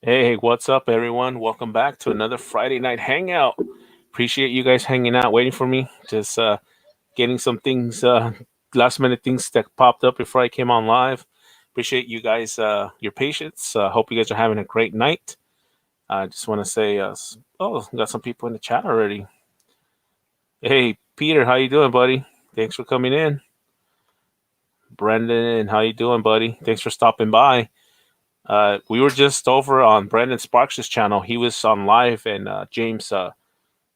Hey, what's up, everyone? Welcome back to another Friday night hangout. Appreciate you guys hanging out, waiting for me. Just getting some things, last minute things that popped up before I came on live. Appreciate you guys, your patience. Hope you guys are having a great night. I just want to say, got some people in the chat already. Hey, Peter, how you doing, buddy? Thanks for coming in. Brendan, how you doing, buddy? Thanks for stopping by. We were just over on Brandon Sparks' channel. He was on live, and James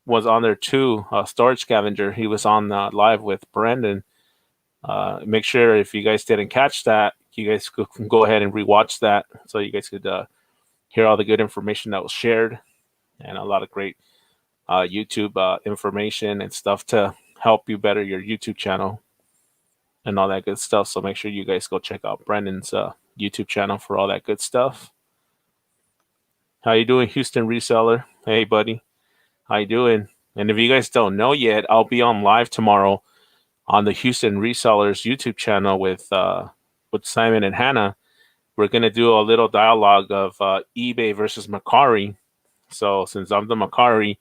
was on there too. Storage Scavenger. He was on live with Brandon. Make sure if you guys didn't catch that, you guys can go ahead and rewatch that, so you guys could hear all the good information that was shared, and a lot of great YouTube information and stuff to help you better your YouTube channel and all that good stuff. So make sure you guys go check out Brandon's YouTube channel for all that good stuff. How you doing, Houston Reseller? Hey, buddy. How you doing? And if you guys don't know yet, I'll be on live tomorrow on the Houston Resellers YouTube channel with Simon and Hannah. We're gonna do a little dialogue of eBay versus Macari. So since I'm the Macari,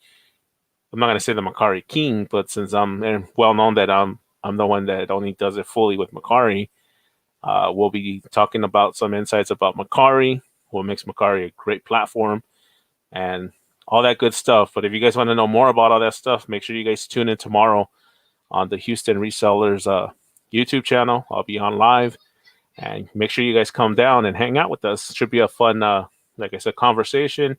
I'm not gonna say the Macari king, but since I'm well known that I'm the one that only does it fully with Macari, we'll be talking about some insights about Macari, what makes Macari a great platform, and all that good stuff. But if you guys want to know more about all that stuff, make sure you guys tune in tomorrow on the Houston Resellers YouTube channel. I'll be on live, and make sure you guys come down and hang out with us. It should be a fun, like I said, conversation,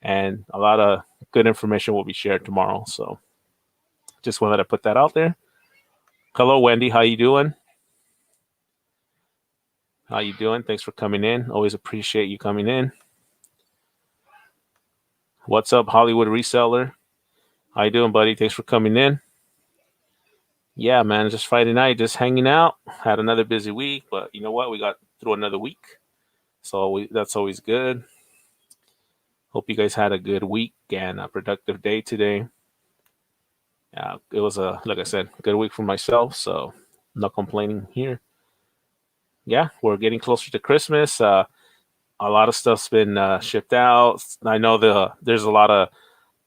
and a lot of good information will be shared tomorrow. So just wanted to put that out there. Hello, Wendy. How you doing? How you doing? Thanks for coming in. Always appreciate you coming in. What's up, Hollywood Reseller? How you doing, buddy? Thanks for coming in. Yeah, man, just Friday night, just hanging out. Had another busy week, but you know what? We got through another week, so that's always good. Hope you guys had a good week and a productive day today. It was like I said, good week for myself, so not complaining here. Yeah, we're getting closer to Christmas. A lot of stuff's been shipped out. I know there's a lot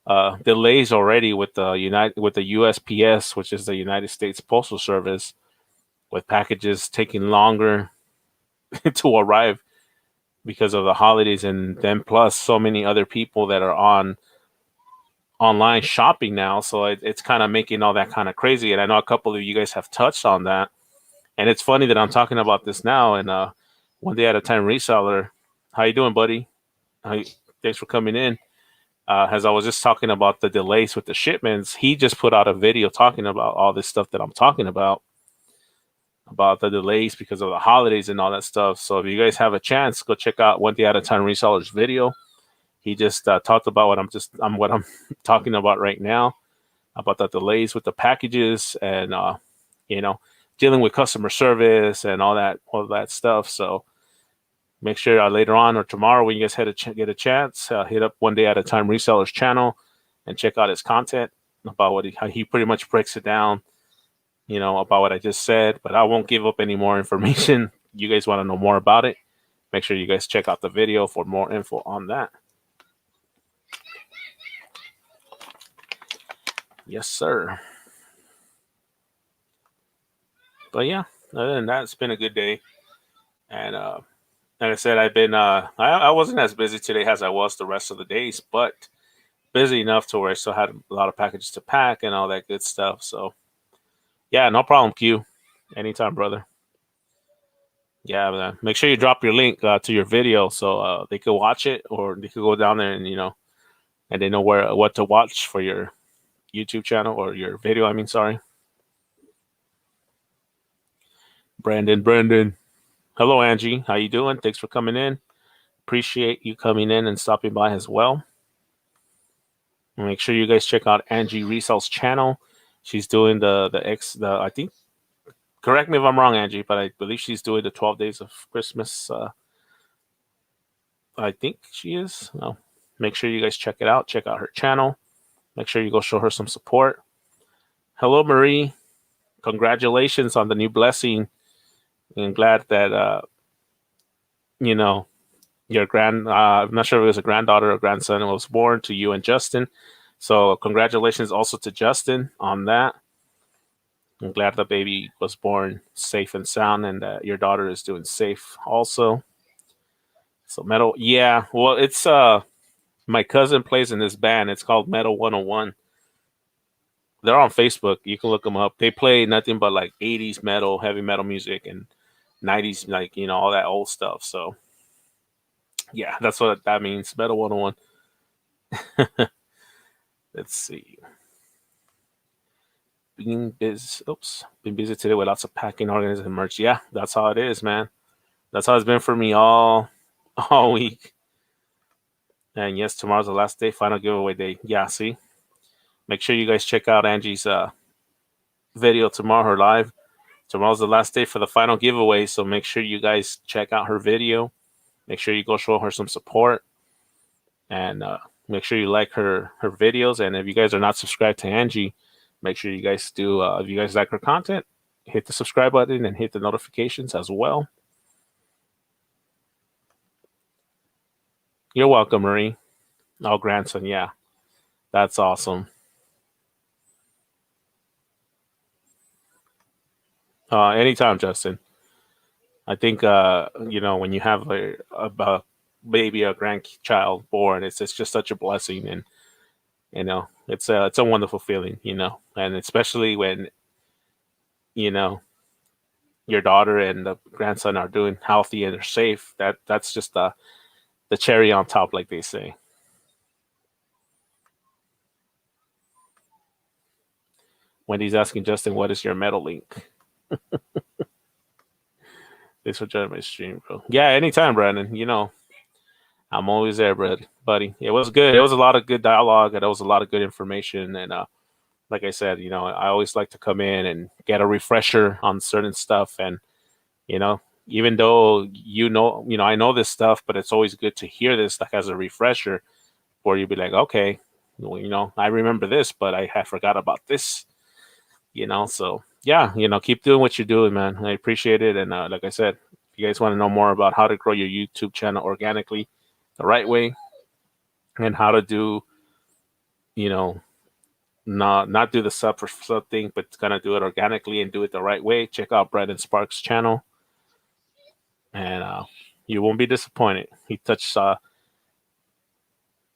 of delays already with the USPS, which is the United States Postal Service, with packages taking longer to arrive because of the holidays, and then plus so many other people that are online shopping now. So it's kind of making all that kind of crazy. And I know a couple of you guys have touched on that. And it's funny that I'm talking about this now. And One Day at a Time Reseller, how you doing, buddy? Thanks for coming in. As I was just talking about the delays with the shipments, he just put out a video talking about all this stuff that I'm talking about the delays because of the holidays and all that stuff. So if you guys have a chance, go check out One Day at a Time Reseller's video. He just talked about what I'm talking about right now, about the delays with the packages and dealing with customer service and all that stuff. So make sure later on or tomorrow when you guys get a chance, hit up One Day at a Time Reseller's channel and check out his content about how he pretty much breaks it down, about what I just said. But I won't give up any more information. You guys want to know more about it, make sure you guys check out the video for more info on that. Yes, sir. But yeah, other than that, it's been a good day. And like I said, I've been I wasn't as busy today as I was the rest of the days, but busy enough to where I still had a lot of packages to pack and all that good stuff. So yeah, no problem, Q. Anytime, brother. Yeah, man. Make sure you drop your link to your video so they could watch it, or they could go down there and and they know what to watch for your YouTube channel or your video. I mean, sorry. Brandon. Hello, Angie. How you doing? Thanks for coming in. Appreciate you coming in and stopping by as well. And make sure you guys check out Angie Resel's channel. She's doing the I think, correct me if I'm wrong, Angie, but I believe she's doing the 12 days of Christmas. I think she is. No. Make sure you guys check it out. Check out her channel. Make sure you go show her some support. Hello, Marie. Congratulations on the new blessing. I'm glad that your I'm not sure if it was a granddaughter or grandson who was born to you and Justin. So congratulations also to Justin on that. I'm glad the baby was born safe and sound, and that your daughter is doing safe also. So metal, yeah. Well, it's my cousin plays in this band. It's called Metal 101. They're on Facebook. You can look them up. They play nothing but like 80s metal, heavy metal music, and 90s, like, all that old stuff. So yeah, that's what that means. Metal 101. Let's see. Been busy today with lots of packing, organizing, and merch. Yeah, that's how it is, man. That's how it's been for me all week. And yes, tomorrow's the last day, final giveaway day. Yeah, see. Make sure you guys check out Angie's video tomorrow, her live. Tomorrow's the last day for the final giveaway, so make sure you guys check out her video. Make sure you go show her some support, and make sure you like her videos. And if you guys are not subscribed to Angie, make sure you guys do. If you guys like her content, hit the subscribe button and hit the notifications as well. You're welcome, Marie. Oh, grandson, yeah, that's awesome. Anytime, Justin. I think when you have a baby, a grandchild born, it's just such a blessing, and it's a wonderful feeling, and especially when you know your daughter and the grandson are doing healthy and are safe. That's just the cherry on top, like they say. Wendy's asking Justin, "What is your metal link?" Thanks for joining my stream, bro. Yeah, anytime, Brandon. I'm always there, buddy. It was good. It was a lot of good dialogue, and it was a lot of good information. And like I said, I always like to come in and get a refresher on certain stuff. And you know, even though I know this stuff, but it's always good to hear this like as a refresher, where you'd be like, okay, well, I remember this, but I had forgot about this. So yeah, keep doing what you're doing, man. I appreciate it. And like I said, if you guys want to know more about how to grow your YouTube channel organically, the right way, and how to do, you know, not do the sub for sub thing, but kind of do it organically and do it the right way, check out Brandon Sparks' channel, and you won't be disappointed. He touched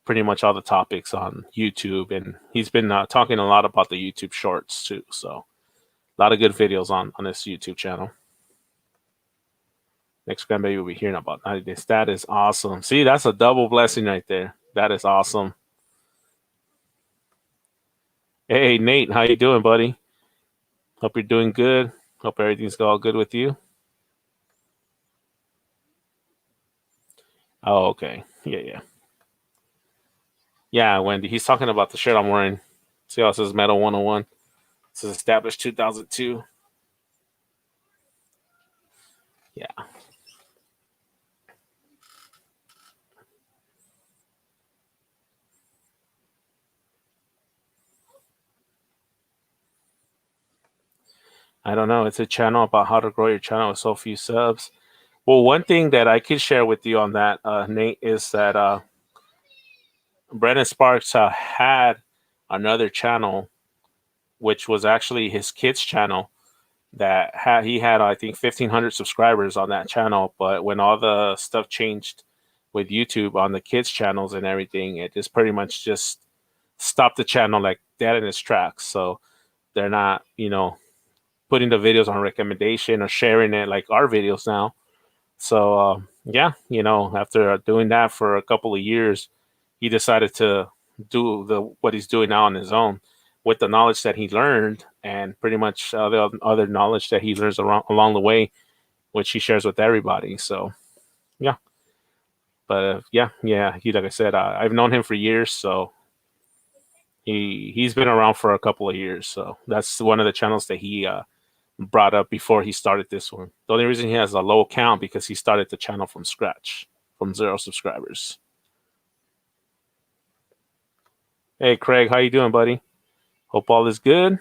pretty much all the topics on YouTube, and he's been talking a lot about the YouTube Shorts too. So a lot of good videos on this YouTube channel. Next grandbaby will be hearing about 90 days. That is awesome. See, that's a double blessing right there. That is awesome. Hey, Nate, how you doing, buddy? Hope you're doing good. Hope everything's all good with you. Oh, okay. Yeah. Yeah, Wendy. He's talking about the shirt I'm wearing. See how it says Metal 101? It says established 2002. Yeah. I don't know. It's a channel about how to grow your channel with so few subs. Well, one thing that I could share with you on that, Nate, is that Brandon Sparks had another channel, which was actually his kids' channel. He had I think 1,500 subscribers on that channel, but when all the stuff changed with YouTube on the kids' channels and everything, it just pretty much just stopped the channel like dead in its tracks. So they're not, putting the videos on recommendation or sharing it like our videos now. So yeah, after doing that for a couple of years, he decided to do what he's doing now on his own with the knowledge that he learned and pretty much the other knowledge that he learns along the way, which he shares with everybody. So yeah, but yeah. He like I said, I've known him for years, so he's been around for a couple of years. So that's one of the channels that he brought up before he started this one. The only reason he has a low count because he started the channel from scratch, from 0 subscribers. Hey Craig, how you doing, buddy? Hope all is good.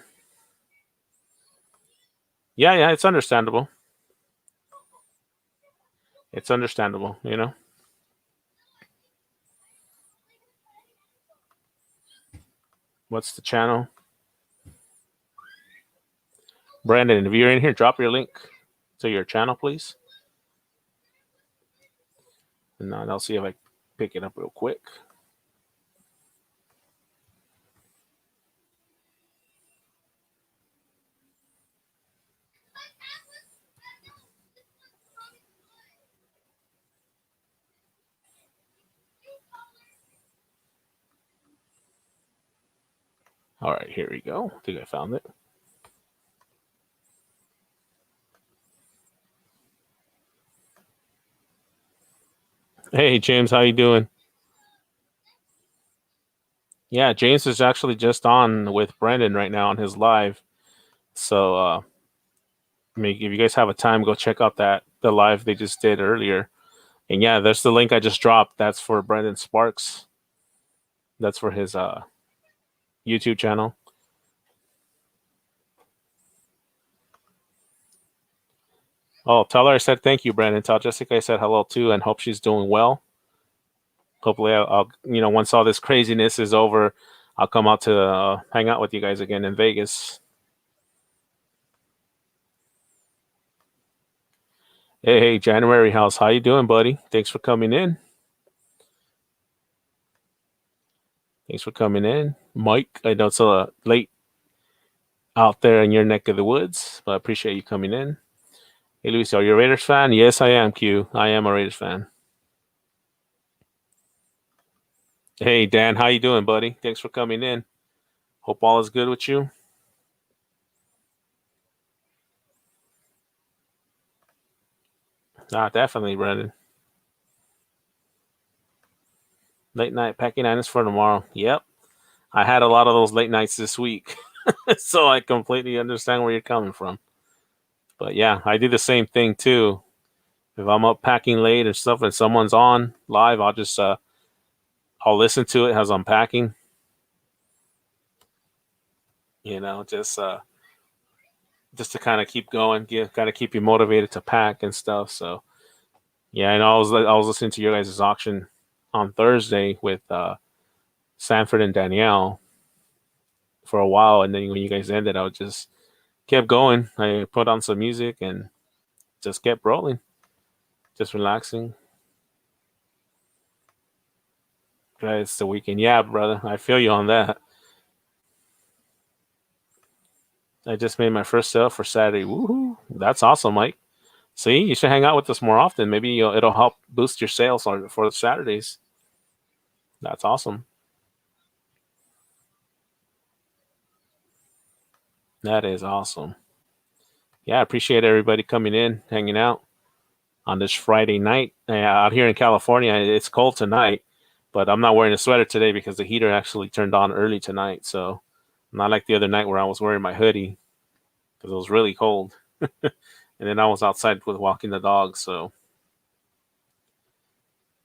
Yeah, it's understandable. It's understandable. What's the channel? Brandon, if you're in here, drop your link to your channel, please. And I'll see if I pick it up real quick. All right, here we go. I think I found it. Hey, James, how you doing? Yeah, James is actually just on with Brandon right now on his live. So, I mean, if you guys have a time, go check out the live they just did earlier. And yeah, there's the link I just dropped. That's for Brandon Sparks. That's for his YouTube channel. Oh, tell her I said thank you, Brandon. Tell Jessica I said hello too, and hope she's doing well. Hopefully, I'll once all this craziness is over, I'll come out to hang out with you guys again in Vegas. Hey, January House, how you doing, buddy? Thanks for coming in. Thanks for coming in, Mike. I know it's late out there in your neck of the woods, but I appreciate you coming in. Hey, Luis, are you a Raiders fan? Yes, I am. Q, I am a Raiders fan. Hey, Dan, how you doing, buddy? Thanks for coming in. Hope all is good with you. Definitely, Brendan. Late night packing items for tomorrow. Yep, I had a lot of those late nights this week, so I completely understand where you're coming from. But yeah, I do the same thing too. If I'm up packing late or stuff and someone's on live, I'll just I'll listen to it as I'm packing. Just to kind of keep going, kind of keep you motivated to pack and stuff. So yeah, and I was listening to your guys' auction on Thursday with Sanford and Danielle for a while, and then when you guys ended, I just kept going. I put on some music and just kept rolling, just relaxing. It's the weekend, yeah, brother. I feel you on that. I just made my first sale for Saturday. Woohoo! That's awesome, Mike. See, you should hang out with us more often. Maybe it'll help boost your sales for the Saturdays. That's awesome. That is awesome. Yeah, I appreciate everybody coming in, hanging out on this Friday night. Out here in California, it's cold tonight, but I'm not wearing a sweater today because the heater actually turned on early tonight. So, not like the other night where I was wearing my hoodie because it was really cold. And then I was outside with walking the dog. So,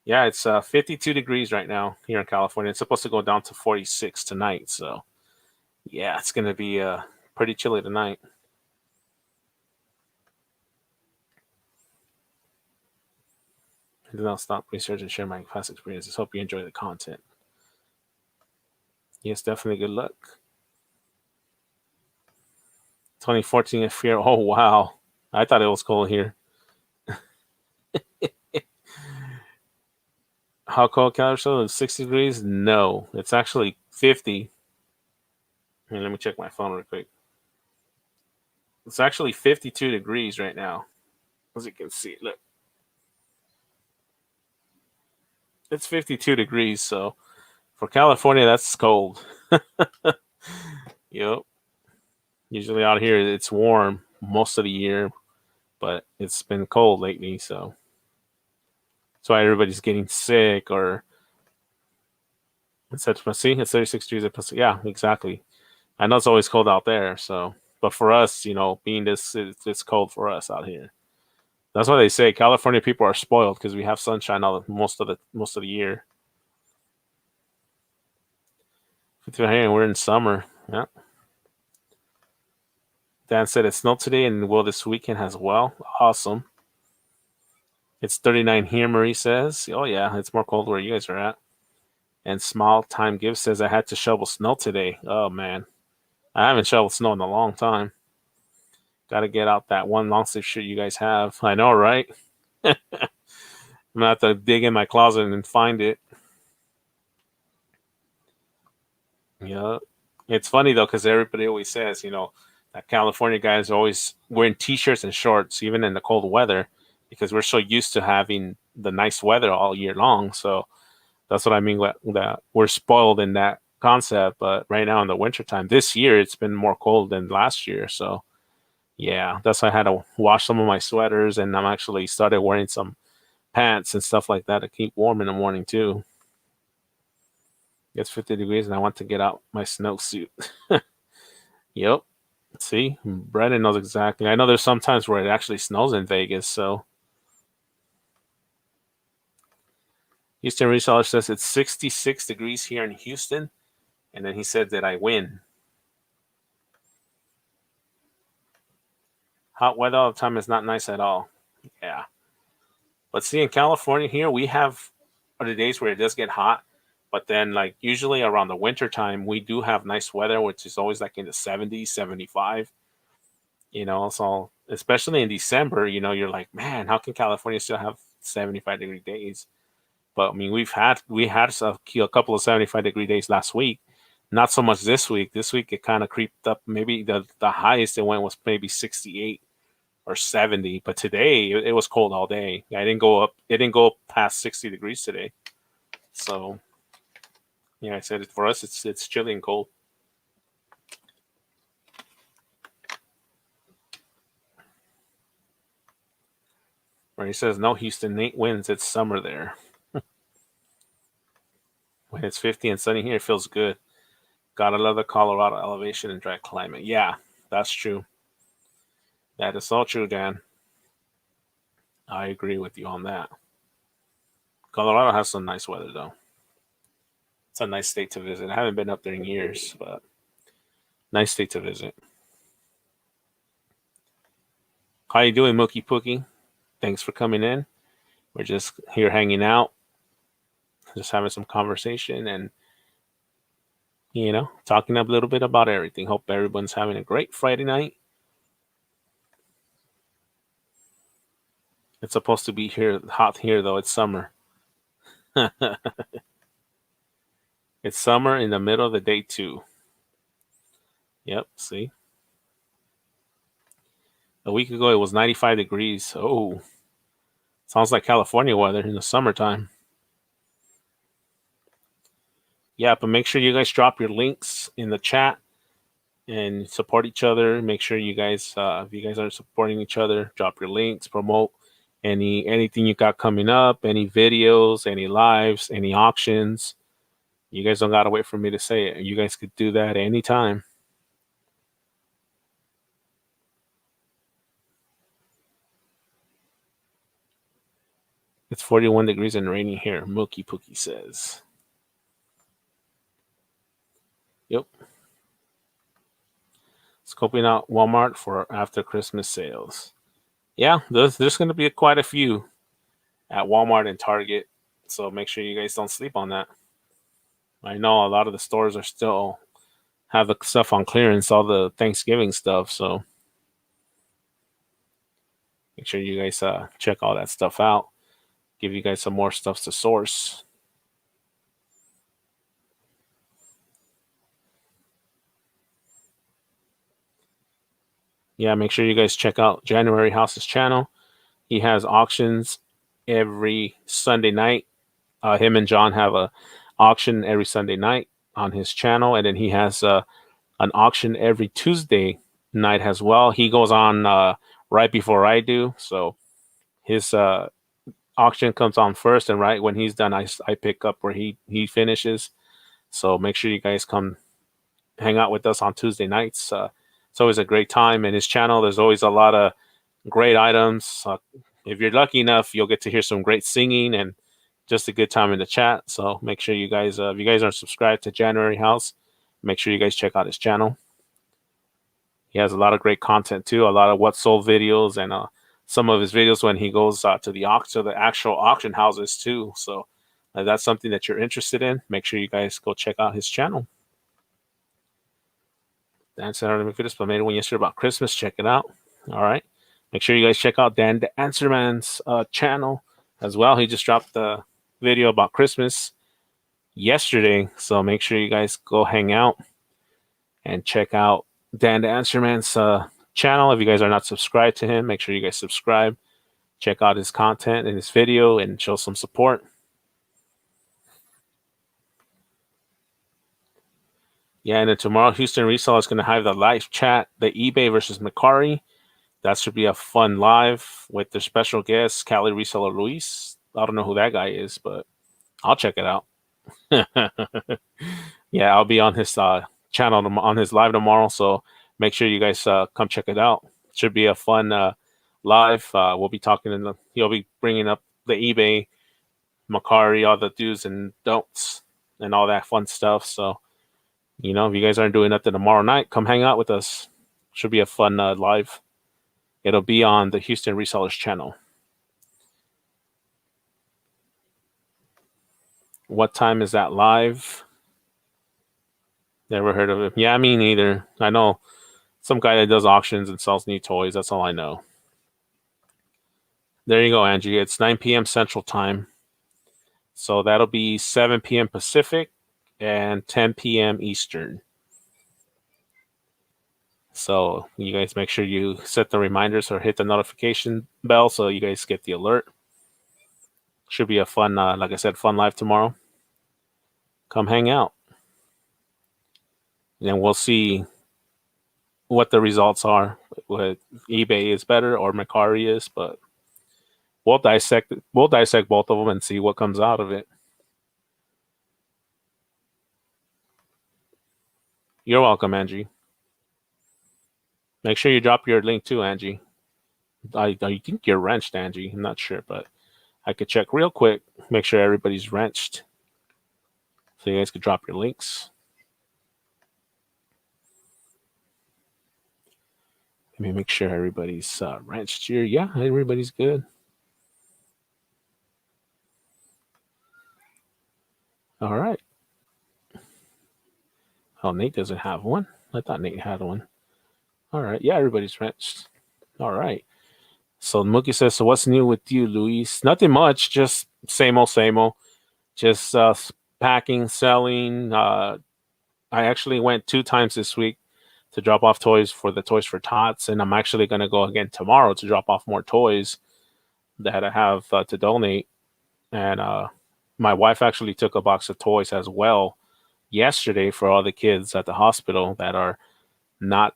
yeah, it's 52 degrees right now here in California. It's supposed to go down to 46 tonight. So, yeah, it's going to be pretty chilly tonight. And then I'll stop research and share my past experiences. Hope you enjoy the content. Yes, definitely. Good luck. 2014 Fear. Oh, wow. I thought it was cold here. How cold California? 60 degrees? No, it's actually 50. Here, let me check my phone real quick. It's actually 52 degrees right now. As you can see, look. It's 52 degrees, so for California, that's cold. Yep. Usually out here, it's warm most of the year, but it's been cold lately, so that's why everybody's getting sick or it's such. See, it's 36 degrees. Yeah, exactly. I know it's always cold out there, so but for us, being this, it's cold for us out here. That's why they say California people are spoiled because we have sunshine most of the year. Here we're in summer. Yeah. Dan said it snowed today and will this weekend as well. Awesome. It's 39 here, Marie says. Oh, yeah, it's more cold where you guys are at. And Small Time Gift says I had to shovel snow today. Oh man, I haven't shoveled snow in a long time. Got to get out that one long sleeve shirt you guys have. I know, right? I'm gonna have to dig in my closet and find it. Yeah, it's funny though because everybody always says, that California guys are always wearing t-shirts and shorts even in the cold weather because we're so used to having the nice weather all year long. So that's what I mean. That we're spoiled in that concept. But right now in the wintertime, this year it's been more cold than last year. So yeah, that's why I had to wash some of my sweaters, and I'm actually started wearing some pants and stuff like that to keep warm in the morning too. It's 50 degrees, and I want to get out my snowsuit. Yep. See, Brennan knows exactly. I know there's some times where it actually snows in Vegas. So Houston Reseller says it's 66 degrees here in Houston, and then he said that I win. Hot weather all the time is not nice at all. Yeah. But see, in California here, we have the days where it does get hot, but then like usually around the winter time, we do have nice weather, which is always like in the 70s, 75. So especially in December, you're like, man, how can California still have 75-degree days? But I mean, we had a couple of 75-degree days last week. Not so much this week. This week it kind of creeped up. Maybe the highest it went was maybe 68 or 70. But today it was cold all day. I didn't go up. It didn't go past 60 degrees today. So yeah, I said it for us. It's chilly and cold. Where he says no, Houston, Nate wins. It's summer there. When it's 50 and sunny here, it feels good. Gotta love the Colorado elevation and dry climate. Yeah, that's true. That is so true, Dan. I agree with you on that. Colorado has some nice weather, though. It's a nice state to visit. I haven't been up there in years, but nice state to visit. How you doing, Mookie Pookie? Thanks for coming in. We're just here hanging out, just having some conversation and, talking a little bit about everything. Hope everyone's having a great Friday night. It's supposed to be hot here, though. It's summer. It's summer in the middle of the day, too. Yep, see? A week ago, it was 95 degrees. Oh, sounds like California weather in the summertime. Yeah, but make sure you guys drop your links in the chat and support each other. Make sure you guys, if you guys are supporting each other, drop your links, promote anything you got coming up, any videos, any lives, any auctions. You guys don't gotta wait for me to say it. You guys could do that anytime. It's 41 degrees and raining here, Mookie Pookie says. Yep. Scoping out Walmart for after Christmas sales. Yeah, there's going to be quite a few at Walmart and Target. So make sure you guys don't sleep on that. I know a lot of the stores are still have the stuff on clearance, all the Thanksgiving stuff. So make sure you guys check all that stuff out. Give you guys some more stuff to source. Yeah, make sure you guys check out January House's channel. He has auctions every Sunday night. Him and John have a auction every Sunday night on his channel, and then he has an auction every Tuesday night as well. He goes on right before I do, so his auction comes on first, and right when he's done, I pick up where he finishes. So make sure you guys come hang out with us on Tuesday nights. It's always a great time. In his channel, there's always a lot of great items. If you're lucky enough, you'll get to hear some great singing and just a good time in the chat. So make sure you guys, if you guys aren't subscribed to January House, make sure you guys check out his channel. He has a lot of great content too, a lot of what sold videos, and some of his videos when he goes to the actual auction houses too. So that's something that you're interested in, make sure you guys go check out his channel. Dan said, I don't know if it is, but I made one yesterday about Christmas. Check it out. All right. Make sure you guys check out Dan the Answer Man's channel as well. He just dropped the video about Christmas yesterday. So make sure you guys go hang out and check out Dan the Answer Man's channel. If you guys are not subscribed to him, make sure you guys subscribe. Check out his content and his video and show some support. Yeah, and then tomorrow, Houston Resale is going to have the live chat, the eBay versus Macari. That should be a fun live with their special guest, Cali Reseller Luis. I don't know who that guy is, but I'll check it out. Yeah, I'll be on his channel on his live tomorrow, so make sure you guys come check it out. Should be a fun live. We'll be talking, he'll be bringing up the eBay, Macari, all the do's and don'ts, and all that fun stuff. So, if you guys aren't doing nothing tomorrow night, come hang out with us. Should be a fun live. It'll be on the Houston Resellers channel. What time is that live? Never heard of it. Yeah, me neither. I know some guy that does auctions and sells new toys. That's all I know. There you go, Angie. It's 9 p.m. Central Time. So that'll be 7 p.m. Pacific and 10 p.m. Eastern. So you guys make sure you set the reminders or hit the notification bell so you guys get the alert. Should be a fun, like I said, fun live tomorrow. Come hang out. And we'll see what the results are. What eBay is better or Macari is, but we'll dissect both of them and see what comes out of it. You're welcome, Angie. Make sure you drop your link too, Angie. I think you're wrenched, Angie. I'm not sure, but I could check real quick. Make sure everybody's wrenched. So you guys could drop your links. Let me make sure everybody's wrenched here. Yeah, everybody's good. All right. Oh, Nate doesn't have one. I thought Nate had one. All right. Yeah, everybody's wrenched. All right. So Mookie says, so what's new with you, Luis? Nothing much. Just same old, same old. Just packing, selling. I actually went 2 times this week to drop off toys for the Toys for Tots, and I'm actually going to go again tomorrow to drop off more toys that I have to donate. And my wife actually took a box of toys as well yesterday for all the kids at the hospital that are not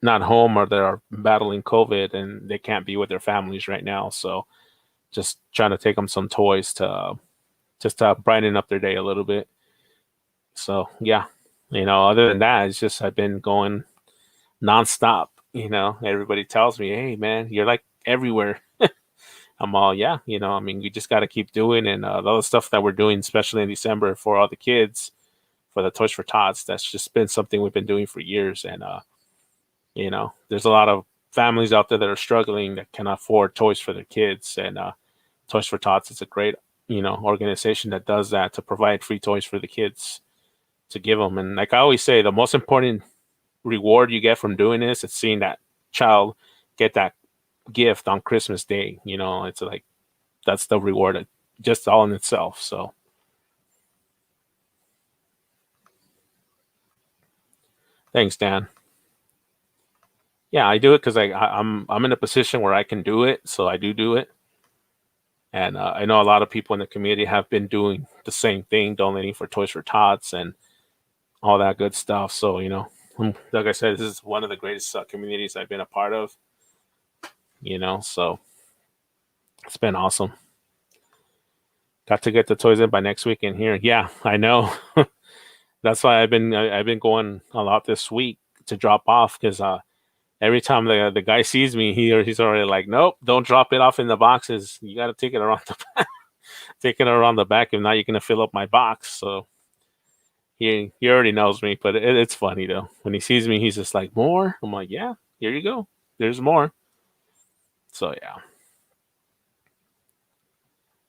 home or that are battling COVID and they can't be with their families right now. So just trying to take them some toys to just to brighten up their day a little bit. So yeah, other than that, it's just I've been going nonstop. Everybody tells me, "Hey, man, you're like everywhere." I'm all, yeah, we just got to keep doing, and the other stuff that we're doing, especially in December for all the kids, for the Toys for Tots, that's just been something we've been doing for years, and there's a lot of families out there that are struggling that can afford toys for their kids, and Toys for Tots is a great, organization that does that to provide free toys for the kids to give them. And like I always say, the most important reward you get from doing this is seeing that child get that gift on Christmas Day. It's like that's the reward just all in itself. So thanks, Dan. Yeah, I do it because I'm in a position where I can do it, so I do it. And I know a lot of people in the community have been doing the same thing, donating for Toys for Tots and all that good stuff. So, like I said, this is one of the greatest communities I've been a part of, so it's been awesome. Got to get the toys in by next week in here. Yeah, I know. That's why I've been going a lot this week to drop off because every time the guy sees me, he's already like, nope, don't drop it off in the boxes. You got to take it around the back. Take it around the back. If not, you're gonna fill up my box. So he already knows me, but it's funny though. When he sees me, he's just like, more. I'm like, yeah, here you go. There's more. So yeah.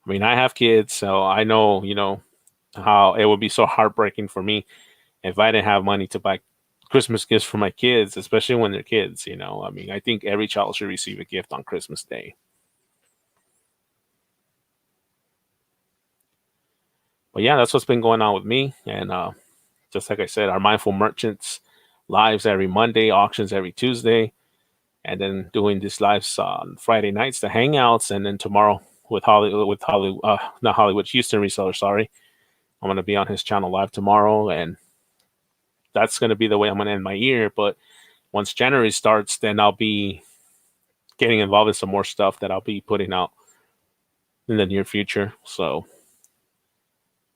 I mean, I have kids, so I know, how it would be so heartbreaking for me if I didn't have money to buy Christmas gifts for my kids, especially when they're kids. I mean, I think every child should receive a gift on Christmas Day. But yeah, that's what's been going on with me. And just like I said, our mindful merchants lives every Monday, auctions every Tuesday, and then doing these lives on Friday nights, the hangouts, and then tomorrow not Hollywood, Houston reseller. Sorry, I'm gonna be on his channel live tomorrow, and that's gonna be the way I'm gonna end my year. But once January starts, then I'll be getting involved in some more stuff that I'll be putting out in the near future. So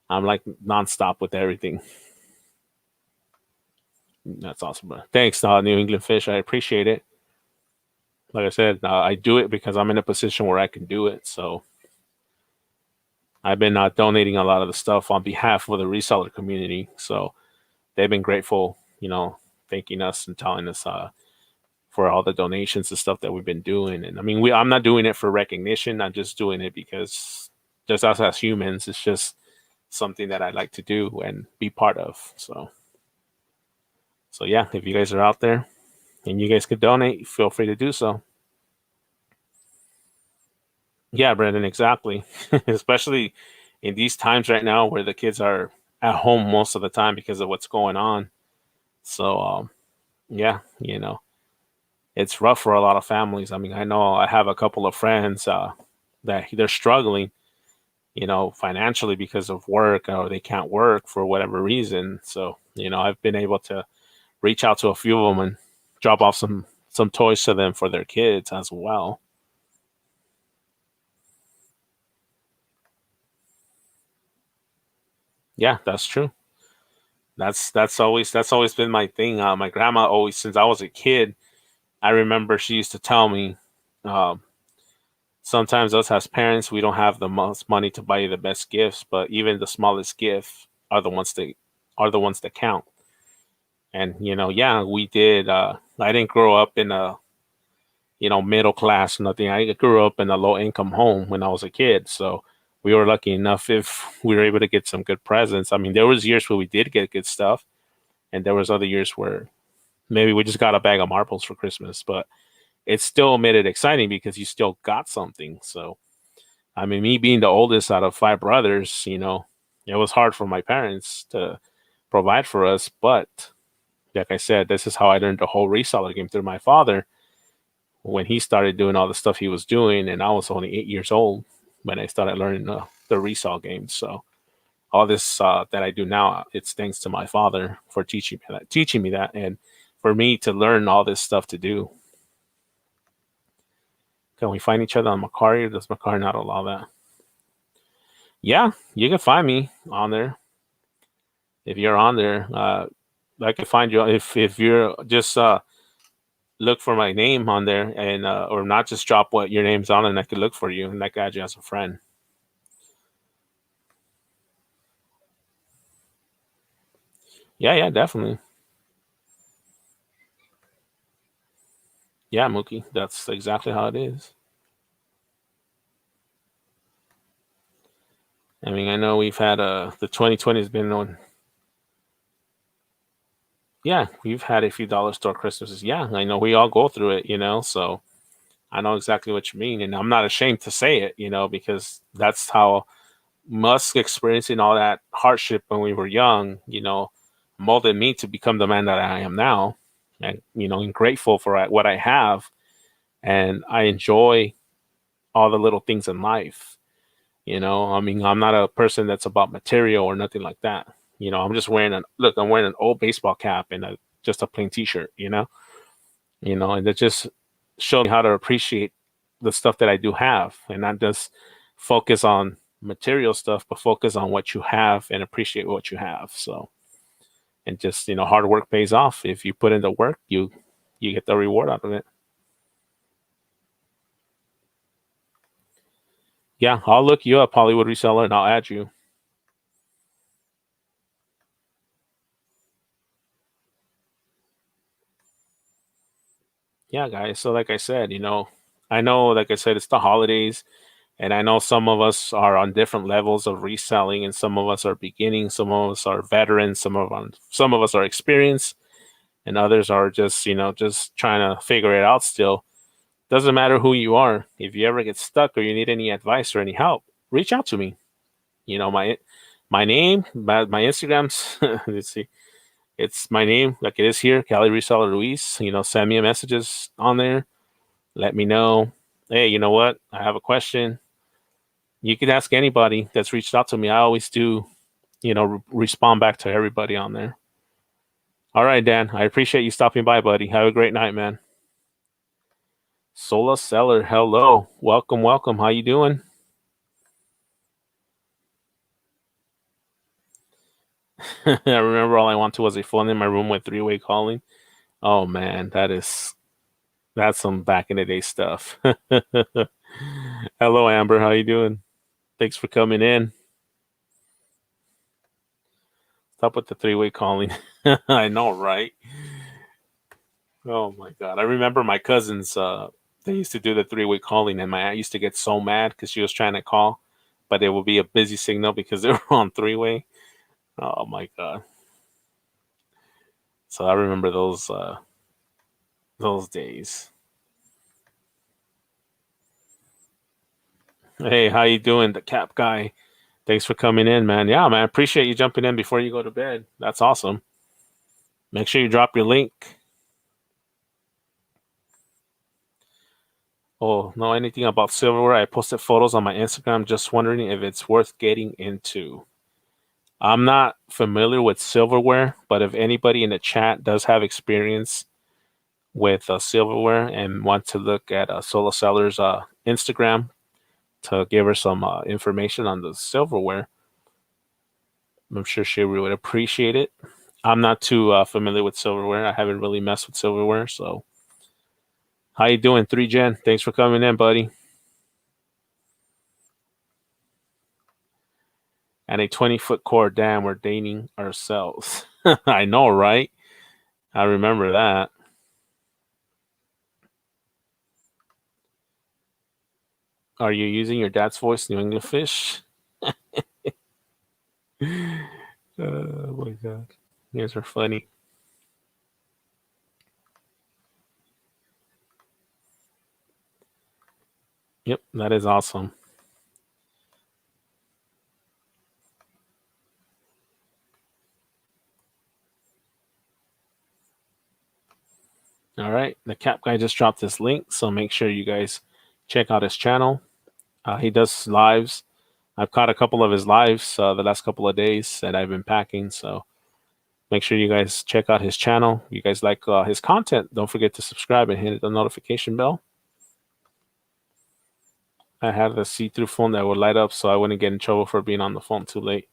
I'm like nonstop with everything. That's awesome. Bro. Thanks, New England Fish. I appreciate it. Like I said, I do it because I'm in a position where I can do it. So I've been donating a lot of the stuff on behalf of the reseller community. So they've been grateful, thanking us and telling us for all the donations and stuff that we've been doing. And I mean, I'm not doing it for recognition. I'm just doing it because just us as humans, it's just something that I like to do and be part of. So yeah, if you guys are out there and you guys could donate, feel free to do so. Yeah, Brandon, exactly. Especially in these times right now where the kids are at home most of the time because of what's going on. So yeah, it's rough for a lot of families. I mean, I know I have a couple of friends that they're struggling, financially because of work or they can't work for whatever reason. So, I've been able to reach out to a few of them and drop off some toys to them for their kids as well. Yeah, that's true. That's always been my thing. My grandma always, since I was a kid, I remember she used to tell me, um, sometimes us as parents, we don't have the most money to buy you the best gifts, but even the smallest gift are the ones that count. And yeah, we did. I didn't grow up in a middle class, nothing. I grew up in a low income home when I was a kid, so we were lucky enough if we were able to get some good presents. I mean, there was years where we did get good stuff, and there was other years where maybe we just got a bag of marbles for Christmas, but it still made it exciting because you still got something. So, I mean, me being the oldest out of five brothers, it was hard for my parents to provide for us. But like I said, this is how I learned the whole reseller game through my father when he started doing all the stuff he was doing. And I was only 8 years old when I started learning the resale game. So, all this that I do now, it's thanks to my father for teaching me that, and for me to learn all this stuff to do. Can we find each other on Macari, or does Macari not allow that? Yeah, you can find me on there if you're on there. I can find you if you're just look for my name on there, and or not just drop what your name's on, and I could look for you and I could add you as a friend. Yeah, yeah, definitely. Yeah, Mookie, that's exactly how it is. I mean, I know we've had the 2020 has been on. Yeah, we've had a few dollar store Christmases. Yeah, I know we all go through it, so I know exactly what you mean, and I'm not ashamed to say it, because that's how Musk experiencing all that hardship when we were young, molded me to become the man that I am now, and and grateful for what I have, and I enjoy all the little things in life. I mean, I'm not a person that's about material or nothing like that. I'm just wearing I'm wearing an old baseball cap and just a plain T-shirt. And it just showed me how to appreciate the stuff that I do have, and not just focus on material stuff, but focus on what you have and appreciate what you have. So, and just hard work pays off. If you put in the work, you get the reward out of it. Yeah, I'll look you up, Hollywood reseller, and I'll add you. Yeah, guys. So, like I said, I know, like I said, it's the holidays. And I know some of us are on different levels of reselling, and some of us are beginning, some of us are veterans, some of us are experienced, and others are just just trying to figure it out still. Doesn't matter who you are. If you ever get stuck or you need any advice or any help, reach out to me. My name, my Instagram's. Let's see, it's my name like it is here, Cali Reseller Luis. Send me a messages on there. Let me know. Hey, you know what? I have a question. You could ask anybody that's reached out to me. I always do, respond back to everybody on there. All right, Dan. I appreciate you stopping by, buddy. Have a great night, man. Sola Seller, hello. Welcome, welcome. How you doing? I remember all I wanted was a phone in my room with three-way calling. Oh man, that's some back in the day stuff. Hello, Amber. How you doing? Thanks for coming in. Stop with the three-way calling. I know, right? Oh my god. I remember my cousins they used to do the three-way calling and my aunt used to get so mad because she was trying to call, but it would be a busy signal because they were on three-way. Oh my god. So I remember those days. Hey, how you doing? The cap guy. Thanks for coming in, man. Yeah, man. Appreciate you jumping in before you go to bed. That's awesome. Make sure you drop your link. Oh, know anything about silverware? I posted photos on my Instagram. Just wondering if it's worth getting into. I'm not familiar with silverware, but if anybody in the chat does have experience with silverware and want to look at Solar Seller's Instagram to give her some information on the silverware, I'm sure she would appreciate it. I'm not too familiar with silverware. I haven't really messed with silverware. So, how you doing, 3Gen? Thanks for coming in, buddy. And a 20-foot cord. Damn, we're dating ourselves. I know, right? I remember that. Are you using your dad's voice, New England Fish? Oh my god, you guys are funny. Yep, that is awesome. All right, the cap guy just dropped this link, so make sure you guys check out his channel. He does lives. I've caught a couple of his lives the last couple of days that I've been packing, so make sure you guys check out his channel. If you guys like his content, don't forget to subscribe and hit the notification bell. I had the see-through phone that would light up so I wouldn't get in trouble for being on the phone too late.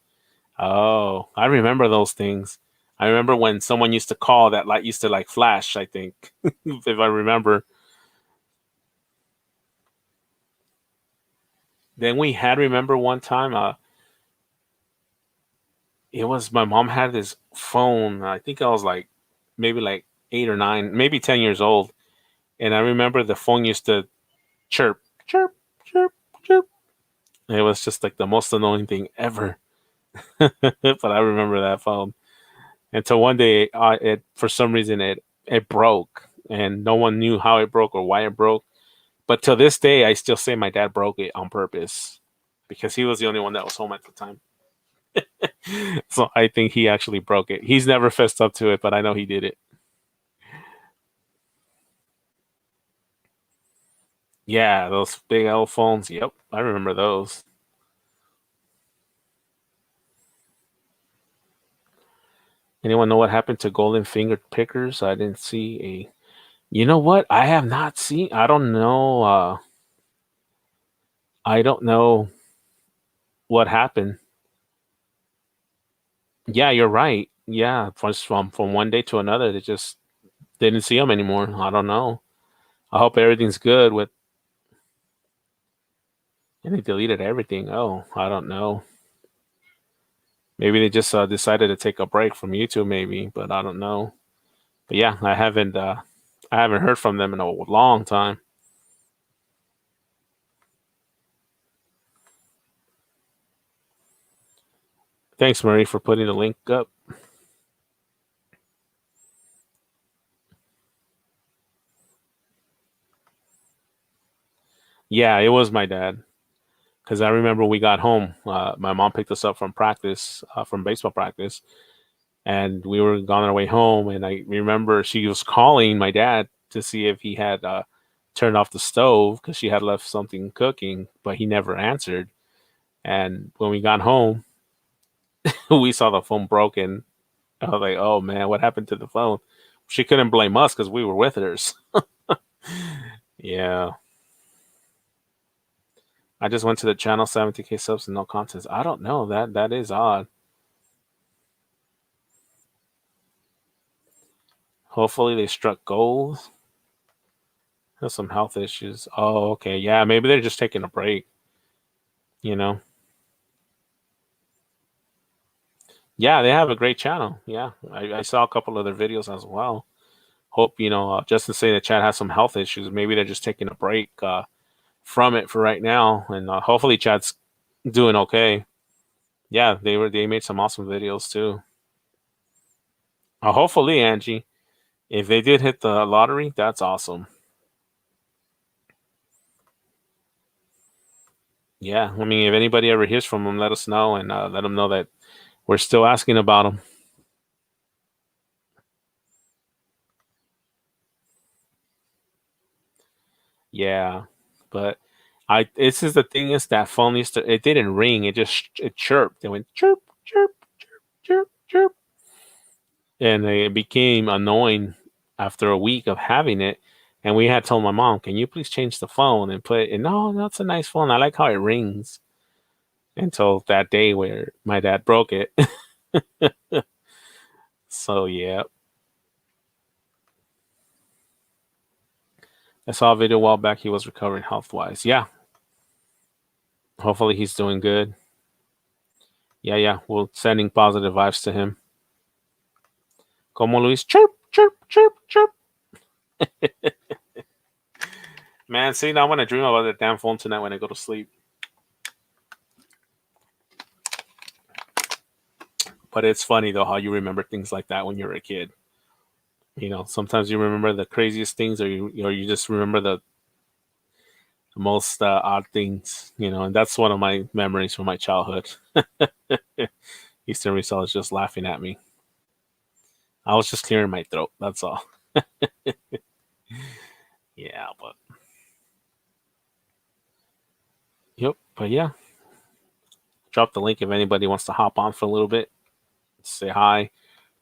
Oh, I remember those things. I remember when someone used to call, that light used to like flash, I think, if I remember. Then we had, remember one time, it was my mom had this phone. I think I was like maybe like 8 or 9, maybe 10 years old. And I remember the phone used to chirp, chirp, chirp, chirp. It was just like the most annoying thing ever. But I remember that phone. Until one day, it for some reason it broke, and no one knew how it broke or why it broke. But till this day, I still say my dad broke it on purpose because he was the only one that was home at the time. So I think he actually broke it. He's never fessed up to it, but I know he did it. Yeah, those big L phones. Yep, I remember those. Anyone know what happened to golden finger pickers? I didn't see a. You know what? I have not seen. I don't know. I don't know what happened. Yeah, you're right. Yeah, from one day to another, they just didn't see them anymore. I don't know. I hope everything's good with. And they deleted everything. Oh, I don't know. Maybe they just decided to take a break from YouTube, maybe, but I don't know. But yeah, I haven't heard from them in a long time. Thanks, Marie, for putting the link up. Yeah, it was my dad. Because I remember we got home. My mom picked us up from practice, from baseball practice, and we were on our way home. And I remember she was calling my dad to see if he had turned off the stove because she had left something cooking, but he never answered. And when we got home, we saw the phone broken. I was like, "Oh man, what happened to the phone?" She couldn't blame us because we were with hers. Yeah, I just went to the channel 70K subs and no contest. I don't know that is odd. Hopefully they struck gold. Has some health issues. Oh, okay. Yeah, maybe they're just taking a break, you know? Yeah, they have a great channel. Yeah, I saw a couple of their videos as well. Hope, just to say that Chad has some health issues. Maybe they're just taking a break from it for right now. And hopefully Chad's doing okay. Yeah, they made some awesome videos too. Hopefully, Angie, if they did hit the lottery, that's awesome. Yeah, I mean, if anybody ever hears from them, let us know and let them know that we're still asking about them. Yeah, but this is the thing is that phone used to it didn't ring, it chirped. It went chirp, chirp, chirp, chirp, chirp. And it became annoying after a week of having it. And we had told my mom, "Can you please change the phone and put it?" No, that's a nice phone. I like how it rings. Until that day where my dad broke it. So yeah, I saw a video a while back. He was recovering health wise. Yeah, hopefully he's doing good. Yeah, yeah. We're sending positive vibes to him. Como Luis, chirp, chirp, chirp, chirp. Man, see, now I'm gonna dream about that damn phone tonight when I go to sleep. But it's funny though how you remember things like that when you're a kid. Sometimes you remember the craziest things, or you just remember the most odd things. And that's one of my memories from my childhood. Eastern Resell is just laughing at me. I was just clearing my throat. That's all. Yeah, but yep. But yeah, drop the link if anybody wants to hop on for a little bit, say hi,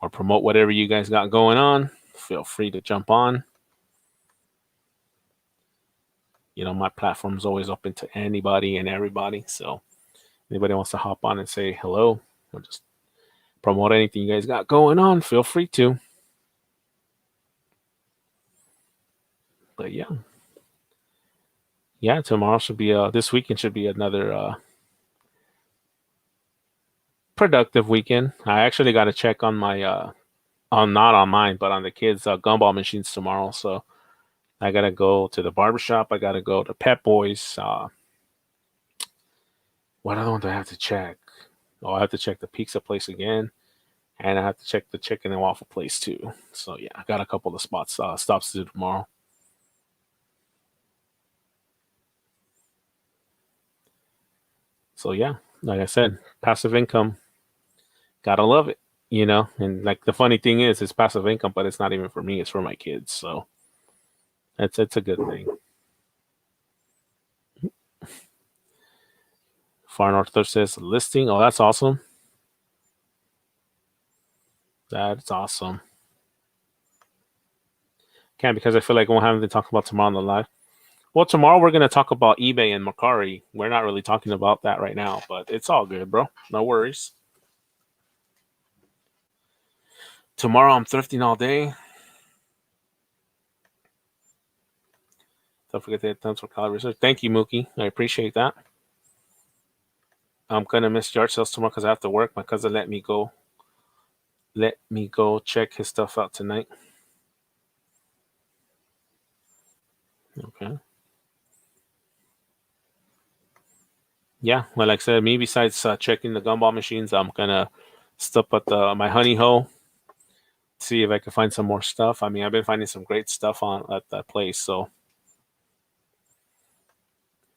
or promote whatever you guys got going on. Feel free to jump on. My platform's always open to anybody and everybody. So anybody wants to hop on and say hello or just promote anything you guys got going on, feel free to. But yeah. Yeah, tomorrow should be this weekend should be another productive weekend. I actually got to check on my on not on mine, but on the kids' gumball machines tomorrow. So I gotta go to the barbershop. I gotta go to Pet Boys. What other one do I have to check? Oh, I have to check the pizza place again, and I have to check the chicken and waffle place too. So yeah, I got a couple of stops to do tomorrow. So yeah, like I said, passive income, gotta love it. And like the funny thing is, it's passive income, but it's not even for me; it's for my kids. So it's a good thing. Far North Thrift says listing. Oh, that's awesome. That's awesome. Can't because I feel like we'll have anything to talk about tomorrow on the live. Well, tomorrow we're gonna talk about eBay and Macari. We're not really talking about that right now, but it's all good, bro. No worries. Tomorrow I'm thrifting all day. Don't forget to hit thumbs for calorie research. Thank you, Mookie. I appreciate that. I'm gonna miss yard sales tomorrow because I have to work. My cousin let me go check his stuff out tonight. Okay. Yeah, well, like I said, me besides checking the gumball machines, I'm gonna stop at my honey hole, see if I can find some more stuff. I mean, I've been finding some great stuff on at that place. So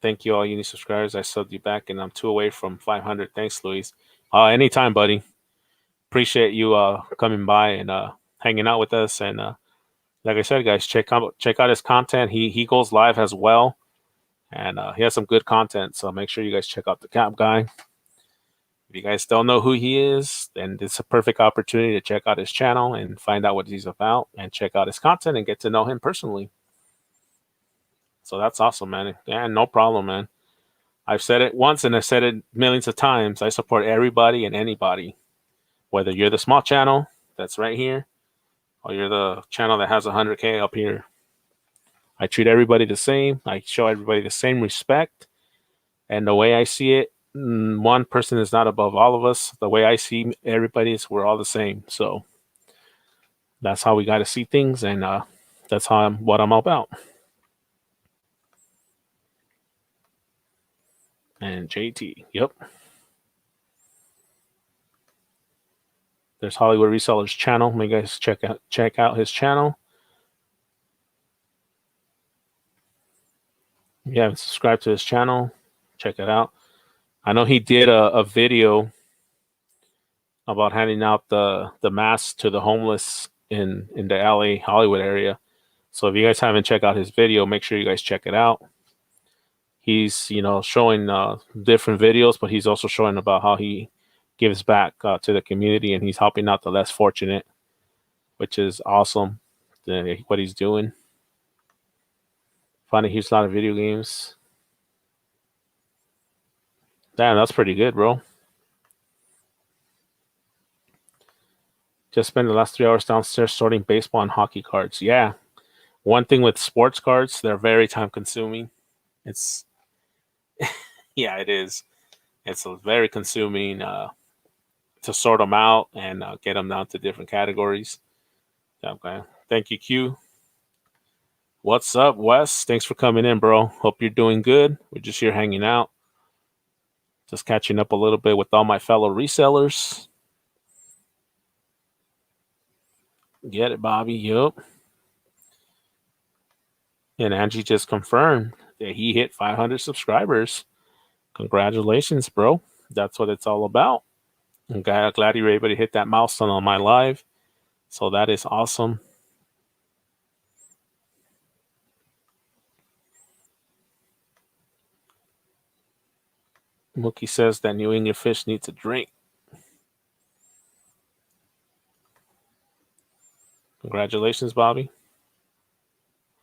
thank you, all you new subscribers. I subbed you back, and I'm two away from 500. Thanks, Luis. Anytime, buddy. Appreciate you coming by and hanging out with us. And like I said, guys, check out his content. He goes live as well, and he has some good content. So make sure you guys check out the Cap Guy. If you guys don't know who he is, then it's a perfect opportunity to check out his channel and find out what he's about, and check out his content and get to know him personally. So that's awesome, man. Yeah, no problem, man. I've said it once and I've said it millions of times. I support everybody and anybody, whether you're the small channel that's right here or you're the channel that has 100K up here. I treat everybody the same. I show everybody the same respect. And the way I see it, one person is not above all of us. The way I see everybody is we're all the same. So that's how we got to see things. And that's what I'm all about. And JT, yep. There's Hollywood Reseller's channel. Make guys check out his channel. If you haven't subscribed to his channel, check it out. I know he did a video about handing out the masks to the homeless in the LA Hollywood area. So if you guys haven't checked out his video, make sure you guys check it out. He's showing different videos, but he's also showing about how he gives back to the community, and he's helping out the less fortunate, which is awesome. What he's doing. Finding a huge lot of video games. Damn, that's pretty good, bro. Just spent the last 3 hours downstairs sorting baseball and hockey cards. Yeah. One thing with sports cards, they're very time consuming. It's, yeah, it is. It's very consuming to sort them out and get them down to different categories. Okay. Thank you, Q. What's up, Wes? Thanks for coming in, bro. Hope you're doing good. We're just here hanging out. Just catching up a little bit with all my fellow resellers. Get it, Bobby. Yup. And Angie just confirmed that he hit 500 subscribers. Congratulations, bro. That's what it's all about. I'm glad you were able to hit that milestone on my live. So that is awesome. Mookie says that New England fish needs a drink. Congratulations, Bobby.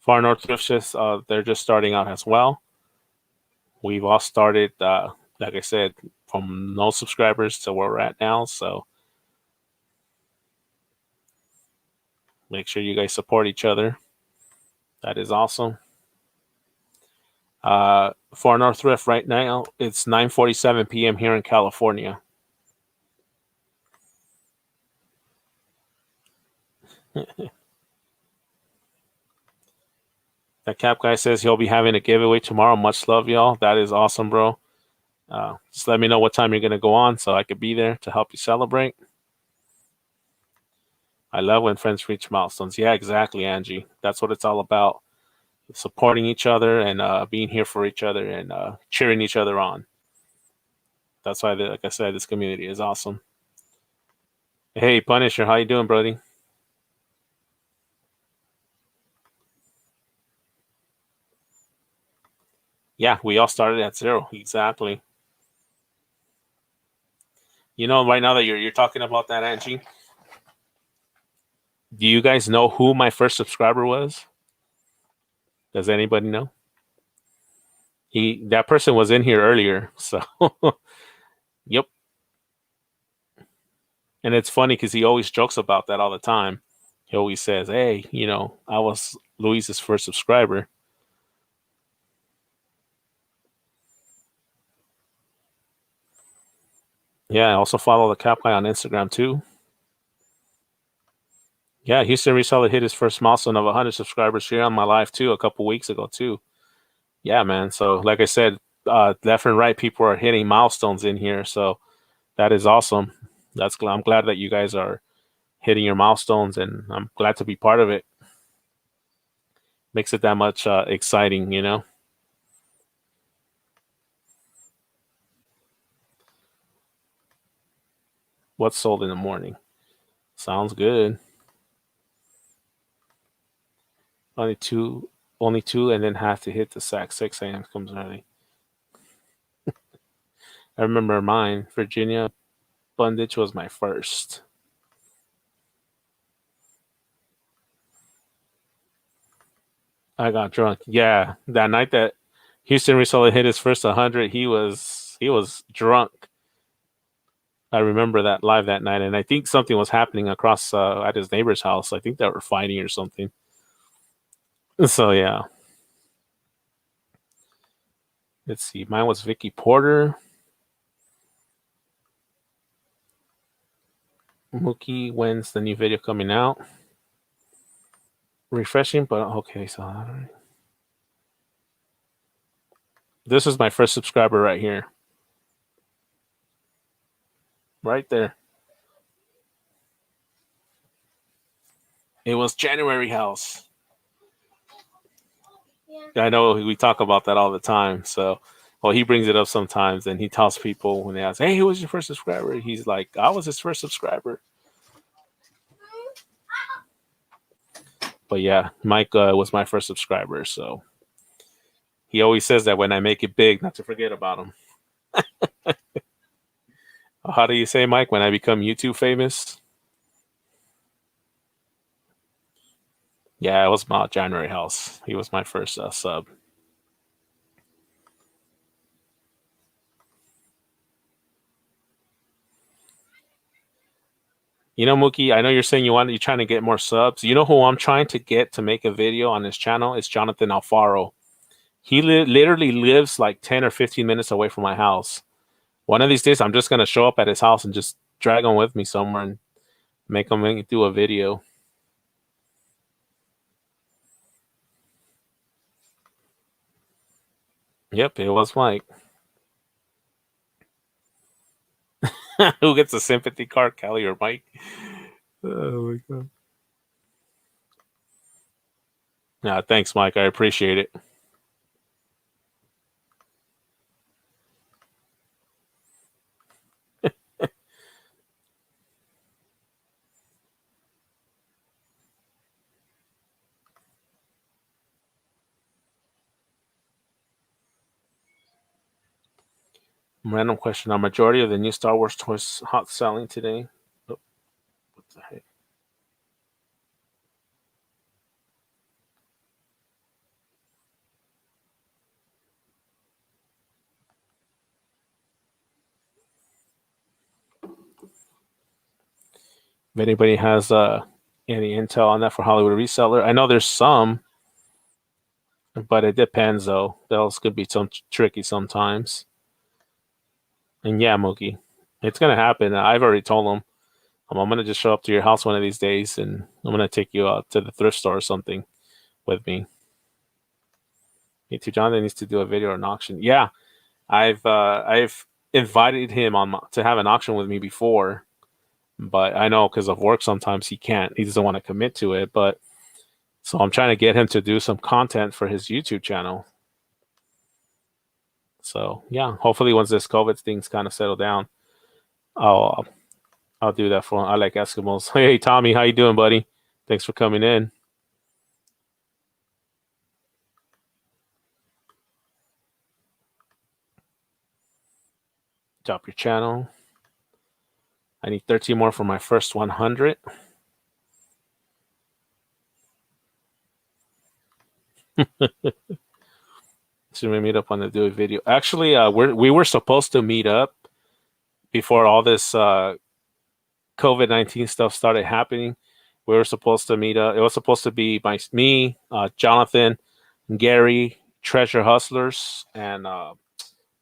Far North Thrift Shifts, they're just starting out as well. We've all started, like I said, from no subscribers to where we're at now. So make sure you guys support each other. That is awesome. Far North Thrift right now, it's 9:47 p.m. here in California. That Cap Guy says he'll be having a giveaway tomorrow. Much love, y'all. That is awesome, bro. Just let me know what time you're going to go on so I could be there to help you celebrate. I love when friends reach milestones. Yeah, exactly, Angie. That's what it's all about. Supporting each other and being here for each other and cheering each other on. That's why, like I said, this community is awesome. Hey, Punisher, how you doing, buddy? Yeah, we all started at 0. Exactly. Right now that you're talking about that, Angie, do you guys know who my first subscriber was? Does anybody know? That person was in here earlier, so yep. And it's funny because he always jokes about that all the time. He always says, "Hey, I was Luis's first subscriber." Yeah, I also follow the Cap Guy on Instagram too. Yeah, Houston Reseller hit his first milestone of 100 subscribers here on my live too a couple weeks ago too. Yeah, man. So like I said, left and right, people are hitting milestones in here. So that is awesome. I'm glad that you guys are hitting your milestones, and I'm glad to be part of it. Makes it that much exciting, you know. What's sold in the morning? Sounds good. Only two, only two, and then have to hit the sack. 6 a.m. comes early. I remember mine. Virginia Bundage was my first. I got drunk. Yeah, that night that Houston Risola hit his first 100, he was drunk. I remember that live that night, and I think something was happening across at his neighbor's house. I think they were fighting or something. So yeah, let's see. Mine was Vicky Porter. Mookie, when's the new video coming out? Refreshing, but okay. So this is my first subscriber right here, right there. It was January House. I know we talk about that all the time. So, well, he brings it up sometimes, and he tells people when they ask, "Hey, who was your first subscriber?" He's like, "I was his first subscriber." But yeah, Mike was my first subscriber, so he always says that when I make it big, not to forget about him. How do you say, Mike? When I become YouTube famous? Yeah, it was my January House. He was my first sub. You know, Mookie, I know you're saying you're trying to get more subs. You know who I'm trying to get to make a video on his channel? It's Jonathan Alfaro. He literally lives like 10 or 15 minutes away from my house. One of these days, I'm just going to show up at his house and just drag him with me somewhere and make him do a video. Yep, it was Mike. Who gets a sympathy card, Kelly or Mike? Oh my god. Yeah, thanks, Mike. I appreciate it. Random question: Are majority of the new Star Wars toys hot selling today? Oh, what the heck? If anybody has any intel on that for Hollywood reseller, I know there's some, but it depends though. Those could be some tricky sometimes. And yeah, Mookie, it's gonna happen. I've already told them. I'm gonna just show up to your house one of these days, and I'm gonna take you out to the thrift store or something with me. Me too. Jonathan needs to do a video or an auction. Yeah, I've invited him to have an auction with me before, but I know because of work sometimes he can't. He doesn't want to commit to it, but so I'm trying to get him to do some content for his YouTube channel. So yeah, hopefully once this COVID things kind of settle down, I'll I'll do that for him. I like Eskimos. Hey Tommy, how you doing, buddy? Thanks for coming in. Drop your channel. I need 13 more for my first 100. Should we meet up on the do a video? Actually, we were supposed to meet up before all this COVID-19 stuff started happening. We were supposed to meet up. It was supposed to be me, Jonathan, Gary, Treasure Hustlers, and I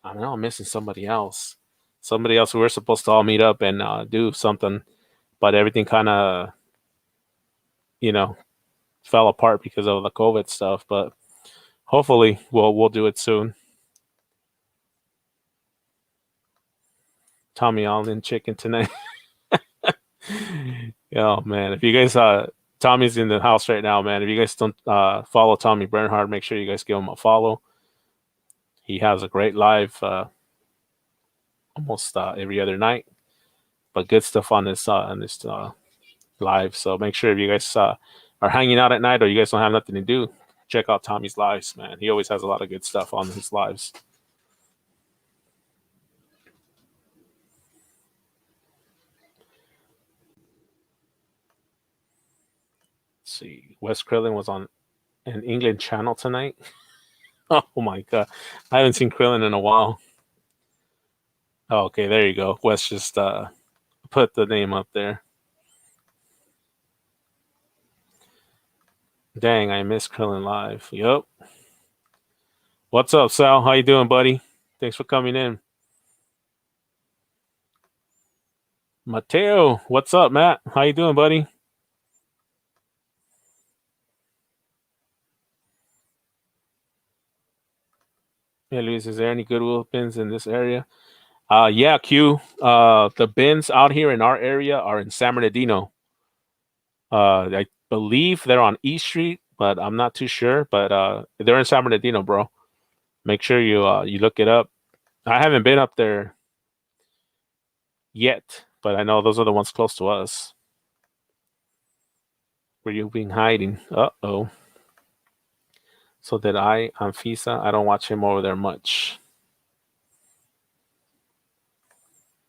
don't know, I'm missing somebody else. Somebody else. We were supposed to all meet up and do something, but everything kind of, you know, fell apart because of the COVID stuff. But hopefully, we'll do it soon. Tommy Allen chicken tonight. Oh man, if you guys Tommy's in the house right now, man. If you guys don't follow Tommy Bernhard, make sure you guys give him a follow. He has a great live almost every other night, but good stuff on this live. So make sure if you guys are hanging out at night or you guys don't have nothing to do, check out Tommy's lives, man. He always has a lot of good stuff on his lives. Let's see, Wes Krillin was on an England channel tonight. Oh my god, I haven't seen Krillin in a while. Oh, okay, there you go. Wes just put the name up there. Dang, I missed Krillin live. Yup. What's up, Sal? How you doing, buddy? Thanks for coming in. Mateo, what's up, Matt? How you doing, buddy? Yeah, Luis, is there any Goodwill bins in this area? Yeah, Q. The bins out here in our area are in San Bernardino. I believe they're on East Street, but I'm not too sure. But they're in San Bernardino, bro. Make sure you look it up. I haven't been up there yet, but I know those are the ones close to us. Where you been hiding? Uh-oh. So did I on FISA? I don't watch him over there much.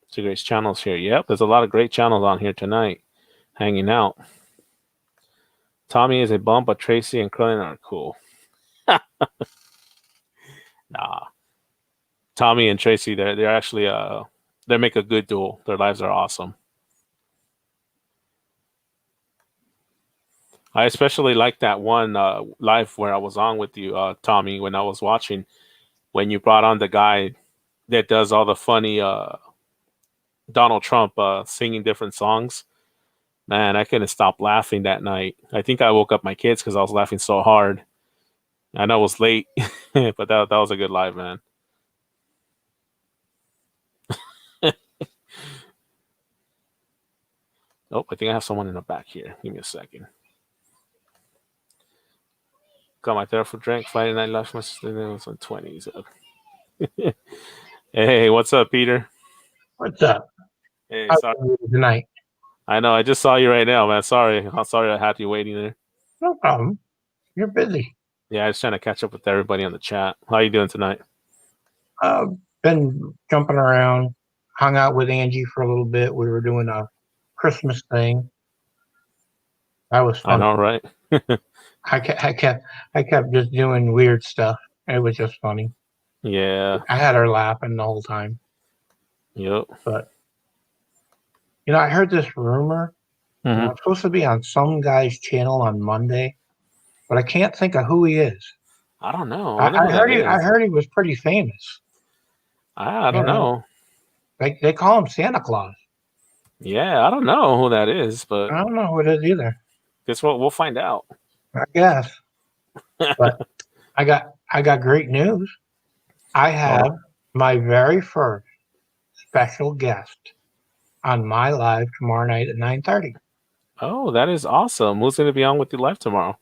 So great channels here. Yep, there's a lot of great channels on here tonight, hanging out. Tommy is a bum, but Tracy and Krillin are cool. Nah, Tommy and Tracy, they're actually they make a good duel. Their lives are awesome. I especially like that one live where I was on with you, Tommy, when I was watching, when you brought on the guy that does all the funny Donald Trump singing different songs. Man, I couldn't stop laughing that night. I think I woke up my kids because I was laughing so hard. I know it was late, but that was a good live, man. Oh, I think I have someone in the back here. Give me a second. Got my there for drink. Friday night left my sister. It was on 20s. Hey, what's up, Peter? What's up? Hey, How sorry. are you tonight? I know. I just saw you right now, man. Sorry. I'm sorry I had you waiting there. No problem. You're busy. Yeah, I was trying to catch up with everybody on the chat. How you doing tonight? Been jumping around. Hung out with Angie for a little bit. We were doing a Christmas thing. That was I fun. know, right? I kept just doing weird stuff. It was just funny. Yeah. I had her laughing the whole time. Yep. But I heard this rumor. Mm-hmm. I'm supposed to be on some guy's channel on Monday, but I can't think of who he is. I don't know. I I, wonder who I that heard he. I is. heard he was pretty famous. I You don't know, know. they call him Santa Claus. Yeah, I don't know who that is, but I don't know who it is either. guess what? We'll find out. I guess. But I got great news. I Oh, have my very first special guest on my live tomorrow night at 9:30. oh, that is awesome. Who's going to be on with you live tomorrow?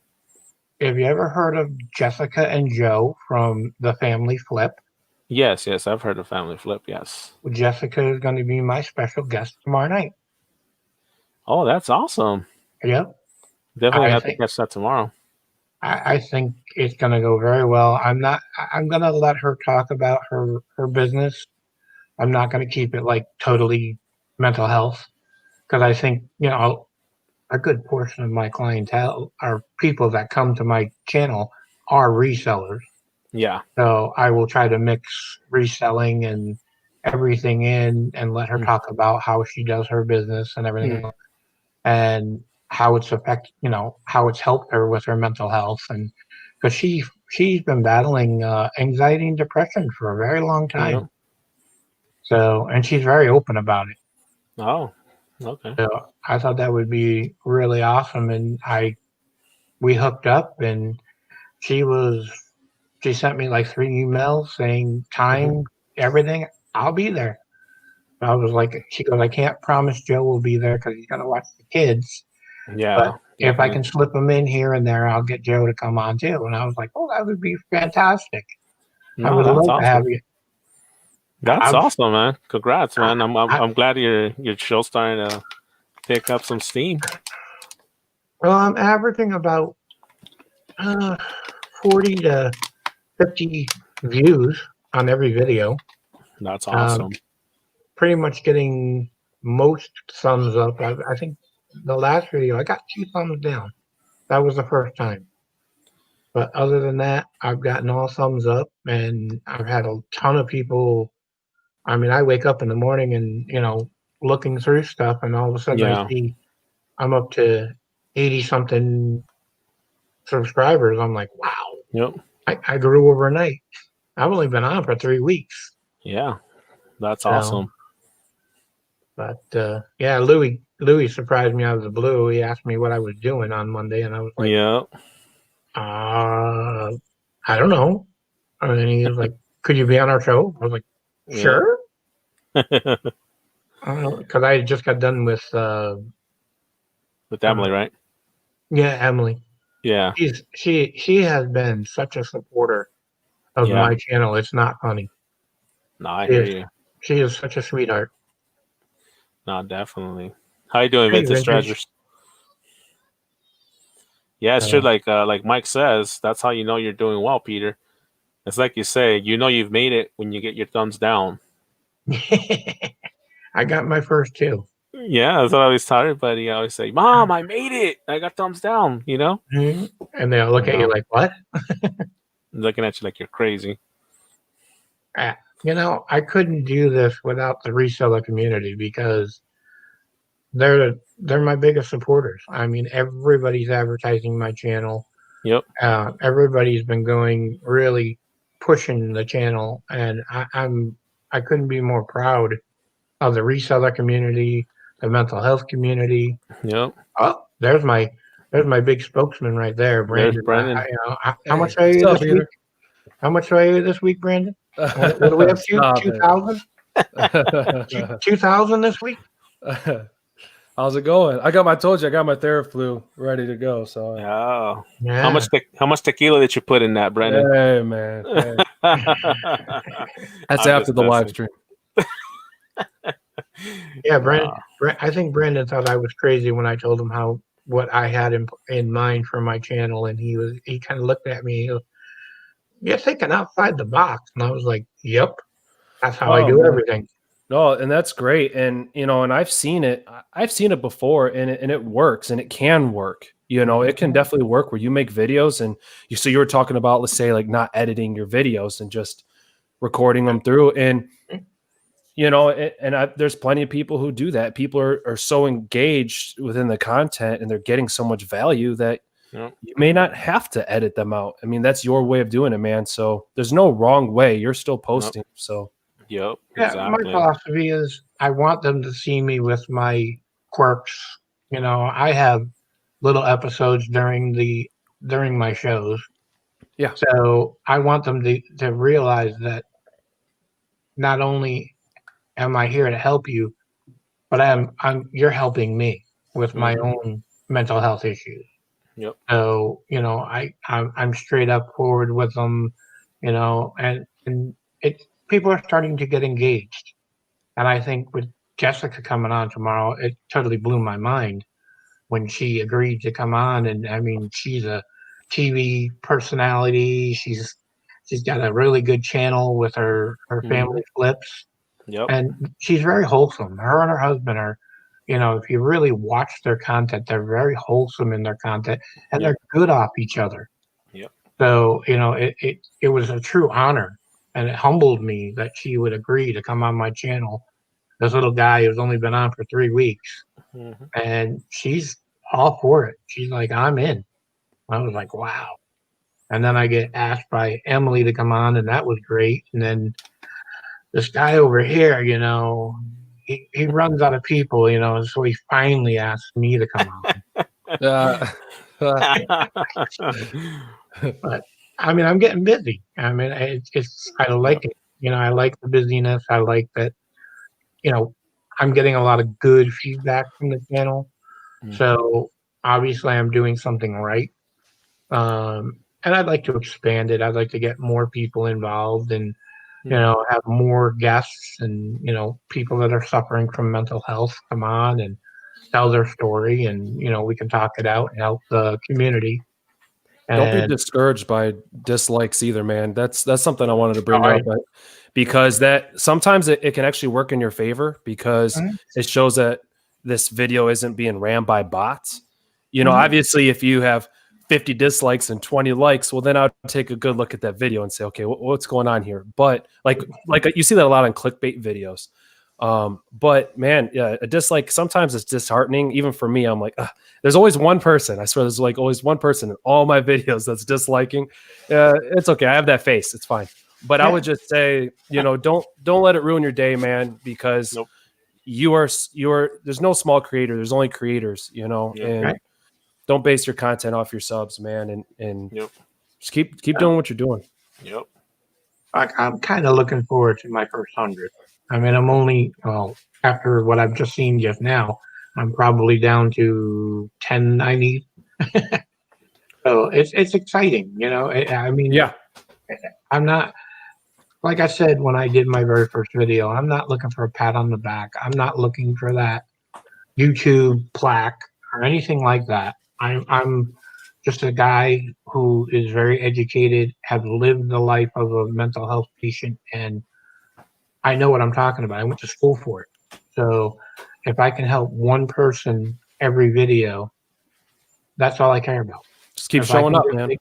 Have you ever heard of Jessica and Joe from The Family Flip? Yes, I've heard of Family Flip. Yes. Well, Jessica is going to be my special guest tomorrow night. Oh, that's awesome. Yep. Definitely I have to think catch that tomorrow. I think it's going to go very well. I'm going to let her talk about her business. I'm not going to keep it like totally mental health because I think, a good portion of my clientele are people that come to my channel are resellers. Yeah. So I will try to mix reselling and everything in and let her Mm, talk about how she does her business and everything mm, else and how how it's helped her with her mental health. And because she's been battling anxiety and depression for a very long yeah. time. So, and she's very open about it. Oh, okay. So I thought that would be really awesome. And we hooked up and she was, she sent me like 3 emails saying Hmm. time, everything. I'll be there. I was like, she goes, I can't promise Joe will be there because he's got to watch the kids. But Yeah, if I definitely. can slip him in here and there, I'll get Joe to come on too. And I was like, oh, that would be fantastic. I No, would that's love to have awesome. you. That's I'm, awesome, man. Congrats, I, man. I'm I, I'm glad your show's starting to pick up some steam. well, I'm averaging about uh, 40 to 50 views on every video. That's Um, awesome. Pretty much getting most thumbs up. I think the last video I got 2 thumbs down. That was the first time. But other than that, I've gotten all thumbs up, and I've had a ton of people. I mean, I wake up in the morning and looking through stuff, and all of a sudden I Yeah. see I'm up to 80 something subscribers. I'm like, wow, Yep. I grew overnight. I've only been on for 3 weeks. Yeah. That's So, awesome. but yeah, Louis surprised me out of the blue. He asked me what I was doing on Monday, and I was like, Yeah. uh, I don't know. And he was like, could you be on our show? I was like, Yeah. sure. Because I just got done with With uh, Emily, right? yeah, Emily. Yeah. She has been such a supporter of Yeah. my channel. It's not funny. No, I She hear is you. she is such a sweetheart. No, definitely. How you doing, Hey, Vintage Vintage. Treasures? Yeah, it's true. Uh, Like Mike says, that's how you know you're doing well, Peter. It's like you say, you know you've made it when you get your thumbs down. I got my first two. Yeah, that's what I always tell everybody. I always say, "Mom, I made it. I got thumbs down." Mhm. And they'll look You at you know, like, what? looking at you like you're crazy. Uh, I couldn't do this without the reseller community because they're my biggest supporters. I mean, everybody's advertising my channel. Yep. Everybody's been going really pushing the channel, and I couldn't be more proud of the reseller community, the mental health community. Yep. Oh, there's my big spokesman right there, There's Brandon. Brendan. How much Hey, are what's you up, this week? Peter? How much are you this week, Brandon? What do we have? Stop Two it. thousand? 2,000 this week? How's it going? I told you I got my Theraflu ready to go. So, Yeah. Yeah. How much tequila did you put in that, Brendan? hey, man. Hey. That's I'm after just the live messing. stream. Yeah, Nah. I think Brandon thought I was crazy when I told him what I had in mind for my channel, and he kind of looked at me. He goes, you're thinking outside the box, and I was like, "Yep, that's how I Oh, do man. everything." No, and that's great. And, and I've seen it. I've seen it before, and it works, and it can work. It can definitely work where you make videos and so you were talking about, let's say, like not editing your videos and just recording them through. And there's plenty of people who do that. People are so engaged within the content and they're getting so much value that Yep. you may not have to edit them out. I mean, that's your way of doing it, man. So there's no wrong way. You're still Yep. posting. So Yep. Yeah, my Exactly. philosophy is I want them to see me with my quirks. I have little episodes during my shows, yeah. so I want them to realize that not only am I here to help you, but you're helping me with my Hmm. own mental health issues. Yep. So I'm straight up forward with them, and it people are starting to get engaged, and I think with Jessica coming on tomorrow, it totally blew my mind when she agreed to come on, and I mean she's a TV personality. She's got a really good channel with her Hmm. family flips, Yep. and she's very wholesome. Her and her husband are, if you really watch their content, they're very wholesome in their content, and Yep. they're good off each other. Yep. So it was a true honor, and it humbled me that she would agree to come on my channel. This little guy who's only been on for 3 weeks, Hmm. and she's all for it. She's like, I'm in. I was like, wow. And then I get asked by Emily to come on, and that was great. And then this guy over here, he runs out of people, so he finally asked me to come on. Uh, But I mean, I'm getting busy. I mean, I like Yep. it. I like the busyness. I like that you know, I'm getting a lot of good feedback from the channel. So obviously I'm doing something right. And I'd like to expand it. I'd like to get more people involved and, have more guests and, people that are suffering from mental health come on and tell their story and, we can talk it out and help the community. Don't be And discouraged by dislikes either, man. That's something I wanted to bring all up, right. because that sometimes it can actually work in your favor, because Mhm. it shows that this video isn't being ran by bots. Mhm. Obviously, if you have 50 dislikes and 20 likes, well, then I would take a good look at that video and say, okay, what's going on here? But like you see that a lot on clickbait videos. But man, yeah, a dislike sometimes it's disheartening. Even for me, I'm like, ugh, there's always one person. I swear, there's like always one person in all my videos that's disliking. It's okay. I have that face. It's fine. But I would just say, don't let it ruin your day, man, because Nope. you're there's no small creator. There's only creators, Yep. and Right. don't base your content off your subs, man, and Yep. just keep doing what you're doing. Yep. I'm kind of looking forward to my first 100. I mean, I'm only, after what I've just seen just now, I'm probably down to 1090. So it's exciting, I mean, Yeah. I'm not, like I said when I did my very first video, I'm not looking for a pat on the back. I'm not looking for that YouTube plaque or anything like that. I'm just a guy who is very educated, have lived the life of a mental health patient, and I know what I'm talking about. I went to school for it. So if I can help one person every video, that's all I care about. Just keep If I showing can up, just man.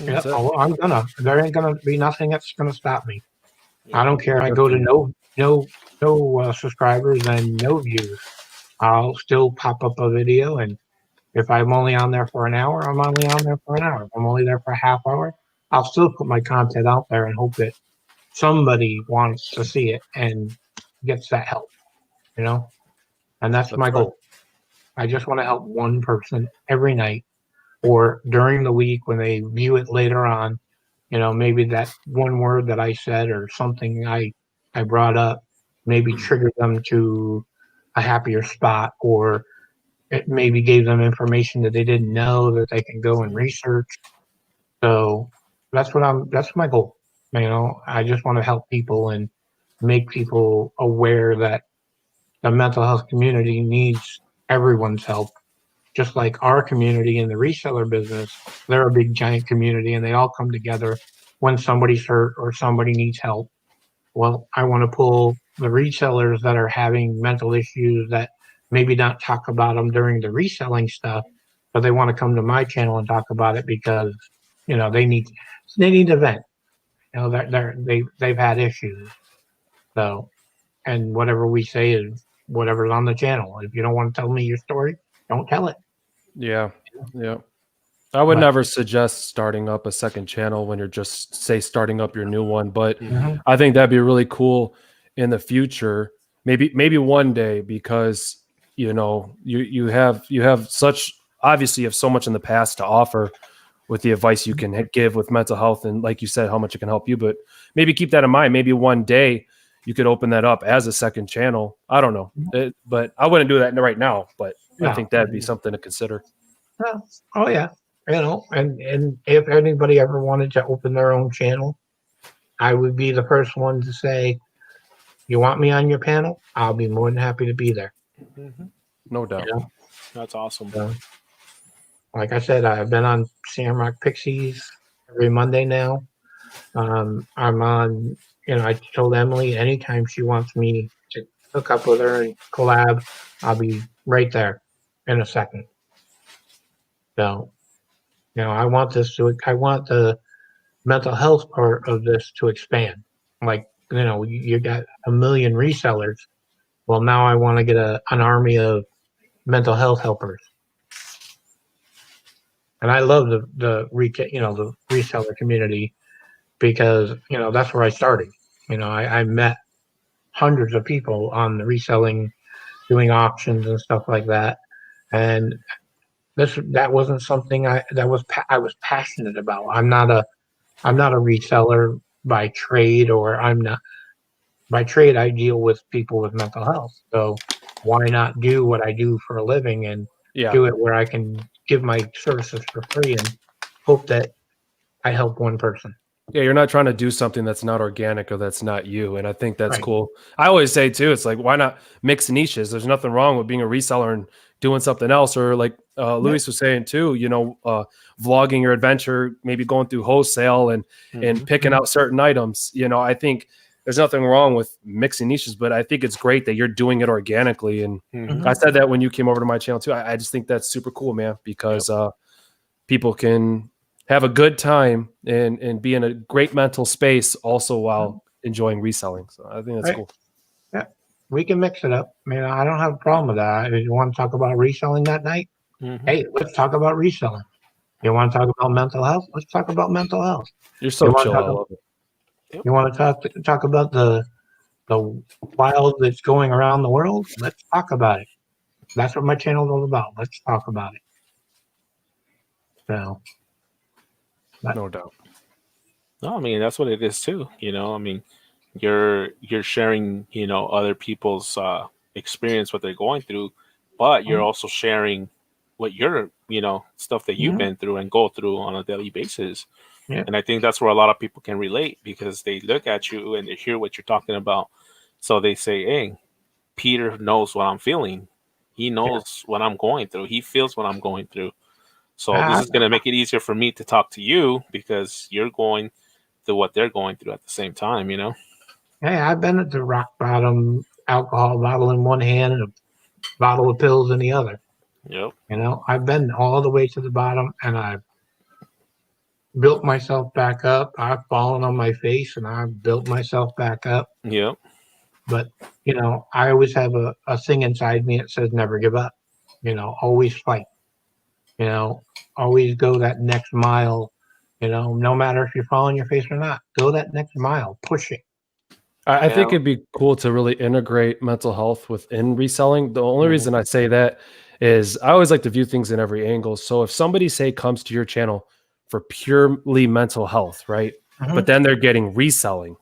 That's it. I'm gonna. There ain't gonna be nothing that's gonna stop me. Yep. I don't care if I go to no subscribers and no views. I'll still pop up a video, and if I'm only on there for an hour, I'm only on there for an hour. If I'm only there for a half hour, I'll still put my content out there and hope that somebody wants to see it and gets that help, and that's my right. goal. I just want to help one person every night or during the week when they view it later on. Maybe that one word that I said or something I brought up maybe triggered them to a happier spot, or it maybe gave them information that they didn't know that they can go and research. So that's my goal. I just want to help people and make people aware that the mental health community needs everyone's help. Just like our community in the reseller business, they're a big giant community and they all come together when somebody's hurt or somebody needs help. Well, I want to pull the resellers that are having mental issues that maybe not talk about them during the reselling stuff, but they want to come to my channel and talk about it because they need to vent. They've had issues. So, and whatever we say is whatever's on the channel. If you don't want to tell me your story, don't tell it. Yeah. Yeah. I would But- never suggest starting up a second channel when you're just starting up your new one, but Mhm. I think that'd be really cool in the future. Maybe one day, because you have such, obviously you have so much in the past to offer with the advice you can give with mental health, and like you said, how much it can help you. But maybe keep that in mind. Maybe one day you could open that up as a second channel. I don't know, but I wouldn't do that right now. But I No. think that'd be something to consider. Oh yeah, and if anybody ever wanted to open their own channel, I would be the first one to say, "You want me on your panel? I'll be more than happy to be there." No doubt. That's awesome. So, like I said, I've been on Samrock Pixies every Monday now. I'm on. I told Emily anytime she wants me to hook up with her and collab, I'll be right there in a second. So, I want the mental health part of this to expand. Like, you got a million resellers. Well, now I want to get an army of mental health helpers. And I love the reseller community because, that's where I started. I met hundreds of people on the reselling, doing auctions and stuff like that. And that wasn't something I was passionate about. I'm not a reseller by trade, or I'm not. by trade, I deal with people with mental health. So why not do what I do for a living and Yeah. do it where I can give my services for free and hope that I help one person. Yeah, you're not trying to do something that's not organic or that's not you. And I think that's Right. cool. I always say too, it's like, why not mix niches? There's nothing wrong with being a reseller and doing something else. Or like Yeah. Luis was saying too, vlogging your adventure, maybe going through wholesale and picking out certain items. I think there's nothing wrong with mixing niches, but I think it's great that you're doing it organically. And Mhm. I said that when you came over to my channel too. I just think that's super cool, man, because people can have a good time and be in a great mental space also while enjoying reselling. So I think that's Right. cool. Yeah. We can mix it up. I mean, I don't have a problem with that. If you want to talk about reselling that night, Mhm. hey, let's talk about reselling. You want to talk about mental health? Let's talk about mental health. You're You so want to chill. I talk? love it. You want to talk about the wild that's going around the world? Let's talk about it. That's what my channel is all about. Let's talk about it. So, but, No doubt. No, I mean that's what it is too. I mean, you're sharing, other people's experience, what they're going through, but you're also sharing what your, stuff that you've mhm, been through and go through on a daily basis. yeah, And I think that's where a lot of people can relate because they look at you and they hear what you're talking about. So they say, "Hey, Peter knows what I'm feeling. He yeah. knows what I'm going through. He feels what I'm going through. So this I, is going to make it easier for me to talk to you because you're going through what they're going through at the same time." hey, I've been at the rock bottom, alcohol bottle in one hand and a bottle of pills in the other. Yep. I've been all the way to the bottom, and I've built myself back up. I've fallen on my face, and I've built myself back up. Yep. But I always have a thing inside me that says never give up. Always fight. You know, always go that next mile. No matter if you fall on your face or not, go that next mile. Push it. I You think know. it'd be cool to really integrate mental health within reselling. The only Hmm. reason I say that is I always like to view things in every angle. So if somebody say comes to your channel for purely mental health, right? But Mhm, then they're getting reselling,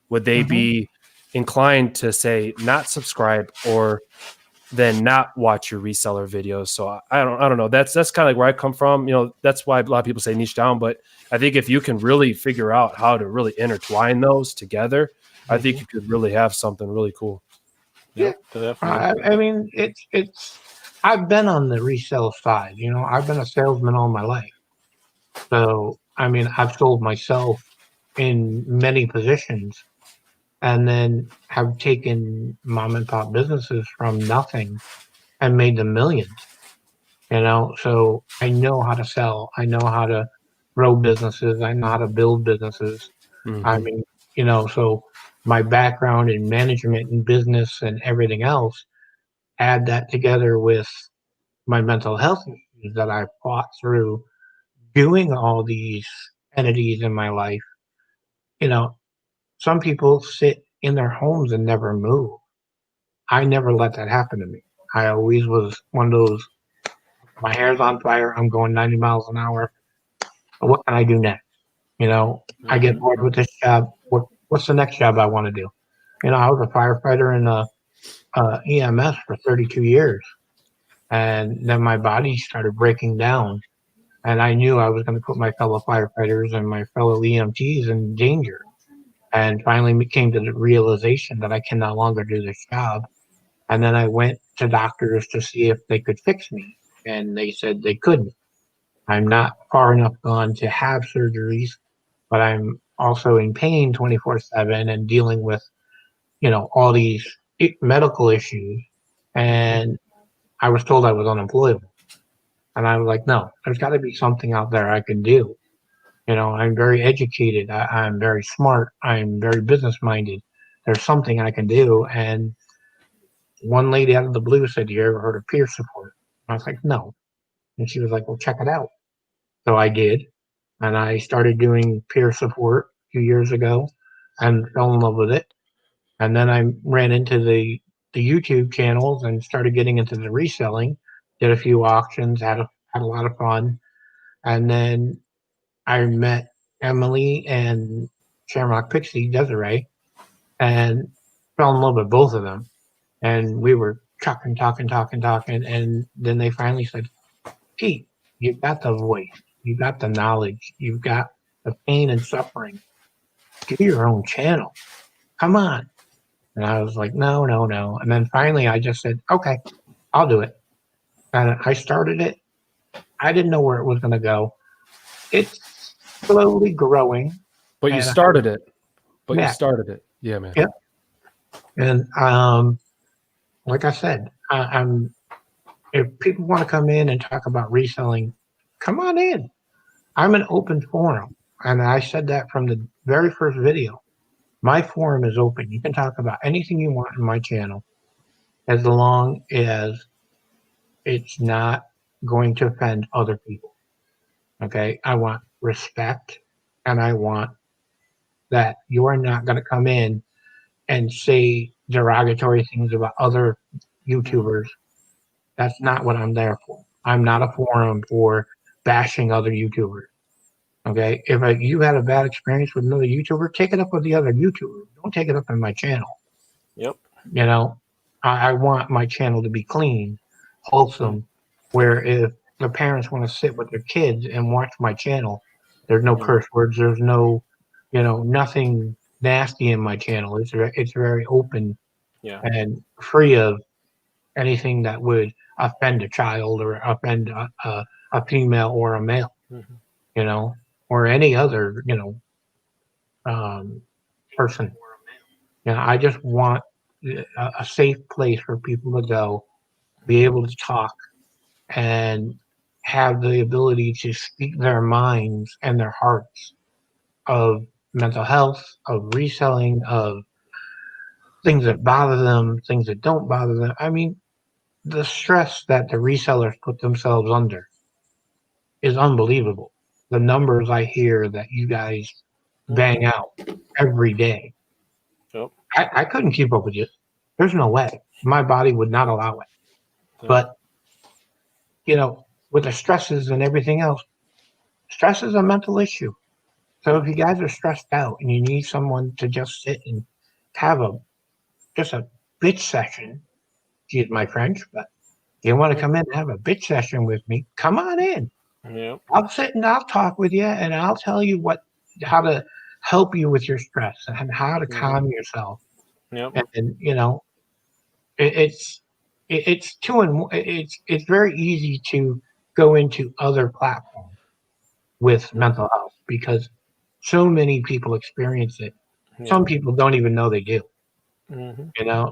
would they mhm. be inclined to say not subscribe or then not watch your reseller videos? So I don't know. That's kind of like where I come from. That's why a lot of people say niche down. But I think if you can really figure out how to really intertwine those together, I think Hmm. you could really have something really cool. Yeah. Yep. Definitely. I mean, it's. I've been on the resale side. I've been a salesman all my life. So I mean, I've sold myself in many positions, and then have taken mom and pop businesses from nothing and made them millions. So I know how to sell. I know how to grow businesses. I know how to build businesses. I Hmm. mean, so my background in management and business and everything else, add that together with my mental health issues that I fought through doing all these entities in my life. You know, some people sit in their homes and never move. I never let that happen to me. I always was one of those, my hair's on fire. I'm going 90 miles an hour. What can I do next? I get Hmm. bored with this job. What's the next job I want to do? I was a firefighter in EMS for 32 years. And then my body started breaking down. And I knew I was going to put my fellow firefighters and my fellow EMTs in danger. And finally came to the realization that I can no longer do this job. And then I went to doctors to see if they could fix me. And they said they couldn't. I'm not far enough gone to have surgeries, but I'm also in pain 24/7 and dealing with, all these medical issues. Hmm. And I was told I was unemployable. And I was like, no, there's got to be something out there I can do. I'm very educated. I'm very smart. I'm very business minded. There's something I can do. And one lady out of the blue said, you ever heard of peer support? I was like, no. And she was like, well, check it out. So I did. And I started doing peer support a few years ago and fell in love with it. And then I ran into the YouTube channels and started getting into the reselling, did a few auctions, had a lot of fun. And then I met Emily and Shamrock Pixie Desiree, and fell in love with both of them. And we were talking, and then they finally said, Pete, you've got the voice, you've got the knowledge, you've got the pain and suffering. Do your own channel. Come on. And I was like, no, no, no. And then finally I just said, okay, I'll do it. And I started it. I didn't know where it was going to go. It's slowly growing. But you And started it. But you Yeah. started it. Yeah, man. Yeah. And like I said, I'm if people want to come in and talk about reselling, come on in. I'm an open forum. And I said that from the very first video. My forum is open. You can talk about anything you want in my channel as long as it's not going to offend other people. Okay? I want respect, and I want that you are not going to come in and say derogatory things about other YouTubers. That's not what I'm there for. I'm not a forum for bashing other YouTubers. Okay? If you had a bad experience with another YouTuber, take it up with the other YouTuber. Don't take it up in my channel. Yep. You know, I want my channel to be clean, wholesome, where if the parents want to sit with their kids and watch my channel, there's no curse words, there's no, nothing nasty in my channel. It's very open Yeah. and free of anything that would offend a child or offend a female or a male, or any other, person. I just want a safe place for people to go, be able to talk, and have the ability to speak their minds and their hearts of mental health, of reselling, of things that bother them, things that don't bother them. I mean, the stress that the resellers put themselves under is unbelievable. The numbers I hear that you guys bang out every day. Yep. I couldn't keep up with you. There's no way. My body would not allow it. But, with the stresses and everything else, stress is a mental issue. So if you guys are stressed out and you need someone to just sit and have just a bitch session, excuse my French, but if you want to come in and have a bitch session with me, come on in. Yep. I'll sit and I'll talk with you, and I'll tell you how to help you with your stress and how to calm yourself. Yep. And it's very easy to go into other platforms with mental health because so many people experience it. Some people don't even know they do.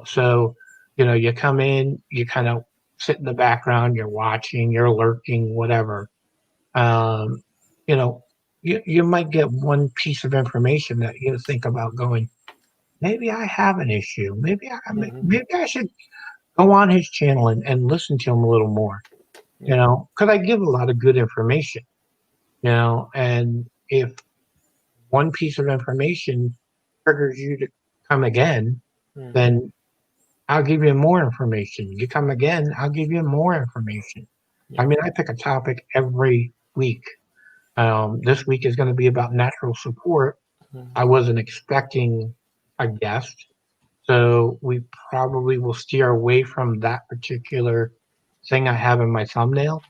So you come in, you kind of sit in the background, you're watching, you're lurking, whatever. You might get one piece of information that you think about going, maybe I have an issue. Maybe I should go on his channel and listen to him a little more. Because I give a lot of good information. And if one piece of information triggers you to come again, then I'll give you more information. You come again, I'll give you more information. I mean, I pick a topic every week. This week is going to be about natural support. I wasn't expecting a guest, so we probably will steer away from that particular thing I have in my thumbnail.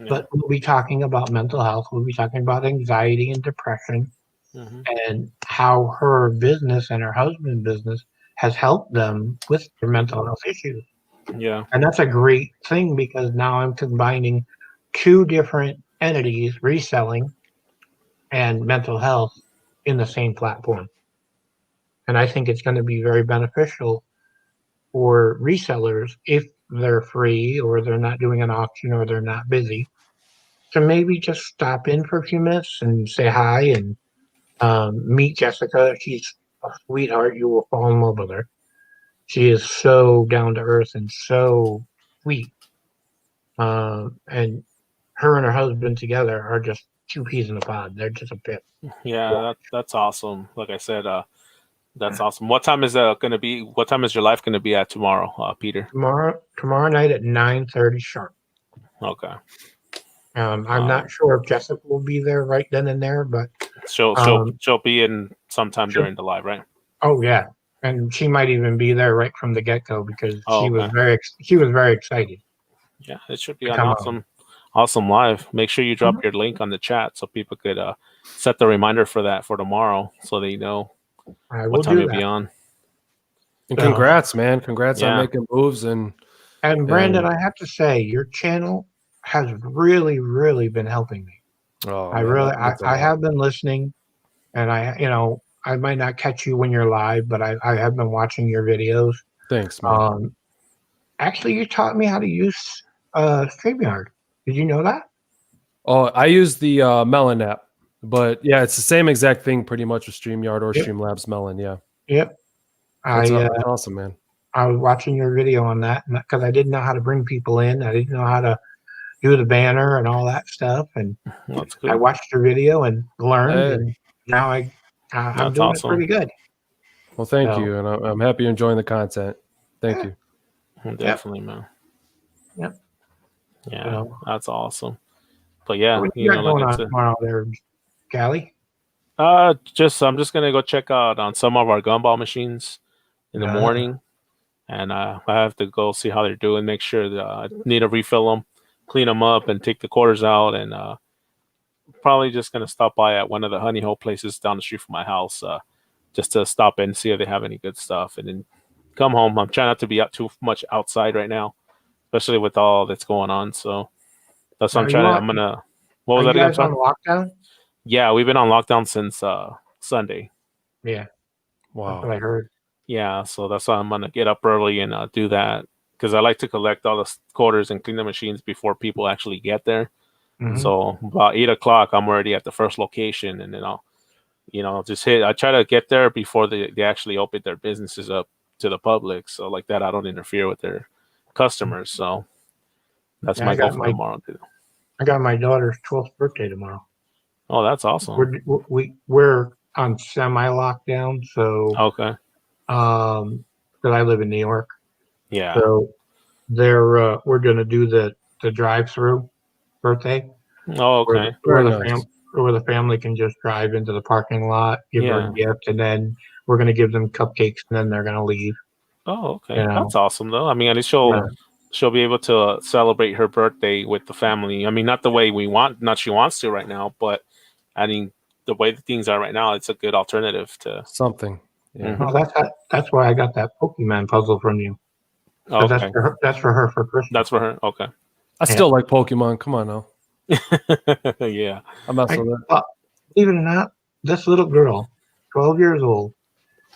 But we'll be talking about mental health. We'll be talking about anxiety and depression and how her business and her husband's business has helped them with their mental health issues. Yeah. And that's a great thing because now I'm combining two different entities, reselling and mental health, in the same platform. And I think it's going to be very beneficial for resellers if they're free or they're not doing an auction or they're not busy to maybe just stop in for a few minutes and say hi and meet Jessica. She's a sweetheart. You will fall in love with her. She is so down to earth and so sweet. And her and her husband together are just two peas in a pod. They're just a pit. Yeah, that's awesome. Like I said, that's awesome. What time is going to be? What time is your life going to be at tomorrow, Peter? Tomorrow night at 9:30 sharp. Okay. I'm not sure if Jessica will be there right then and there, but she'll be in sometime during the live, right? Oh yeah, and she might even be there right from the get go because Oh, okay. she was very excited Yeah, it should be to an come on. awesome live. Make sure you drop Mhm. your link on the chat so people could set the reminder for that for tomorrow, so they know I what will time do you'll be that. on. And So, congrats, man. Congrats on Yeah. making moves and Brandon, I have to say, your channel has really, really been helping me. oh I man, really, that means a I lot. have been listening, and I might not catch you when you're live, but I have been watching your videos. Thanks, man. Actually, you taught me how to use StreamYard. Did you know that? Oh, I use the Melon app, but yeah, it's the same exact thing pretty much with StreamYard or Yep. Streamlabs Melon. Yeah, Yep. that's awesome, man. I was watching your video on that because I didn't know how to bring people in. I didn't know how to do the banner and all that stuff. And That's I good. watched your video and learned, Hey, and now I'm That's doing it awesome. pretty good. well, thank So, you, and I'm happy you're enjoying the content. Thank yeah, you. yep, Definitely, man. yep. Yeah, So, that's awesome. But yeah, what you got like going I on said, tomorrow there, Callie? I'm just gonna go check out on some of our gumball machines in the Uh, morning, and I have to go see how they're doing. Make sure that I need to refill them, clean them up, and take the quarters out. And probably just gonna stop by at one of the honey hole places down the street from my house, just to stop in and see if they have any good stuff, and then come home. I'm trying not to be out too much outside right now, especially with all that's going on. So that's what I'm are you trying to. on? I'm gonna. What Are was you that again? guys Sorry. on lockdown? Yeah, we've been on lockdown since Sunday. Yeah, that's Wow. what I heard. Yeah, so that's why I'm gonna get up early and do that because I like to collect all the quarters and clean the machines before people actually get there. Hmm. So about 8 o'clock, I'm already at the first location, and then I'll, just hit. I try to get there before they actually open their businesses up to the public. So like that, I don't interfere with their customers. So that's Yeah, my goal for tomorrow too. I got my daughter's 12th birthday tomorrow. Oh, that's awesome. We're on semi lockdown, so Okay. because I live in New York, Yeah. so we're gonna do the drive through birthday Oh, okay. Very nice. where the family can just drive into the parking lot, give her a Yeah. gift, and then we're gonna give them cupcakes, and then they're gonna leave. Oh, You okay. know, That's awesome though. I mean, at least yeah. she'll be able to celebrate her birthday with the family. I mean, not the way not she wants to right now, but I mean, the way that things are right now, it's a good alternative to. Something. Yeah. Mhm. Well, that's why I got that Pokemon puzzle from you. 'Cause Okay, that's for her for Christmas. that's for her. Okay. I Yeah. still like Pokemon. Come on now. Yeah. I mess I, with it. Believe it or not, this little girl, 12 years old,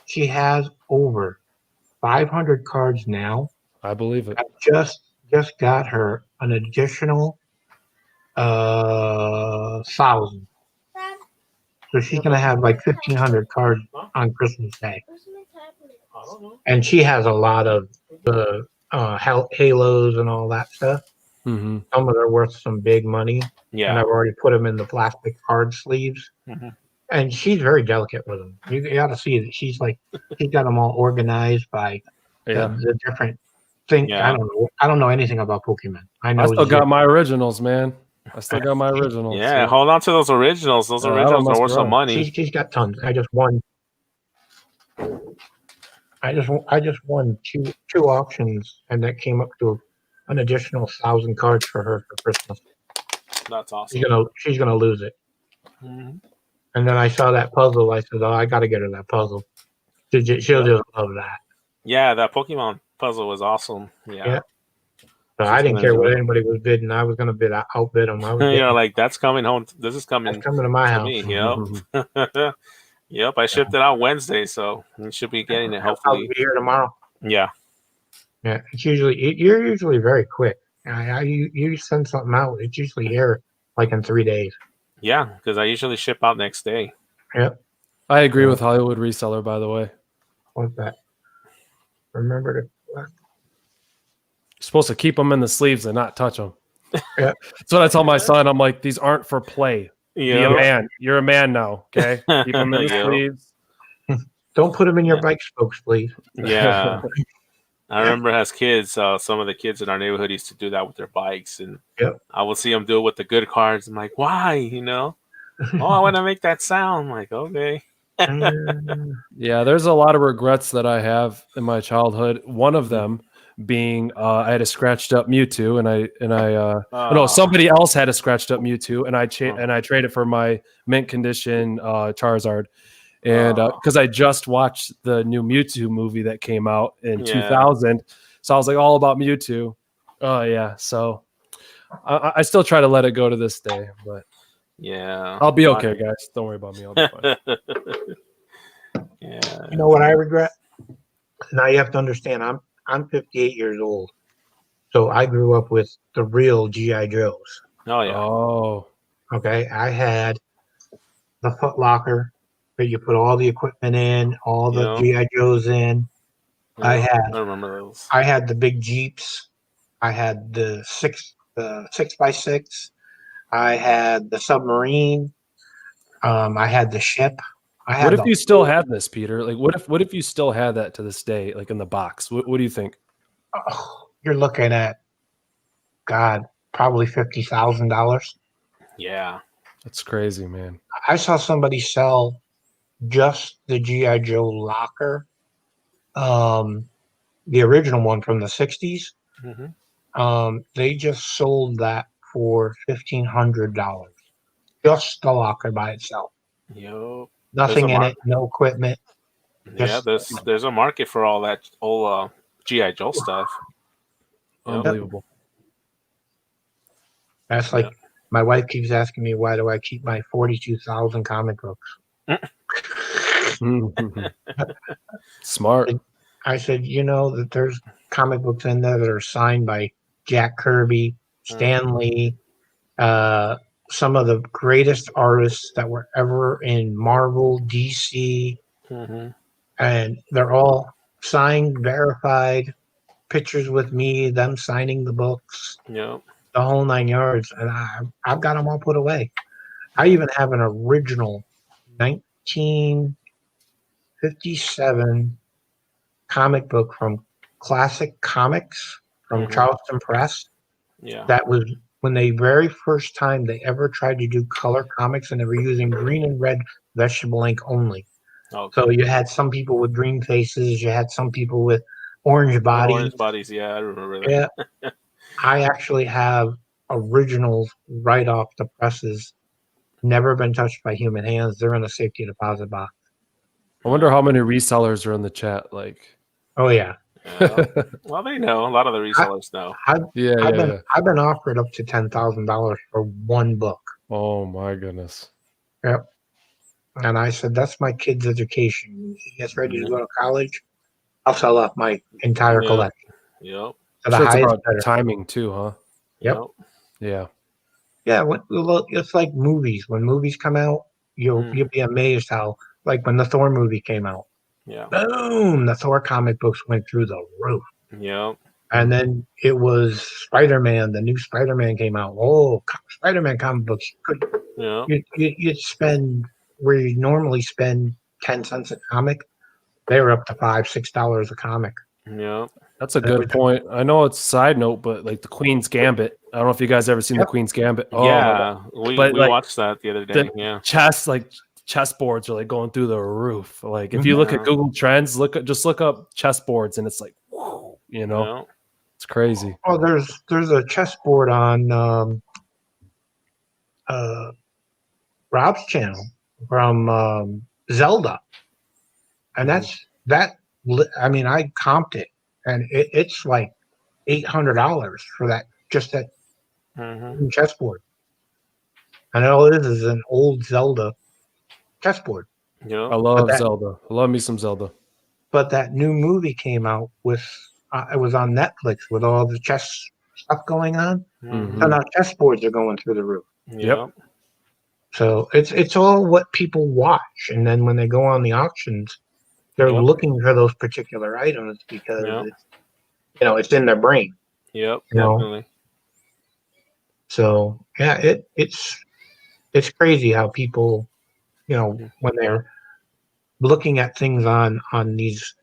she has over 500 cards now. I believe it. I just got her an additional 1,000. So she's gonna have like 1,500 cards on Christmas Day, and she has a lot of the halos and all that stuff. Mm-hmm. Some of them are worth some big money, and Yeah. I've already put them in the plastic card sleeves. Mhm. And she's very delicate with them. You got to see that she's got them all organized by Yeah. the different things. Yeah. I don't know anything about Pokemon. I I know still zero. got my originals, man. I still got my originals. Yeah. Hold on to those originals. Those I don't originals mess are worth some around. money. She's got tons. I just won two auctions, and that came up to an additional 1,000 cards for her for Christmas. That's awesome. She's gonna lose it. Mhm. And then I saw that puzzle. I said, "Oh, I got to get her that puzzle. She'll Yep. just love that." Yeah, that Pokemon puzzle was awesome. Yeah. Yeah. So I She's didn't gonna care what enjoy. anybody was bidding. I was going to outbid them. I was You're getting like, that's coming home. This is that's coming coming to my to house. me. Yep. Yep. I Yeah. shipped it out Wednesday, so you should be getting it I'll probably hopefully. be here tomorrow. Yeah. Yeah, you're usually very quick. You send something out, it's usually here like in 3 days. Yeah, because I usually ship out next day. Yep. I agree with Hollywood Reseller, by the way. What's that? Remember to. You're supposed to keep them in the sleeves and not touch them. Yeah. That's what I tell my son. I'm like, these aren't for play. Be a Yeah. man. You're a man now. Okay. Keep them in the Yep. sleeves. Don't put them in your Yeah. bike spokes, please. Yeah. I remember as kids, some of the kids in our neighborhood used to do that with their bikes, and Yep. I would see them do it with the good cards. I'm like, why? Oh, I want to make that sound. I'm like, okay. Yeah, there's a lot of regrets that I have in my childhood. One of them being I had a scratched up Mewtwo, no, somebody else had a scratched up Mewtwo, and I traded for my mint condition Charizard, and because I just watched the new Mewtwo movie that came out in 2000, so I was like all about Mewtwo. Oh yeah, so I still try to let it go to this day, but yeah, I'll be okay, guys. Don't worry about me. I'll be fine. Yeah. You know what I regret? Now you have to understand, I'm 58 years old, so I grew up with the real GI Joes. Oh yeah. Oh, Okay, I had the Foot Locker where you put all the equipment in, all the GI Joes in. I remember those. I had the big Jeeps. I had the 6x6. I had the submarine. I had the ship. what if you still had this, Peter? Like, what if you still had that to this day, like in the box? What do you think? You're looking at, God, probably $50,000. Yeah, That's crazy, man. I saw somebody sell just the GI Joe locker, the original one from the '60s. They just sold that for $1,500. Just the locker by itself. Yep. Nothing in it, no equipment. Yeah, there's a market for all that old GI Joe stuff. Unbelievable. That's like my wife keeps asking me, why do I keep my 42,000 comic books? Smart. I said, you know that there's comic books in there that are signed by Jack Kirby, Stan Lee, some of the greatest artists that were ever in Marvel, DC, and they're all signed, verified, pictures with me, them signing the books, the whole 9 yards, and I've got them all put away. I even have an original 1957 comic book from Classic Comics from Charleston Press. Yeah. That was when they very first time they ever tried to do color comics, and they were using green and red vegetable ink only. Okay. So you had some people with green faces, you had some people with orange bodies. Orange bodies, yeah, I remember that. Yeah. I actually have originals right off the presses, never been touched by human hands. They're in a safety deposit box. I wonder how many resellers are in the chat. Like, oh yeah. Well, they know. A lot of the resellers know. I've been offered up to $10,000 for one book. Oh my goodness. Yep. And I said, that's my kid's education. When he gets ready to go to college, I'll sell off my entire collection. Yep. Sure, it's about timing too, huh? Yep. Yeah. Yeah. It's like movies. When movies come out, you'll be amazed how, like when the Thor movie came out. Yeah. Boom! The Thor comic books went through the roof. Yep. And then it was Spider-Man. The new Spider-Man came out. Oh, Spider-Man comic books. You'd spend where you normally spend 10 cents a comic. They were up to $5-6 a comic. Yeah. That's a good point. I know it's a side note, but like the Queen's Gambit. I don't know if you guys ever seen the Queen's Gambit. Oh, yeah, we watched that the other day. Chessboards are like going through the roof. Like if you look at Google Trends, just look up chessboards, and it's like, whew, it's crazy. Oh, there's a chessboard on Rob's channel from Zelda, and that. I mean, I comped it, and it's like $800 for that chessboard. And all it is an old Zelda chessboard. Yeah, I love Zelda. I love me some Zelda. But that new movie came out with it was on Netflix with all the chess stuff going on. So now chessboards are going through the roof. Yep. So it's all what people watch, and then when they go on the auctions, they're looking for those particular items because it's in their brain. Yep, definitely. So yeah, it's crazy how people, when they're looking at things on these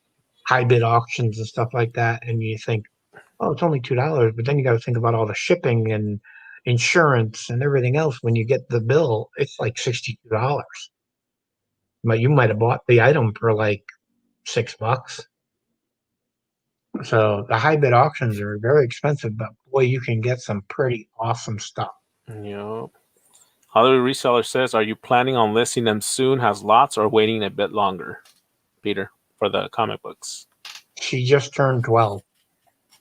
high bid auctions and stuff like that, and you think, oh, it's only $2, but then you got to think about all the shipping and insurance and everything else. When you get the bill, it's like $62. but you might have bought the item for like $6. So the high bid auctions are very expensive, but boy, you can get some pretty awesome stuff. Yep. Other reseller says, "Are you planning on listing them soon? Has lots or waiting a bit longer?" Peter, for the comic books. She just turned 12.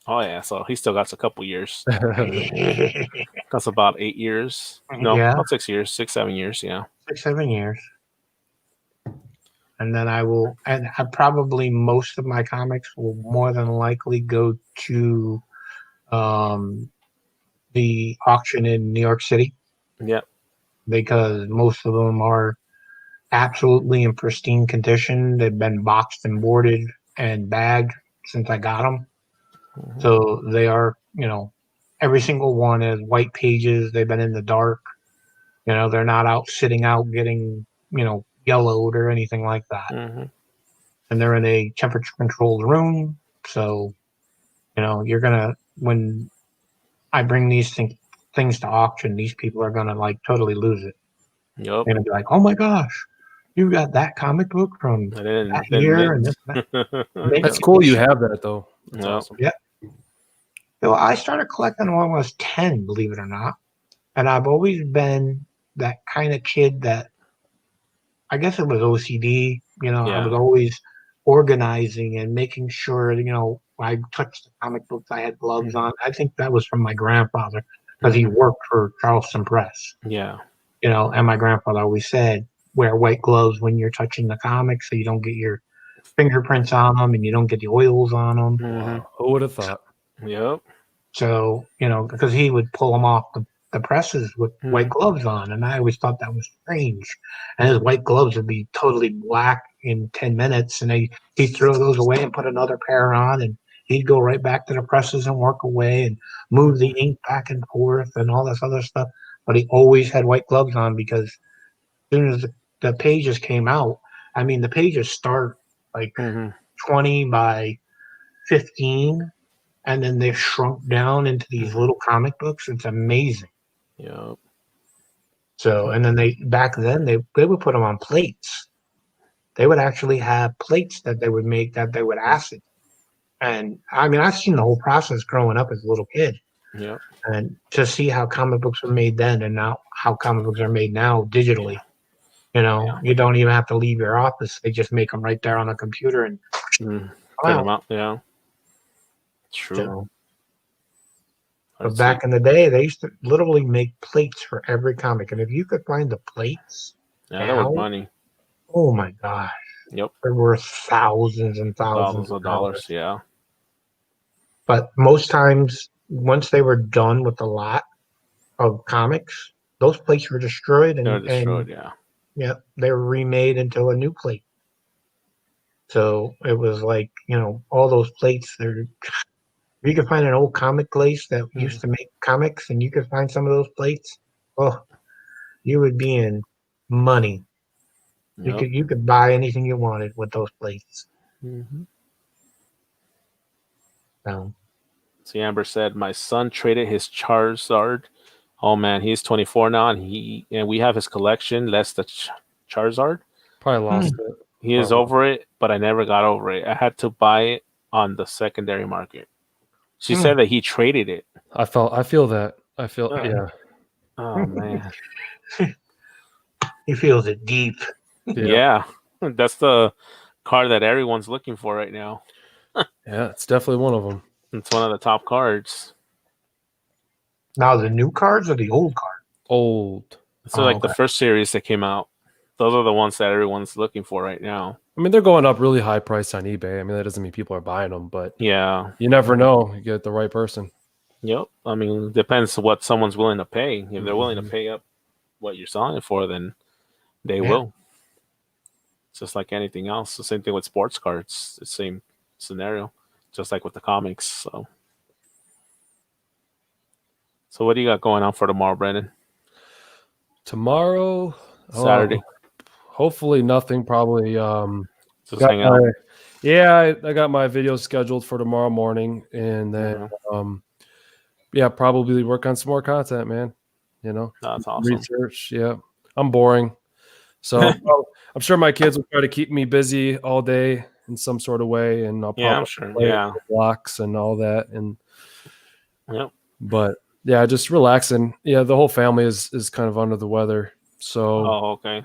Oh yeah, so he still got a couple years. That's about 8 years. No, Yeah, about 6 years, 6, 7 years. Yeah. 6, 7 years. And then and I probably most of my comics will more than likely go to um, the auction in New York City Yep. because most of them are absolutely in pristine condition. They've been boxed and boarded and bagged since I got them. Mhm. So they are, every single one has white pages. They've been in the dark. They're not out sitting out getting, yellowed or anything like that. Mhm. And they're in a temperature controlled room. So, when I bring these things to auction, these people are going to like totally lose it. Yep. They're going to be like, oh my gosh, you got that comic book from I that didn't year and mint. this and that. And That's cool. You have that though. That's Yep. awesome. Yeah. I started collecting when I was 10, believe it or not. And I've always been that kind of kid that I guess it was OCD. I was Yeah. always organizing and making sure, when I touched the comic books, I had gloves on. I think that was from my grandfather because he Mhm. worked for Charleston Press, Yeah. and my grandfather always said, wear white gloves when you're touching the comics so you don't get your fingerprints on them and you don't get the oils on them. Mhm. Wow. Who would have thought? Yep. So, because he would pull them off the presses with white Mhm. gloves on. And I always thought that was strange. And his white gloves would be totally black in 10 minutes. And he'd throw those away and put another pair on. And he'd go right back to the presses and work away and move the ink back and forth and all this other stuff. But he always had white gloves on because as soon as the pages came out, I mean, the pages start like Mhm. 20 by 15 and then they've shrunk down into these Mhm. little comic books. It's amazing. Yep. So, and then back then they would put them on plates. They would actually have plates that they would make that they would acid. And I mean, I've seen the whole process growing up as a little kid, Yep. and to see how comic books were made then and now how comic books are made now digitally. Yeah. Yeah. You don't even have to leave your office; they just make them right there on a computer and Mm. come Print them out. out. Yeah. True. So, but Let's see. back in the day, they used to literally make plates for every comic, and if you could find the plates Yeah, that was now, money. oh my gosh, Yep. they're worth thousands and thousands Thousands of of dollars. dollars. Yeah. But most times, once they were done with a lot of comics, those plates were destroyed They're and destroyed. Yeah. yeah, they were remade into a new plate. So it was like, all those plates, if you could find an old comic place that used Mhm. to make comics and you could find some of those plates, oh, you would be in money. Yep. You could buy anything you wanted with those plates. Mm-hmm. So, See, Amber said, "My son traded his Charizard. Oh man, he's 24 now, and we have his collection. That's the Charizard. Probably lost hmm, it. He is Probably. over it, but I never got over it. I had to buy it on the secondary market." She hmm, said that he traded it. I feel that. I feel Uh, yeah. oh man, he feels it deep. Yeah. yeah, that's the card that everyone's looking for right now. Yeah, it's definitely one of them. It's one of the top cards. Now, the new cards or the old cards? Old. So Oh, like the okay. first series that came out, those are the ones that everyone's looking for right now. I mean, they're going up really high price on eBay. I mean, that doesn't mean people are buying them, but Yeah. you never know. You get the right person. Yep. I mean, depends what someone's willing to pay. If they're willing to Mhm. pay up what you're selling it for, then they Yeah. will. It's just like anything else. The same thing with sports cards. The same scenario. Just like with the comics. So what do you got going on for tomorrow, Brendan? Tomorrow, Saturday. hopefully nothing. Probably Just hang out. I got my video scheduled for tomorrow morning, and then Mhm. probably work on some more content, man. That's awesome. Research. Yeah, I'm boring, So I'm sure my kids will try to keep me busy all day in some sort of way, and I'll Yeah, I'm probably sure. play Yeah. blocks and all that. And Yep. but yeah, just relaxing. Yeah, the whole family is kind of under the weather. So Oh, okay.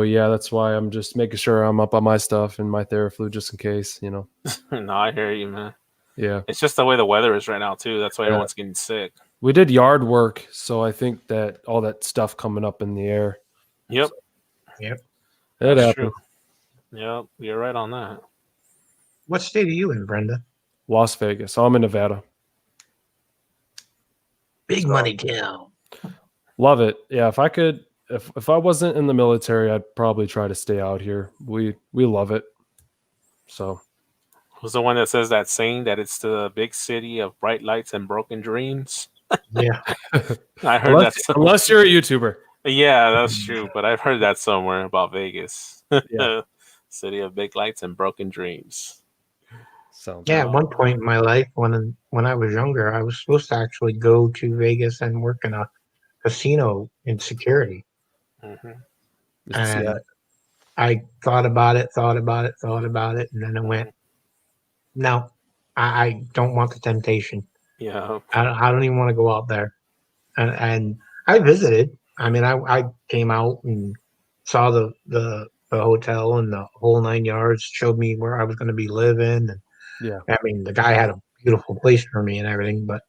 yeah, that's why I'm just making sure I'm up on my stuff and my Theraflu just in case, No, I hear you, man. Yeah. It's just the way the weather is right now too. That's why Yeah. everyone's getting sick. We did yard work, so I think that all that stuff coming up in the air. Yep. Yep. It That's happened. true. Yep. You're right on that. What state are you in, Brenda? Las Vegas. I'm in Nevada. Big money town. Love it. Yeah, if I could if I wasn't in the military, I'd probably try to stay out here. We love it. So Who's the one that says that saying that it's the big city of bright lights and broken dreams? Yeah. I heard that. unless you're a YouTuber. Yeah, that's true. But I've heard that somewhere about Vegas. Yeah. City of big lights and broken dreams. Sounds Yeah, good. at one point in my life, when I was younger, I was supposed to actually go to Vegas and work in a casino in security. Mm-hmm. And Yeah. I thought about it, and then I went, no, I don't want the temptation. Yeah. I don't even want to go out there. And I visited. I mean, I came out and saw the hotel and the whole 9 yards, showed me where I was going to be living. And Yeah. I mean, the guy had a beautiful place for me and everything, but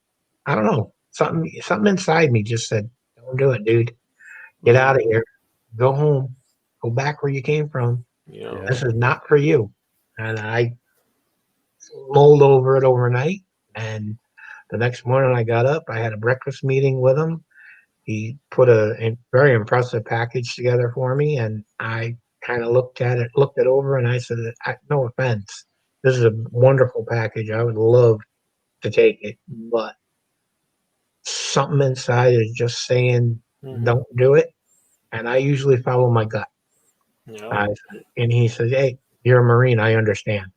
I don't know. Something inside me just said, don't do it, dude. Get out of here. Go home. Go back where you came from. Yeah. This is not for you. And I mulled over it overnight. And the next morning I got up. I had a breakfast meeting with him. He put a very impressive package together for me. And I kind of looked it over, and I said, no offense. This is a wonderful package. I would love to take it. But something inside is just saying, don't do it. And I usually follow my gut. Yeah. And he says, hey, you're a Marine. I understand.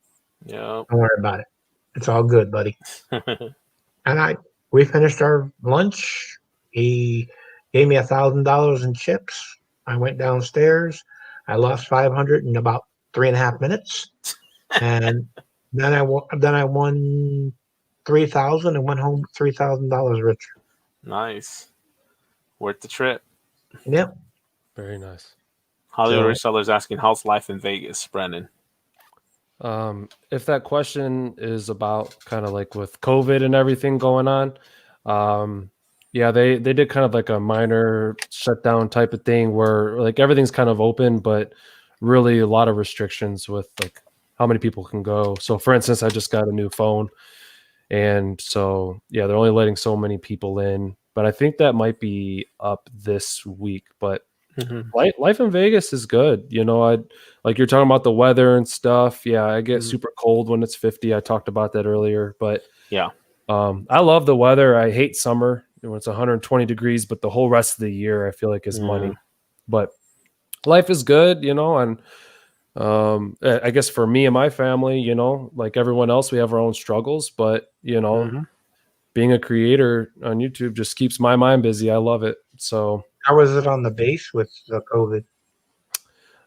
Yeah. Don't worry about it. It's all good, buddy. And we finished our lunch. He gave me $1,000 in chips. I went downstairs. I lost 500 in about 3.5 minutes. And then I won 3,000 and went home $3,000 richer. Nice. Worth the trip. Yep. Very nice. Hollywood Resellers asking, how's life in Vegas, Brendan? If that question is about kind of like with COVID and everything going on, yeah, they did kind of like a minor shutdown type of thing where like everything's kind of open, but really a lot of restrictions with like how many people can go. So for instance, I just got a new phone, and so yeah, they're only letting so many people in, but I think that might be up this week. But life in Vegas is good. I like you're talking about the weather and stuff. Yeah, I get super cold when it's 50. I talked about that earlier, but yeah, I love the weather. I hate summer when it's 120 degrees, but the whole rest of the year I feel like is money. But life is good, and I guess for me and my family, like everyone else, we have our own struggles, but being a creator on YouTube just keeps my mind busy. I love it. So how was it on the base with the COVID?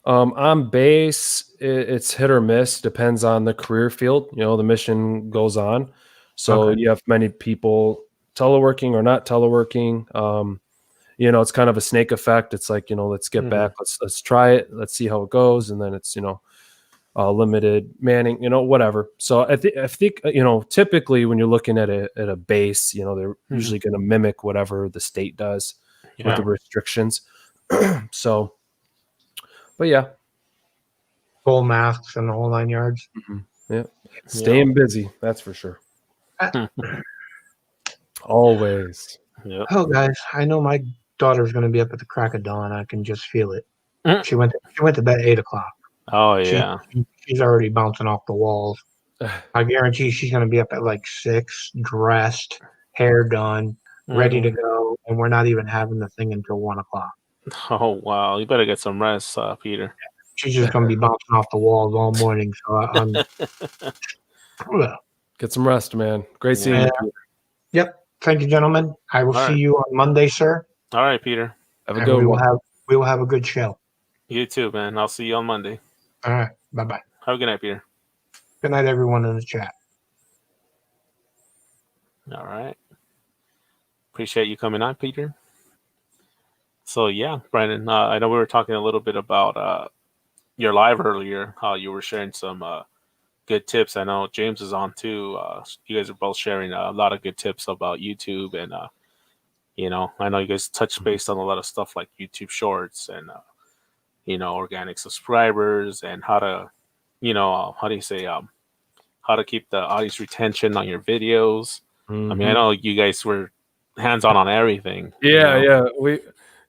On base, it's hit or miss. Depends on the career field. The mission goes on. So you have many people teleworking or not teleworking. It's kind of a snake effect. It's like, let's get back. Let's try it. Let's see how it goes. And then it's, limited manning, whatever. So I think, typically when you're looking at a base, they're usually going to mimic whatever the state does with the restrictions. So, but yeah. Full masks and the whole 9 yards. Yeah. Staying busy. That's for sure. Always. Yep. Oh, guys, I know my daughter's going to be up at the crack of dawn. I can just feel it. She went to bed at 8 o'clock. Oh, yeah. She's already bouncing off the walls. I guarantee she's going to be up at like 6, dressed, hair done, ready to go. And we're not even having the thing until 1 o'clock. Oh, wow. You better get some rest, Peter. She's just going to be bouncing off the walls all morning. So I'm. Get some rest, man. Great seeing you. Yep. Thank you, gentlemen. I will see you on Monday, sir. All right, Peter. Have a good one. We will have a good show. You too, man. I'll see you on Monday. All right. Bye-bye. Have a good night, Peter. Good night, everyone in the chat. All right. Appreciate you coming on, Peter. So yeah, Brandon, I know we were talking a little bit about your live earlier, how you were sharing some good tips. I know James is on too. You guys are both sharing a lot of good tips about YouTube, and I know you guys touch base on a lot of stuff like YouTube Shorts and organic subscribers and how to, how do you say, how to keep the audience retention on your videos. I mean, I know you guys were hands on everything. Yeah.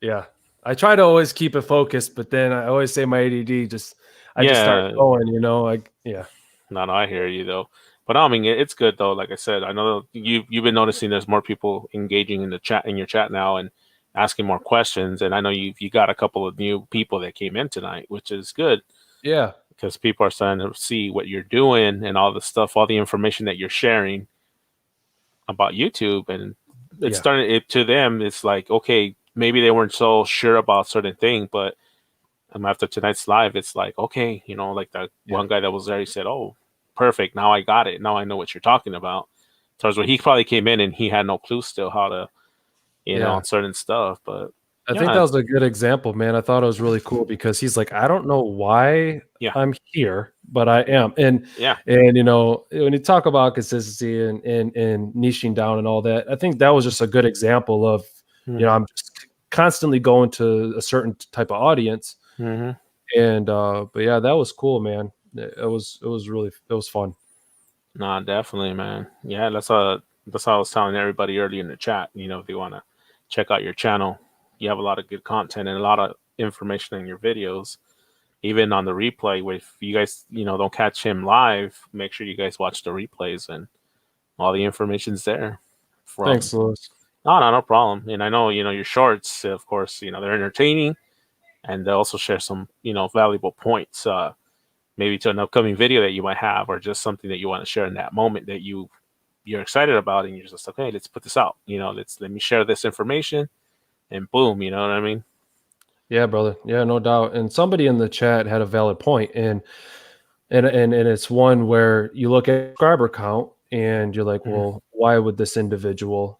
Yeah. I try to always keep it focused, but then I always say my ADD just start going, yeah. No, I hear you though. But I mean, it's good though. Like I said, I know you've been noticing there's more people engaging in your chat now and asking more questions. And I know you got a couple of new people that came in tonight, which is good. Yeah. Because people are starting to see what you're doing and all the stuff, all the information that you're sharing about YouTube, and it's starting to them. It's like, okay, maybe they weren't so sure about certain thing, but after tonight's live, it's like, okay, like that one guy that was there, he said, "Oh, perfect. Now I got it. Now I know what you're talking about." Towards where he probably came in and he had no clue still how to, on certain stuff. But I think that was a good example, man. I thought it was really cool because he's like, I don't know why I'm here, but I am. And when you talk about consistency and niching down and all that, I think that was just a good example of, I'm just constantly going to a certain type of audience. And but yeah, that was cool, man. It was fun. Nah, definitely, man. Yeah, that's how I was telling everybody earlier in the chat. If you want to check out your channel, you have a lot of good content and a lot of information in your videos. Even on the replay, if you guys don't catch him live, make sure you guys watch the replays, and all the information's there. Thanks, Louis. No problem. And I know your shorts, of course, they're entertaining, and they also share some valuable points, maybe to an upcoming video that you might have, or just something that you want to share in that moment that you're excited about, and you're just like, hey, let's put this out. Let me share this information. And boom, you know what I mean? Yeah, brother. Yeah, no doubt. And somebody in the chat had a valid point, and it's one where you look at subscriber count and you're like, well, why would this individual,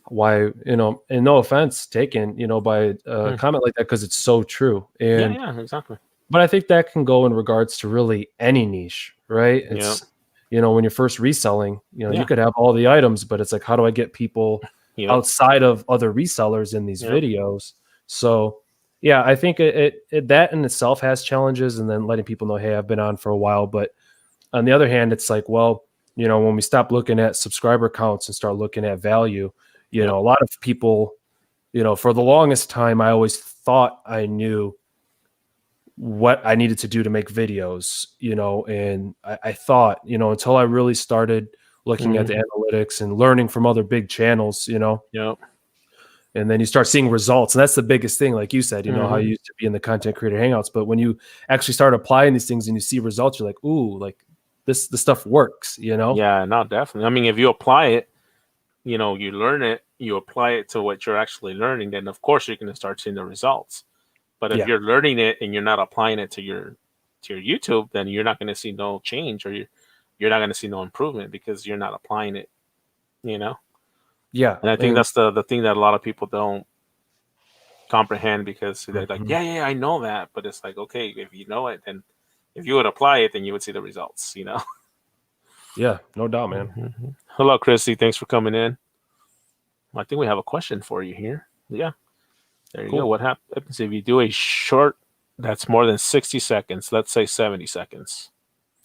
why, and no offense taken, by a comment like that, because it's so true. And yeah, exactly. But I think that can go in regards to really any niche, right? It's when you're first reselling, you could have all the items, but it's like, how do I get people outside of other resellers in these videos? So yeah, I think it that in itself has challenges, and then letting people know, hey, I've been on for a while. But on the other hand, it's like, well, when we stop looking at subscriber counts and start looking at value, a lot of people, for the longest time, I always thought I knew what I needed to do to make videos, and I thought, until I really started looking at the analytics and learning from other big channels, and then you start seeing results. And that's the biggest thing. Like you said, how you used to be in the content creator hangouts, but when you actually start applying these things and you see results, you're like, ooh, like the stuff works, Yeah, no, definitely. I mean, if you apply it, you learn it, you apply it to what you're actually learning, then of course you're going to start seeing the results. But if you're learning it and you're not applying it to your YouTube, then you're not going to see no change, or you're not going to see no improvement, because you're not applying it, Yeah. And I think that's the thing that a lot of people don't comprehend, because they're like, yeah, I know that. But it's like, okay, if you know it, then if you would apply it, then you would see the results, Yeah, no doubt, man. Hello, Christy. Thanks for coming in. I think we have a question for you here. Yeah. There you go. What happens if you do a short that's more than 60 seconds? Let's say 70 seconds.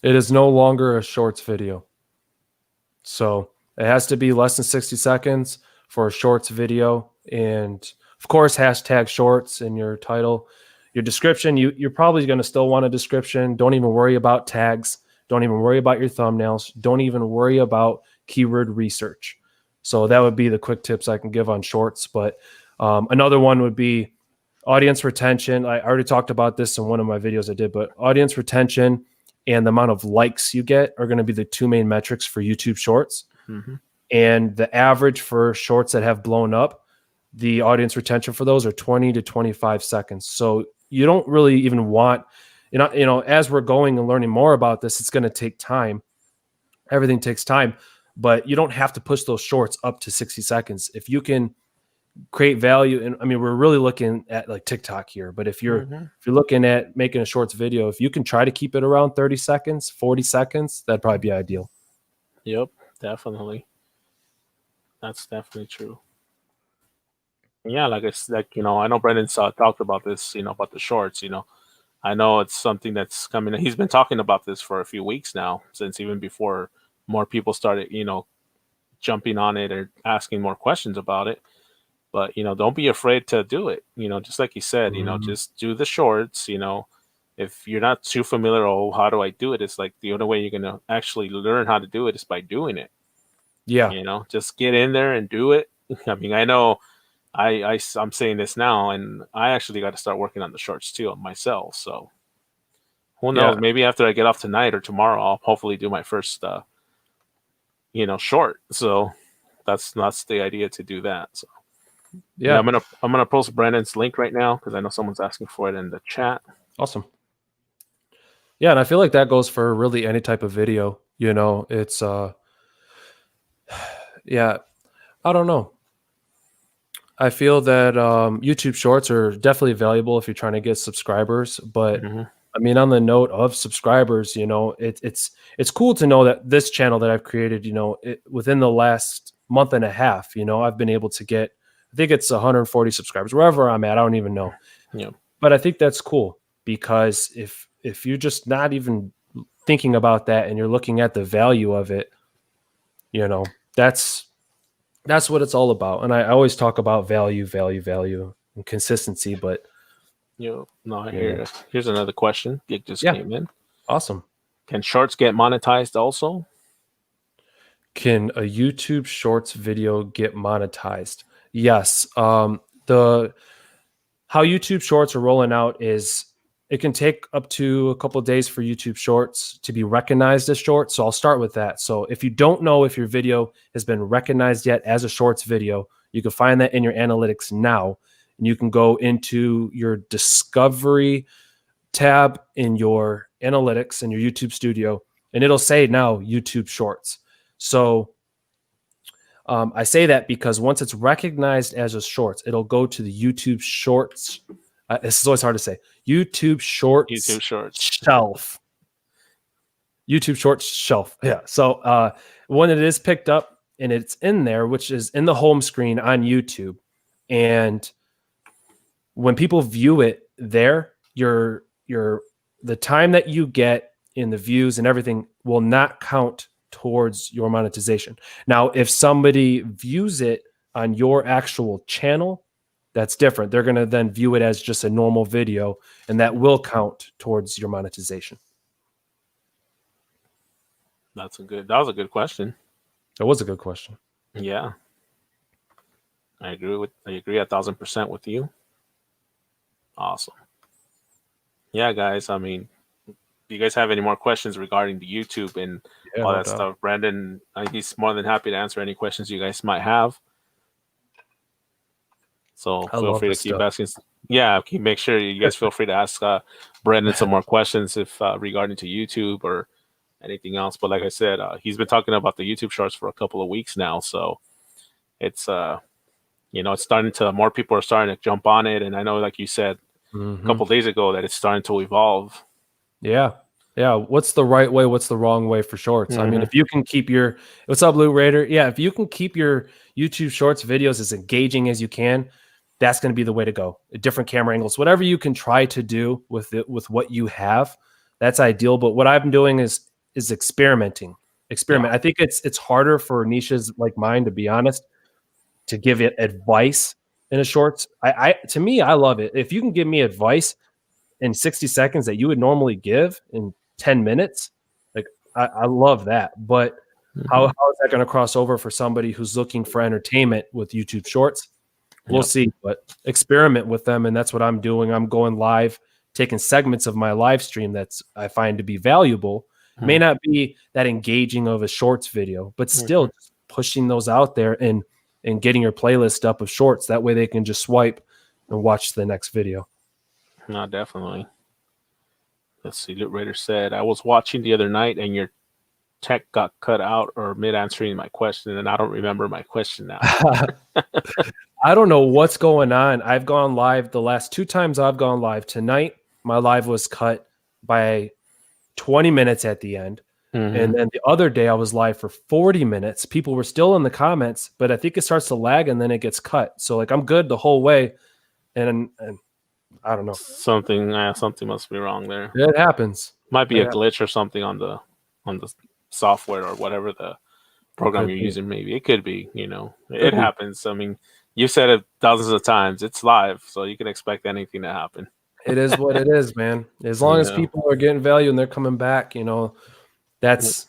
It is no longer a shorts video. So it has to be less than 60 seconds for a shorts video. And of course, hashtag shorts in your title. Your description, you're probably going to still want a description. Don't even worry about tags. Don't even worry about your thumbnails. Don't even worry about keyword research. So that would be the quick tips I can give on shorts. But another one would be audience retention. I already talked about this in one of my videos I did, but audience retention and the amount of likes you get are going to be the two main metrics for YouTube Shorts. And the average for shorts that have blown up, the audience retention for those are 20 to 25 seconds. So you don't really even want, as we're going and learning more about this, it's going to take time. Everything takes time, but you don't have to push those shorts up to 60 seconds. If you can create value, and I mean, we're really looking at like TikTok here, but if you're looking at making a shorts video, if you can try to keep it around 30 seconds, 40 seconds, that'd probably be ideal. Yep, definitely. That's definitely true. Yeah, like it's like, I know Brendan's talked about this, about the shorts, I know it's something that's coming. He's been talking about this for a few weeks now, since even before more people started, jumping on it or asking more questions about it. But, don't be afraid to do it. Just like you said, just do the shorts, if you're not too familiar, oh, how do I do it? It's like the only way you're going to actually learn how to do it is by doing it. Yeah. Just get in there and do it. I mean, I know I'm saying this now, and I actually got to start working on the shorts too myself. So who knows? Yeah. Maybe after I get off tonight or tomorrow, I'll hopefully do my first, short. So that's the idea, to do that. So Yeah. I'm gonna post Brandon's link right now because I know someone's asking for it in the chat. Awesome. Yeah, and I feel like that goes for really any type of video. It's yeah, I don't know. I feel that YouTube Shorts are definitely valuable if you're trying to get subscribers. But I mean, on the note of subscribers, it's cool to know that this channel that I've created, within the last month and a half, I've been able to get, I think it's 140 subscribers, wherever I'm at. I don't even know. Yeah. But I think that's cool, because if you're just not even thinking about that and you're looking at the value of it, that's what it's all about. And I always talk about value, and consistency. But here's another question. It just came in. Awesome. Can shorts get monetized also? Can a YouTube Shorts video get monetized? Yes. How YouTube Shorts are rolling out is, it can take up to a couple of days for YouTube Shorts to be recognized as shorts. So I'll start with that. So if you don't know if your video has been recognized yet as a shorts video, you can find that in your analytics now. And you can go into your discovery tab in your analytics in your YouTube studio, and it'll say now YouTube Shorts. So I say that because once it's recognized as a shorts, it'll go to the YouTube Shorts. This is always hard to say. YouTube Shorts shelf. YouTube Shorts shelf. Yeah. So when it is picked up and it's in there, which is in the home screen on YouTube, and when people view it there, the time that you get in the views and everything will not count towards your monetization. Now, if somebody views it on your actual channel, that's different. They're going to then view it as just a normal video, and that will count towards your monetization. That was a good question. That was a good question. Yeah. I agree 1,000% with you. Awesome. Yeah, guys. I mean, do you guys have any more questions regarding the YouTube and all that stuff? Brandon, he's more than happy to answer any questions you guys might have. So feel free to keep asking. Yeah, make sure you guys feel free to ask Brandon some more questions if regarding to YouTube or anything else. But like I said, he's been talking about the YouTube Shorts for a couple of weeks now. So it's it's starting to, more people are starting to jump on it. And I know, like you said a couple of days ago, that it's starting to evolve. Yeah. Yeah. What's the right way? What's the wrong way for shorts? I mean, if you can keep what's up, Blue Raider? Yeah. If you can keep your YouTube Shorts videos as engaging as you can, that's going to be the way to go. Different camera angles, whatever you can try to do with what you have, that's ideal. But what I've been doing is experimenting. Yeah. I think it's harder for niches like mine, to be honest, to give it advice in a shorts. To me, I love it. If you can give me advice in 60 seconds that you would normally give in 10 minutes, like I love that. But how is that going to cross over for somebody who's looking for entertainment with YouTube Shorts? We'll see, but experiment with them. And that's what I'm doing. I'm going live, taking segments of my live stream that's I find to be valuable. May not be that engaging of a shorts video, but still just pushing those out there and getting your playlist up of shorts. That way they can just swipe and watch the next video. No, definitely. Let's see. Loot Raider said, I was watching the other night and your tech got cut out or mid answering my question, and I don't remember my question now. I don't know what's going on. I've gone live the last 2 times I've gone live. Tonight, my live was cut by 20 minutes at the end. Mm-hmm. And then the other day I was live for 40 minutes. People were still in the comments, but I think it starts to lag and then it gets cut. So like I'm good the whole way. And I don't know. Something must be wrong there. It happens. Might be a glitch or something on the software or whatever the program you're using. Maybe it could be. It happens. I mean, you said it dozens of times. It's live, so you can expect anything to happen. It is what it is, man. As long as people are getting value and they're coming back, that's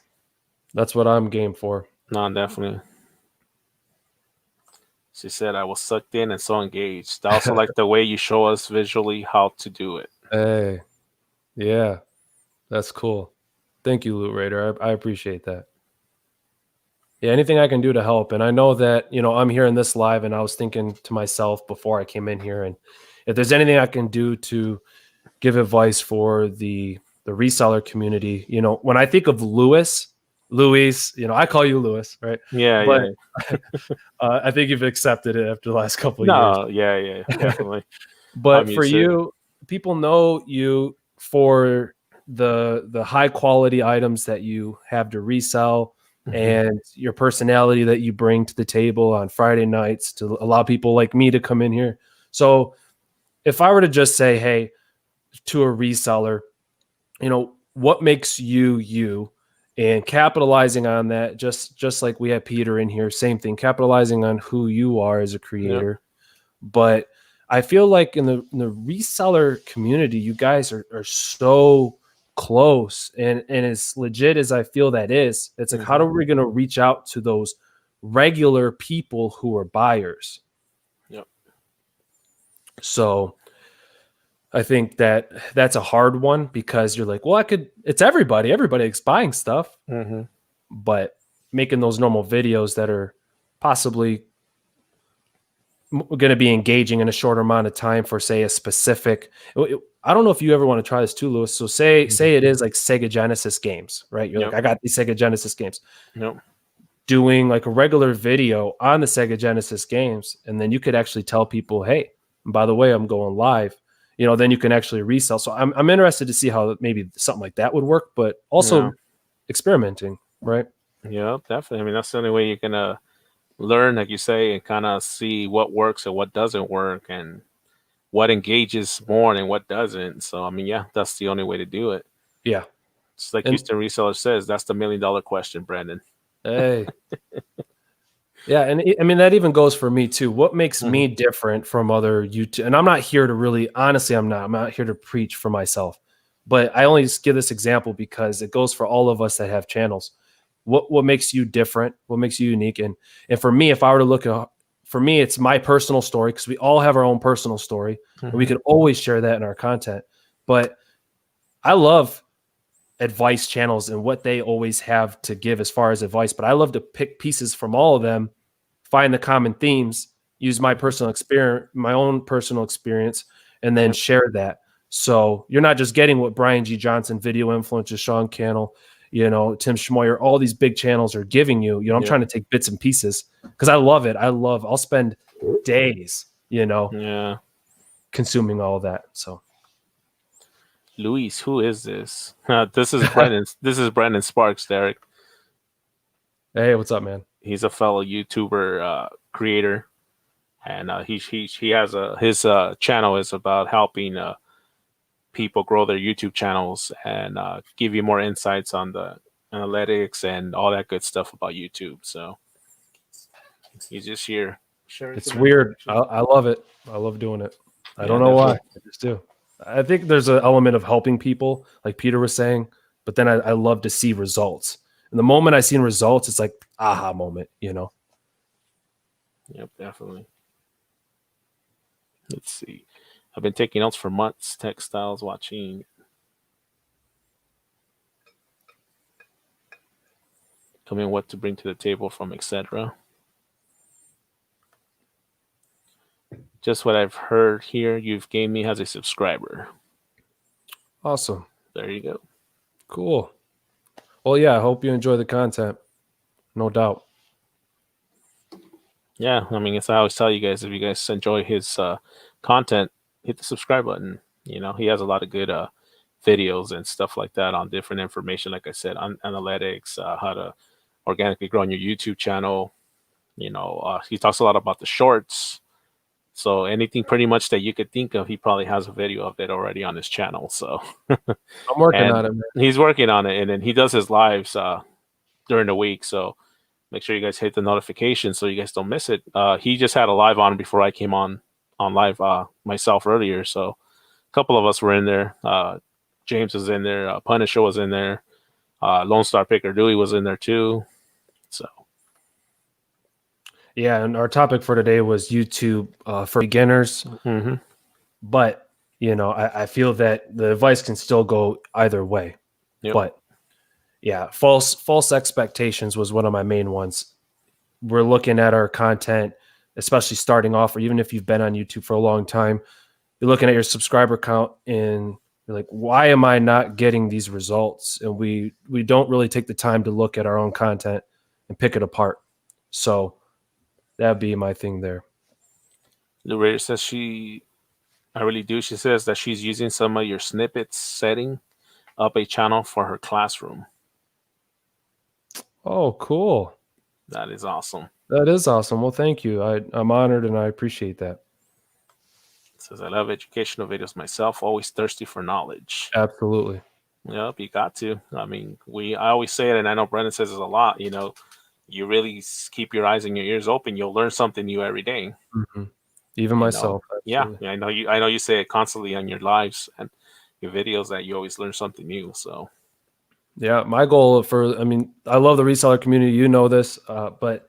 what I'm game for. No, definitely. She said, I was sucked in and so engaged. I also like the way you show us visually how to do it. Hey, yeah, that's cool. Thank you, Loot Raider. I appreciate that. Yeah, anything I can do to help. And I know that, I'm hearing this live and I was thinking to myself before I came in here, and if there's anything I can do to give advice for the reseller community, when I think of Luis, I call you Luis, right? Yeah, but, yeah. I think you've accepted it after the last couple of years. Yeah, definitely. But for you, people know you for the high quality items that you have to resell, and your personality that you bring to the table on Friday nights to allow people like me to come in here. So if I were to just say, hey, to a reseller, what makes you, and capitalizing on that, just like we have Peter in here, same thing, capitalizing on who you are as a creator. Yep. But I feel like in the reseller community, you guys are so close, and as legit as I feel that is, it's like, how are we going to reach out to those regular people who are buyers? Yep. So I think that's a hard one, because you're like, well, it's everybody's buying stuff, but making those normal videos that are possibly going to be engaging in a shorter amount of time for, say, a specific, I don't know if you ever want to try this too, Lewis. So say it is like Sega Genesis games, right? You're like, I got these Sega Genesis games. Doing like a regular video on the Sega Genesis games, and then you could actually tell people, hey, by the way, I'm going live. Then you can actually resell. So I'm interested to see how maybe something like that would work, but also experimenting, right? Yeah, definitely. I mean, that's the only way you're gonna learn, like you say, and kind of see what works and what doesn't work, and what engages more and what doesn't. So I mean, yeah, that's the only way to do it. Yeah, it's like Houston Reseller says, that's the $1 million question, Brandon. Hey. Yeah, and I mean, that even goes for me too. What makes me different from other YouTube? And I'm not here to really, honestly, I'm not here to preach for myself, but I only give this example because it goes for all of us that have channels. What makes you different? What makes you unique? And for me, if I were to look at, for me, it's my personal story, because we all have our own personal story, and we could always share that in our content. But I love advice channels and what they always have to give as far as advice, but I love to pick pieces from all of them, find the common themes, use my personal experience, my own personal experience, and then share that. So you're not just getting what Brian G. Johnson, video influencer, Sean Cannell, Tim Schmoyer, all these big channels are giving you. I'm trying to take bits and pieces because I love it. I'll spend days, consuming all of that. So Luis, who is this? This is Brendan. This is Brandon Sparks, Derek. Hey, what's up, man? He's a fellow YouTuber creator, and he has his channel is about helping people grow their YouTube channels and give you more insights on the analytics and all that good stuff about YouTube. So he's just here. It's weird. I love it. I love doing it. I don't know why. I just do. I think there's an element of helping people, like Peter was saying, but then I love to see results. And the moment I see results, it's like aha moment, Yep, definitely. Let's see. I've been taking notes for months. Textiles, watching. Coming, what to bring to the table from etc. just what I've heard here, you've gained me as a subscriber. Awesome. There you go. Cool. Well, yeah, I hope you enjoy the content. No doubt. Yeah, I mean, it's I always tell you guys, if you guys enjoy his content, hit the subscribe button. You know, he has a lot of good videos and stuff like that on different information. Like I said, on analytics, how to organically grow on your YouTube channel. You know, he talks a lot about the shorts. So anything pretty much that you could think of, he probably has a video of it already on his channel. So I'm working and on it, man. he's working on it, and then he does his lives during the week. So make sure you guys hit the notification so you guys don't miss it. He just had a live on before I came on live myself earlier. So a couple of us were in there. James was in there. Punisher was in there. Lone Star Picker Dewey was in there too. So Yeah, and our topic for today was YouTube for beginners. mhm. But, you know, I feel that the advice can still go either way. Yep. But yeah, false expectations was one of my main ones. We're looking at our content, especially starting off, or even if you've been on YouTube for a long time, you're looking at your subscriber count and you're like, why am I not getting these results? And we don't really take the time to look at our own content and pick it apart. So that'd be my thing there. Loretta says I really do. She says that she's using some of your snippets, setting up a channel for her classroom. Oh, cool. That is awesome. That is awesome. Well, thank you. I'm honored and I appreciate that. It says I love educational videos myself. Always thirsty for knowledge. Absolutely. Yep, you got to. I mean, I always say it, and I know Brendan says it a lot. You know, you really keep your eyes and your ears open. You'll learn something new every day. Mm-hmm. Even myself. Yeah, I know you. I know you say it constantly on your lives and your videos that you always learn something new. So yeah, my goal I love the reseller community. You know this, but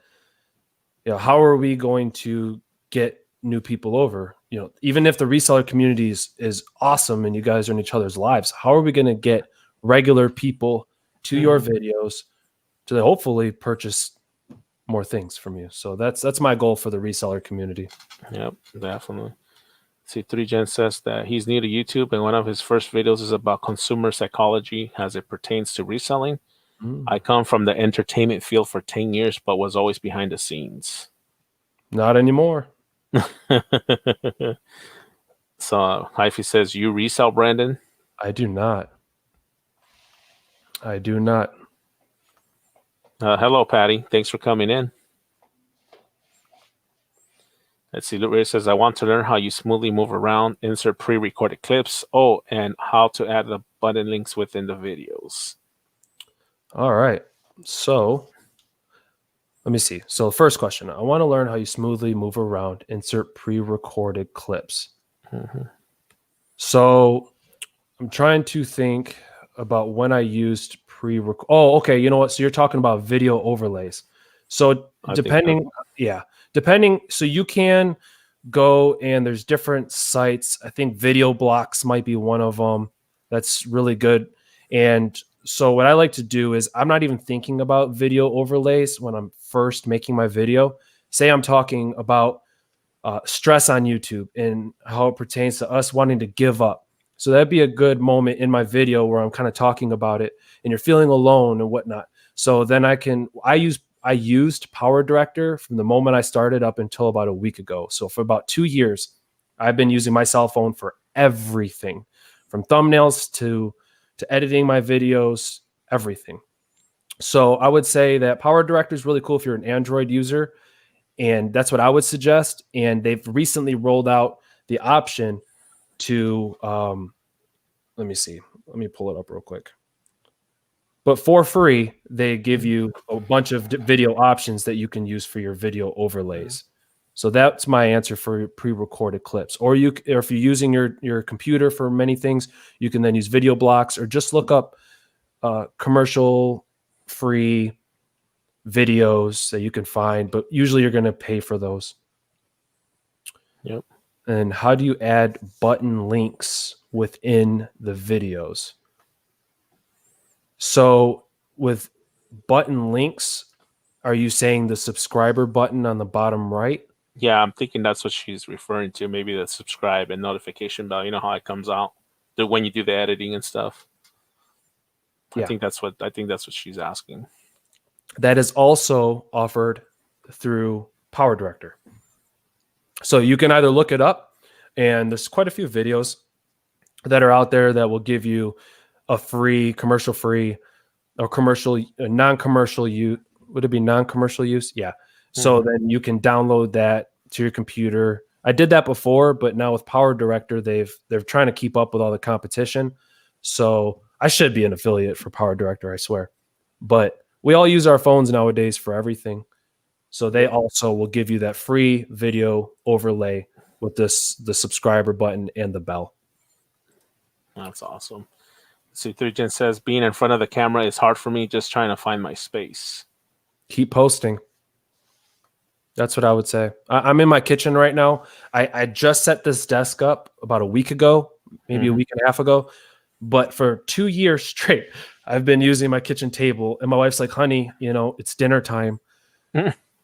how are we going to get new people over? You know, even if the reseller community is awesome and you guys are in each other's lives, how are we going to get regular people to your videos to hopefully purchase more things from you? So that's my goal for the reseller community. Yep, definitely. See, 3Gen says that he's new to YouTube, and one of his first videos is about consumer psychology as it pertains to reselling. I come from the entertainment field for 10 years, but was always behind the scenes. Not anymore. So, Hyphy says, you resell, Brandon? I do not. Hello, Patty. Thanks for coming in. Let's see. Ray says, I want to learn how you smoothly move around, insert pre-recorded clips. Oh, and how to add the button links within the videos. All right. So let me see. So first question, I want to learn how you smoothly move around, insert pre-recorded clips. Mm-hmm. So I'm trying to think about when I used pre-record. Oh, okay. You know what? So you're talking about video overlays. So depending. So you can go and there's different sites. I think Video Blocks might be one of them. That's really good. And so what I like to do is I'm not even thinking about video overlays when I'm first making my video. Say I'm talking about stress on YouTube and how it pertains to us wanting to give up. So that'd be a good moment in my video where I'm kind of talking about it and you're feeling alone and whatnot. So then I used Power Director from the moment I started up until about a week ago. So for about 2 years, I've been using my cell phone for everything from thumbnails to editing my videos, everything. So I would say that Power Director is really cool if you're an Android user, and that's what I would suggest. And they've recently rolled out the option to, let me see. Let me pull it up real quick. But for free, they give you a bunch of video options that you can use for your video overlays. So that's my answer for pre-recorded clips. Or if you're using your computer for many things, you can then use Video Blocks or just look up commercial-free videos that you can find. But usually you're going to pay for those. Yep. And how do you add button links within the videos? So with button links, are you saying the subscriber button on the bottom right? Yeah, I'm thinking that's what she's referring to. Maybe the subscribe and notification bell. You know how it comes out when you do the editing and stuff. Yeah. I think that's what she's asking. That is also offered through Power Director. So you can either look it up, and there's quite a few videos that are out there that will give you a free, commercial free, or commercial, non-commercial use. Would it be non-commercial use? Yeah. So then you can download that to your computer. I did that before, but now with Power Director, they're trying to keep up with all the competition. So I should be an affiliate for Power Director, I swear. But we all use our phones nowadays for everything. So they also will give you that free video overlay with the subscriber button and the bell. That's awesome. C3Gen says, being in front of the camera is hard for me, just trying to find my space. Keep posting. That's what I would say. I'm in my kitchen right now. I just set this desk up about a week ago, maybe a week and a half ago. But for 2 years straight, I've been using my kitchen table. And my wife's like, honey, it's dinner time.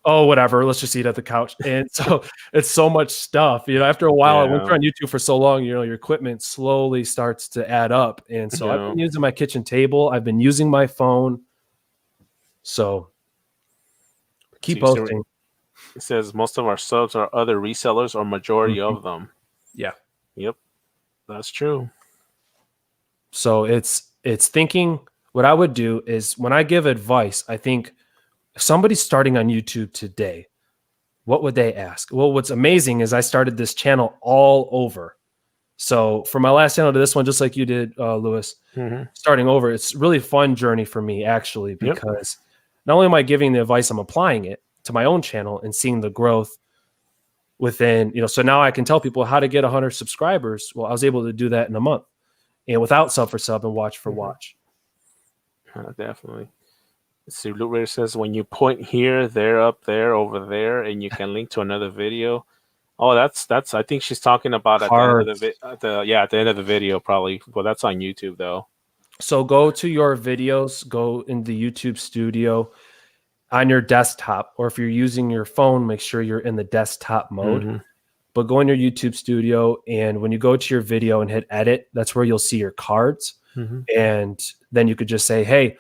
Oh, whatever. Let's just eat at the couch. And so it's so much stuff. After a while, when you're on YouTube for so long, your equipment slowly starts to add up. And so I've been using my kitchen table. I've been using my phone. So keep posting. It says most of our subs are other resellers or majority of them. Yeah. Yep. That's true. So it's thinking. What I would do is when I give advice, I think if somebody's starting on YouTube today, what would they ask? Well, what's amazing is I started this channel all over. So from my last channel to this one, just like you did, Lewis, starting over, it's really a fun journey for me, actually, because not only am I giving the advice, I'm applying it to my own channel and seeing the growth within, so now I can tell people how to get 100 subscribers. Well, I was able to do that in a month and without sub for sub and watch for watch. Definitely. See, Loot Raider says, when you point here, there, up there, over there, and you can link to another video. Oh, that's. I think she's talking about at the end of at the end of the video, probably. Well, that's on YouTube though. So go to your videos, go in the YouTube studio on your desktop, or if you're using your phone, make sure you're in the desktop mode. But go in your YouTube studio, and when you go to your video and hit edit, that's where you'll see your cards. And then you could just say, hey,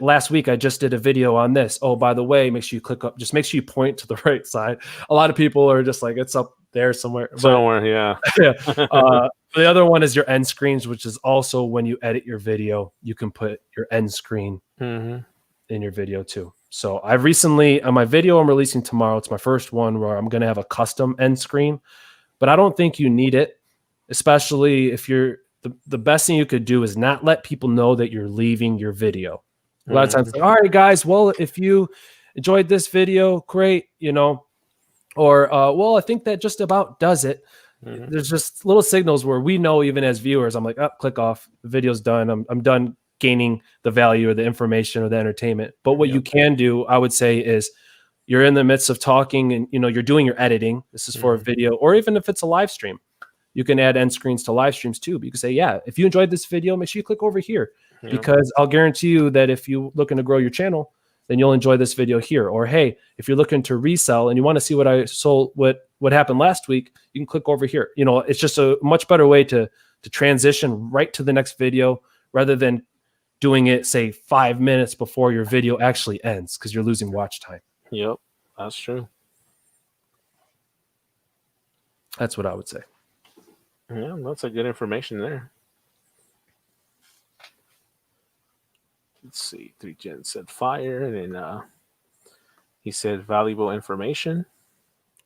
last week I just did a video on this. Oh, by the way, make sure you click up. Just make sure you point to the right side. A lot of people are just like, it's up there somewhere. Yeah. The other one is your end screens, which is also when you edit your video, you can put your end screen in your video too. So I've recently, on my video I'm releasing tomorrow, it's my first one where I'm going to have a custom end screen, but I don't think you need it, especially if you're, the best thing you could do is not let people know that you're leaving your video. A lot of times, like, all right, guys, well, if you enjoyed this video, great, or, well, I think that just about does it. There's just little signals where we know, even as viewers, I'm like, oh, click off, the video's done. I'm done gaining the value or the information or the entertainment. But what you can do, I would say, is you're in the midst of talking and, you're doing your editing. This is for a video, or even if it's a live stream. You can add end screens to live streams too. But you can say, yeah, if you enjoyed this video, make sure you click over here because I'll guarantee you that if you're looking to grow your channel, then you'll enjoy this video here. Or, hey, if you're looking to resell and you want to see what I sold, what happened last week, you can click over here. It's just a much better way to transition right to the next video rather than doing it, say, 5 minutes before your video actually ends because you're losing watch time. Yep, that's true. That's what I would say. Yeah, that's a good information there. Let's see. 3Gen said fire, and then he said valuable information.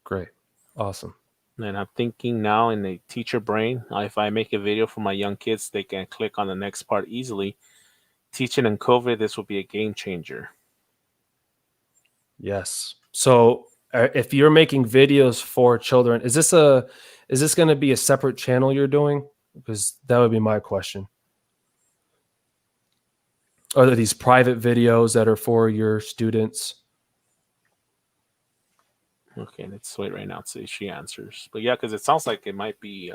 Great. Awesome. And I'm thinking now in the teacher brain, if I make a video for my young kids, they can click on the next part easily. Teaching in COVID, this will be a game changer. Yes. So if you're making videos for children, is this going to be a separate channel you're doing? Because that would be my question. Are there these private videos that are for your students? Okay, let's wait right now to see if she answers. But yeah, because it sounds like it might be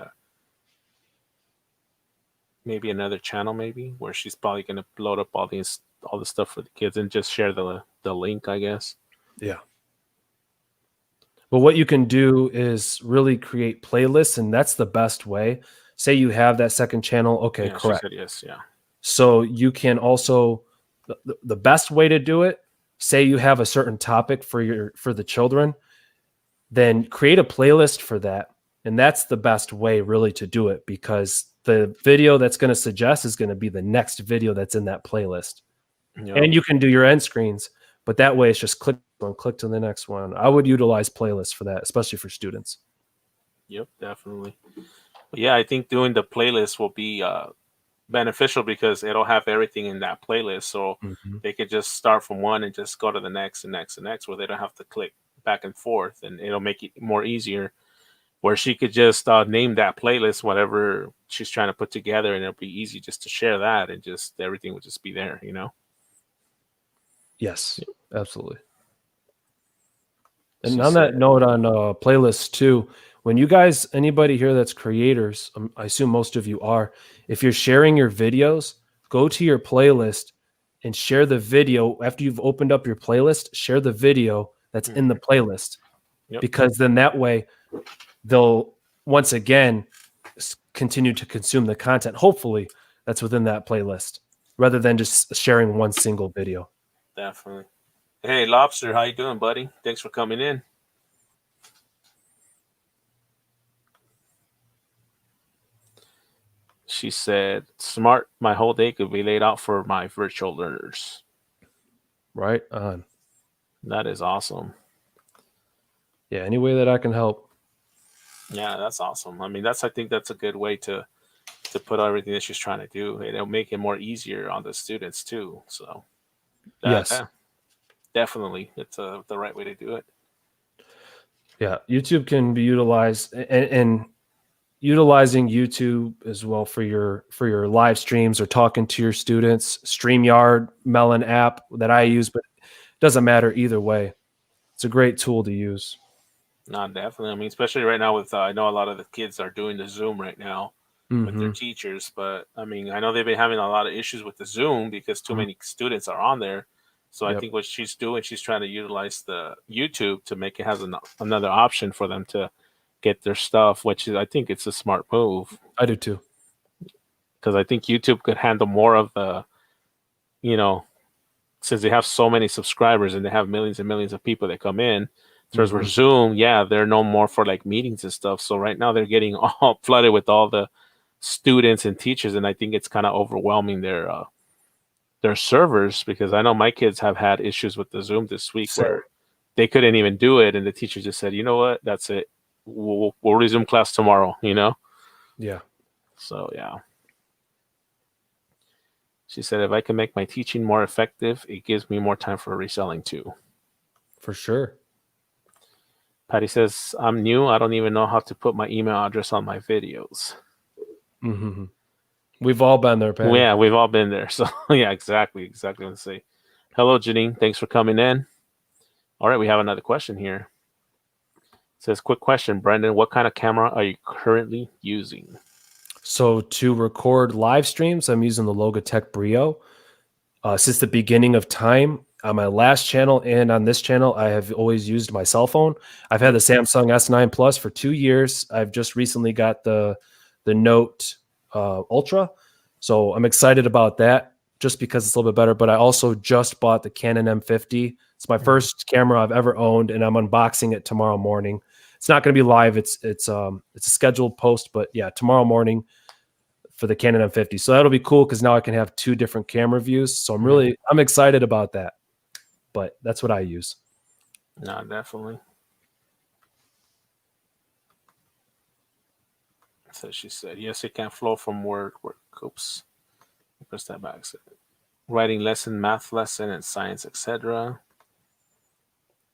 maybe another channel, maybe where she's probably going to load up all the stuff for the kids and just share the link, I guess. Yeah. But what you can do is really create playlists, and that's the best way. Say you have that second channel. Okay, Yeah, she correct. said yes. Yeah. So you can also the best way to do it, say you have a certain topic for the children, then create a playlist for that. And that's the best way really to do it, because the video that's going to suggest is going to be the next video that's in that playlist. Yep. And you can do your end screens, but that way it's just click one, click to the next one. I would utilize playlists for that, especially for students. Yep, definitely. But yeah, I think doing the playlist will be beneficial because it'll have everything in that playlist. So they could just start from one and just go to the next and next and next, where they don't have to click back and forth, and it'll make it more easier. Where she could just name that playlist, whatever she's trying to put together, and it'll be easy just to share that, and just everything would just be there, you know? Yes, absolutely. She And on said, that note, on playlists too, when you guys, anybody here that's creators, I assume most of you are, if you're sharing your videos, go to your playlist and share the video. After you've opened up your playlist, share the video that's in the playlist. Yep. Because then that way they'll once again continue to consume the content, hopefully, that's within that playlist, rather than just sharing one single video. Definitely. Hey, Lobster, how you doing, buddy? Thanks for coming in. She said, smart, my whole day could be laid out for my virtual learners. Right on. That is awesome. Yeah, any way that I can help. Yeah, that's awesome. I mean, I think that's a good way to put everything that she's trying to do. It'll make it more easier on the students too. So Yes. Definitely, it's the right way to do it. Yeah, YouTube can be utilized, and utilizing YouTube as well for your live streams or talking to your students. StreamYard, Melon app that I use, but it doesn't matter either way. It's a great tool to use. No, definitely. I mean, especially right now with I know a lot of the kids are doing the Zoom right now with their teachers, but I mean, I know they've been having a lot of issues with the Zoom because too many students are on there. So I think what she's doing, she's trying to utilize the YouTube to make it has another option for them to get their stuff, which is, I think it's a smart move. I do too. Because I think YouTube could handle more of the, since they have so many subscribers and they have millions and millions of people that come in. Whereas for Zoom, they're no more for like meetings and stuff. So right now they're getting all flooded with all the students and teachers, and I think it's kind of overwhelming their servers, because I know my kids have had issues with the Zoom this week where they couldn't even do it, and the teacher just said, "You know what? That's it. We'll resume class tomorrow." Yeah. So yeah. She said, "If I can make my teaching more effective, it gives me more time for reselling too." For sure. Patty says, "I'm new. I don't even know how to put my email address on my videos." Mm-hmm. We've all been there, Patty. Yeah, we've all been there. So yeah, exactly what I say. Hello, Janine. Thanks for coming in. All right, we have another question here. It says, quick question, Brendan. What kind of camera are you currently using? So to record live streams, I'm using the Logitech Brio. Since the beginning of time, on my last channel and on this channel, I have always used my cell phone. I've had the Samsung S9 Plus for 2 years. I've just recently got the Note Ultra. So I'm excited about that just because it's a little bit better. But I also just bought the Canon M50. It's my first camera I've ever owned, and I'm unboxing it tomorrow morning. It's not going to be live. It's a scheduled post, but yeah, tomorrow morning for the Canon M50. So that'll be cool because now I can have 2 different camera views. So I'm excited about that. But that's what I use. No, definitely. So she said, yes, it can flow from word. Oops. Press that back. So, writing lesson, math lesson, and science, etc.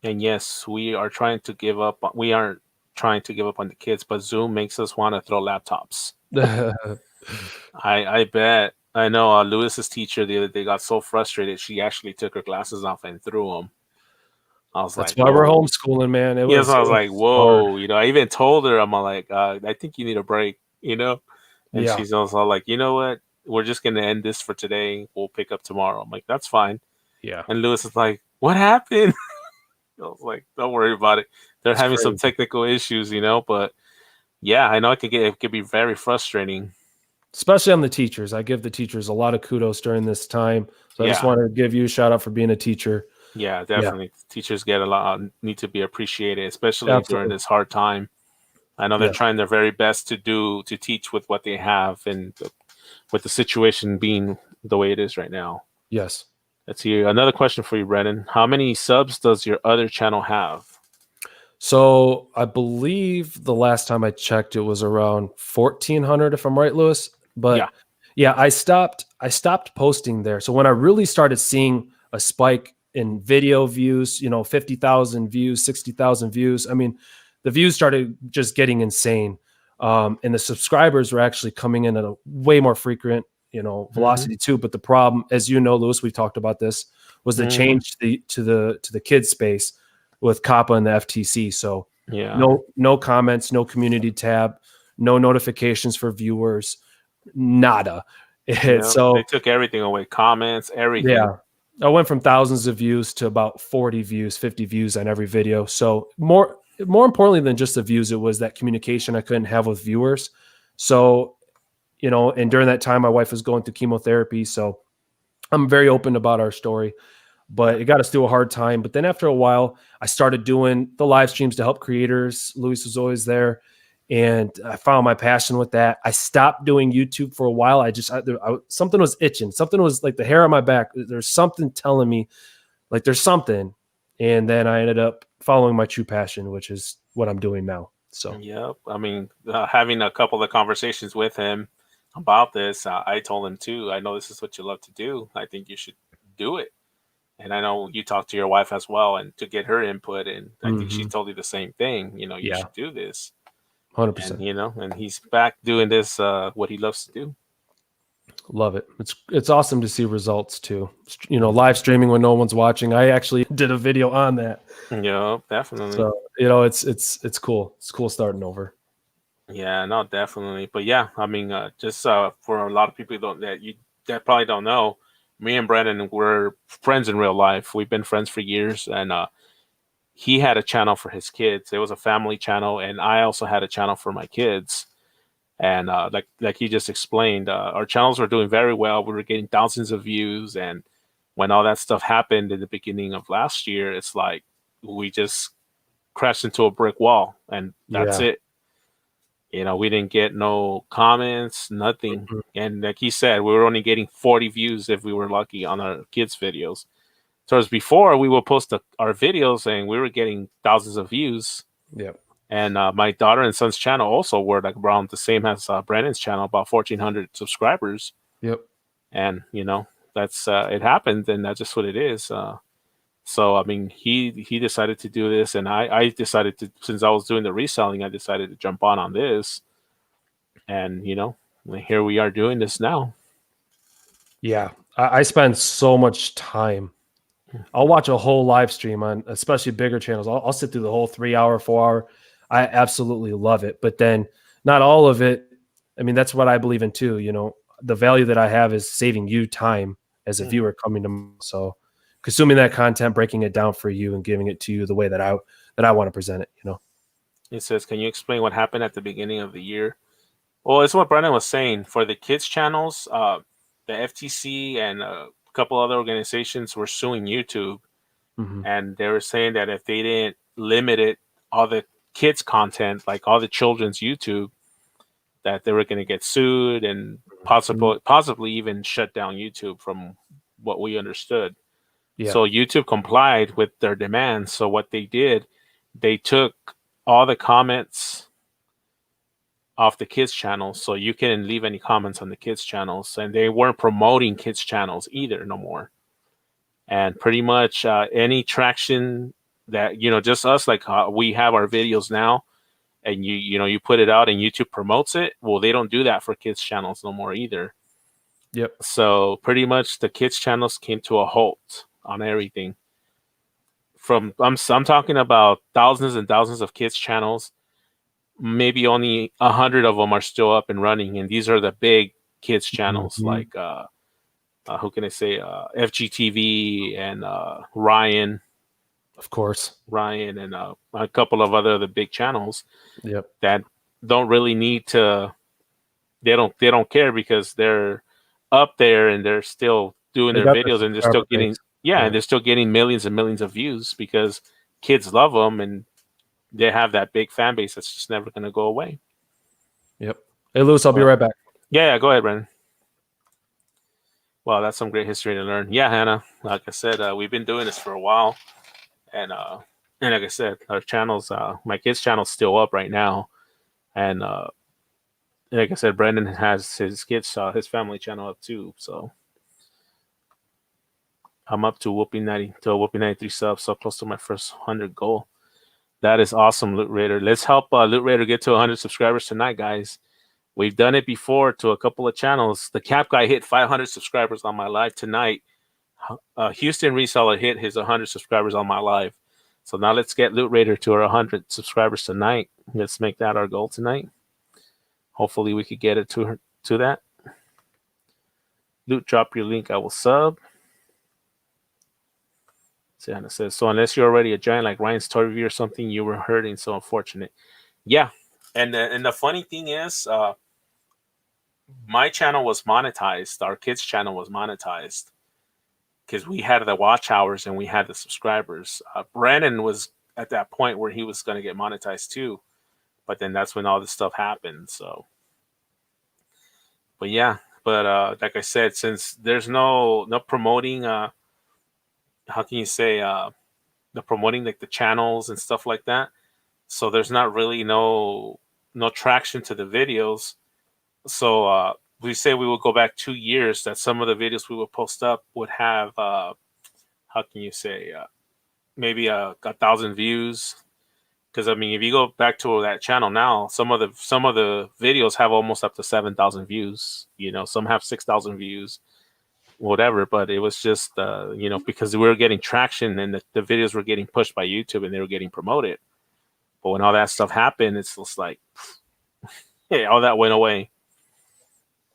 And yes, we are trying to give up. We aren't trying to give up on the kids, but Zoom makes us want to throw laptops. I bet. I know Lewis's teacher the other day got so frustrated she actually took her glasses off and threw them. I was That's like, why we're whoa. homeschooling, man. I was like, whoa. Hard. I even told her, I'm like, I think you need a break, And she's also like, you know what? We're just going to end this for today. We'll pick up tomorrow. I'm like, that's fine. Yeah. And Lewis is like, what happened? I was like, don't worry about it. they're It's having some crazy. technical issues, but yeah, I know it could be very frustrating. Especially on the teachers. I give the teachers a lot of kudos during this time. So I just Yeah. want to give you a shout out for being a teacher. Yeah, Yeah, definitely. Teachers get a lot need to be appreciated, especially during absolutely. this hard time. I know they're Yeah. trying their very best to teach with what they have, and with the situation being the way it is right now. Yes. Let's see another question for you, Brennan. How many subs does your other channel have? So I believe the last time I checked, it was around 1,400, if I'm right, Lewis. Yeah. But yeah, I stopped posting there. So when I really started seeing a spike in video views, 50,000 views, 60,000 views. I mean, the views started just getting insane. And the subscribers were actually coming in at a way more frequent, Hmm. velocity too. But the problem, as you know, Lewis, we've talked about this, was the Hmm. change to the kids space with Kappa and the FTC. So Yeah. no comments, no community tab, no notifications for viewers, nada. Yeah. They So took everything away. Comments, everything. yeah, I went from thousands of views to about 40 views, 50 views on every video. So more importantly than just the views, it was that communication I couldn't have with viewers. So, and during that time, my wife was going through chemotherapy. So I'm very open about our story, but it got us through a hard time. But then after a while, I started doing the live streams to help creators. Luis was always there, and I found my passion with that. I stopped doing YouTube for a while. Something was itching. Something was like the hair on my back. There's something telling me like there's something. And then I ended up following my true passion, which is what I'm doing now. So Yep. I mean, having a couple of conversations with him about this, I told him too. I know this is what you love to do. I think you should do it. And I know you talked to your wife as well, and to get her input, and I think she mhm. told you the same thing. You Yeah, should do this, and 100%. and he's back doing this, what he loves to do. Love it. It's awesome to see results too. Live streaming when no one's watching. I actually did a video on that. Yeah, definitely. So, it's cool. It's cool starting over. Yeah, no, definitely. But yeah, I mean, just for a lot of people that probably don't know, me and Brandon were friends in real life. We've been friends for years, and he had a channel for his kids. It was a family channel, and I also had a channel for my kids. And like he just explained, our channels were doing very well. We were getting thousands of views, and when all that stuff happened in the beginning of last year, it's like we just crashed into a brick wall, and that's Yeah. it. We didn't get no comments, nothing. Mhm. And like he said, we were only getting 40 views if we were lucky on our kids' videos. So as before, we would post our videos and we were getting thousands of views. Yep. And my daughter and son's channel also were like around the same as Brandon's channel, about 1,400 subscribers. Yep. And that's it happened, and that's just what it is. So I mean, he decided to do this, and I decided to, since I was doing the reselling, I decided to jump on this, and here we are doing this now. Yeah. I spend so much time. I'll watch a whole live stream on especially bigger channels. I'll sit through the whole 3 hour, 4 hour. I absolutely love it. But then not all of it. I mean, that's what I believe in too. The value that I have is saving you time as a viewer coming to me. So consuming that content, breaking it down for you and giving it to you the way that I want to present it. It says, "Can you explain what happened at the beginning of the year?" Well, it's what Brandon was saying. For the kids channels, the FTC and a couple other organizations were suing YouTube, Hmm. and they were saying that if they didn't limit it, all the kids content, like all the children's YouTube, that they were going to get sued and possibly even shut down YouTube, from what we understood. Yeah. So YouTube complied with their demands. So what they did, they took all the comments off the kids channels, so you couldn't leave any comments on the kids channels, and they weren't promoting kids channels either no more. And pretty much any traction that just us, like we have our videos now, and you put it out and YouTube promotes it. Well, they don't do that for kids channels no more either. Yep. So pretty much the kids channels came to a halt on everything. I'm talking about thousands and thousands of kids channels. Maybe only 100 of them are still up and running, and these are the big kids channels, Mhm. like who can I say, FGTV and Ryan. Of course. Ryan, and a couple of other the big channels Yep. that don't really need to. They don't care because they're up there and they're still doing They their got their videos and they're still subscriber getting base. and they're still getting millions and millions of views because kids love them and they have that big fan base that's just never going to go away. Yep. Hey, Lewis, I'll be right back. Yeah, go ahead, Brendan. Well, that's some great history to learn. Yeah, Hannah. Like I said, we've been doing this for a while, and like I said, our channels, my kids' channel's still up right now, and like I said, Brendan has his kids, his family channel up too. So I'm up to whooping 93 subs, so close to my first 100 goal. That is awesome, Loot Raider. Let's help Loot Raider get to 100 subscribers tonight, guys. We've done it before to a couple of channels. The Cap Guy hit 500 subscribers on my live tonight. Houston Reseller hit his 100 subscribers on my live. So now let's get Loot Raider to our 100 subscribers tonight. Let's make that our goal tonight. Hopefully we could get it to that. Loot, drop your link. I will sub. Sienna says, so unless you're already a giant like Ryan's toy review or something, you were hurting. So unfortunate. Yeah. And the funny thing is, my channel was monetized. Our kids' channel was monetized because we had the watch hours and we had the subscribers. Brandon was at that point where he was going to get monetized too, but then that's when all this stuff happened. So, but yeah, like I said, since there's no promoting, how can you say, the promoting like the channels and stuff like that. So there's not really no traction to the videos. So we say we would go back 2 years that some of the videos we would post up would have how can you say maybe 1,000 views, because I mean if you go back to that channel now, some of the videos have almost up to 7,000 views, some have 6,000 views, whatever, but it was just because we were getting traction and the videos were getting pushed by YouTube and they were getting promoted. But when all that stuff happened, it's just like hey, all that went away.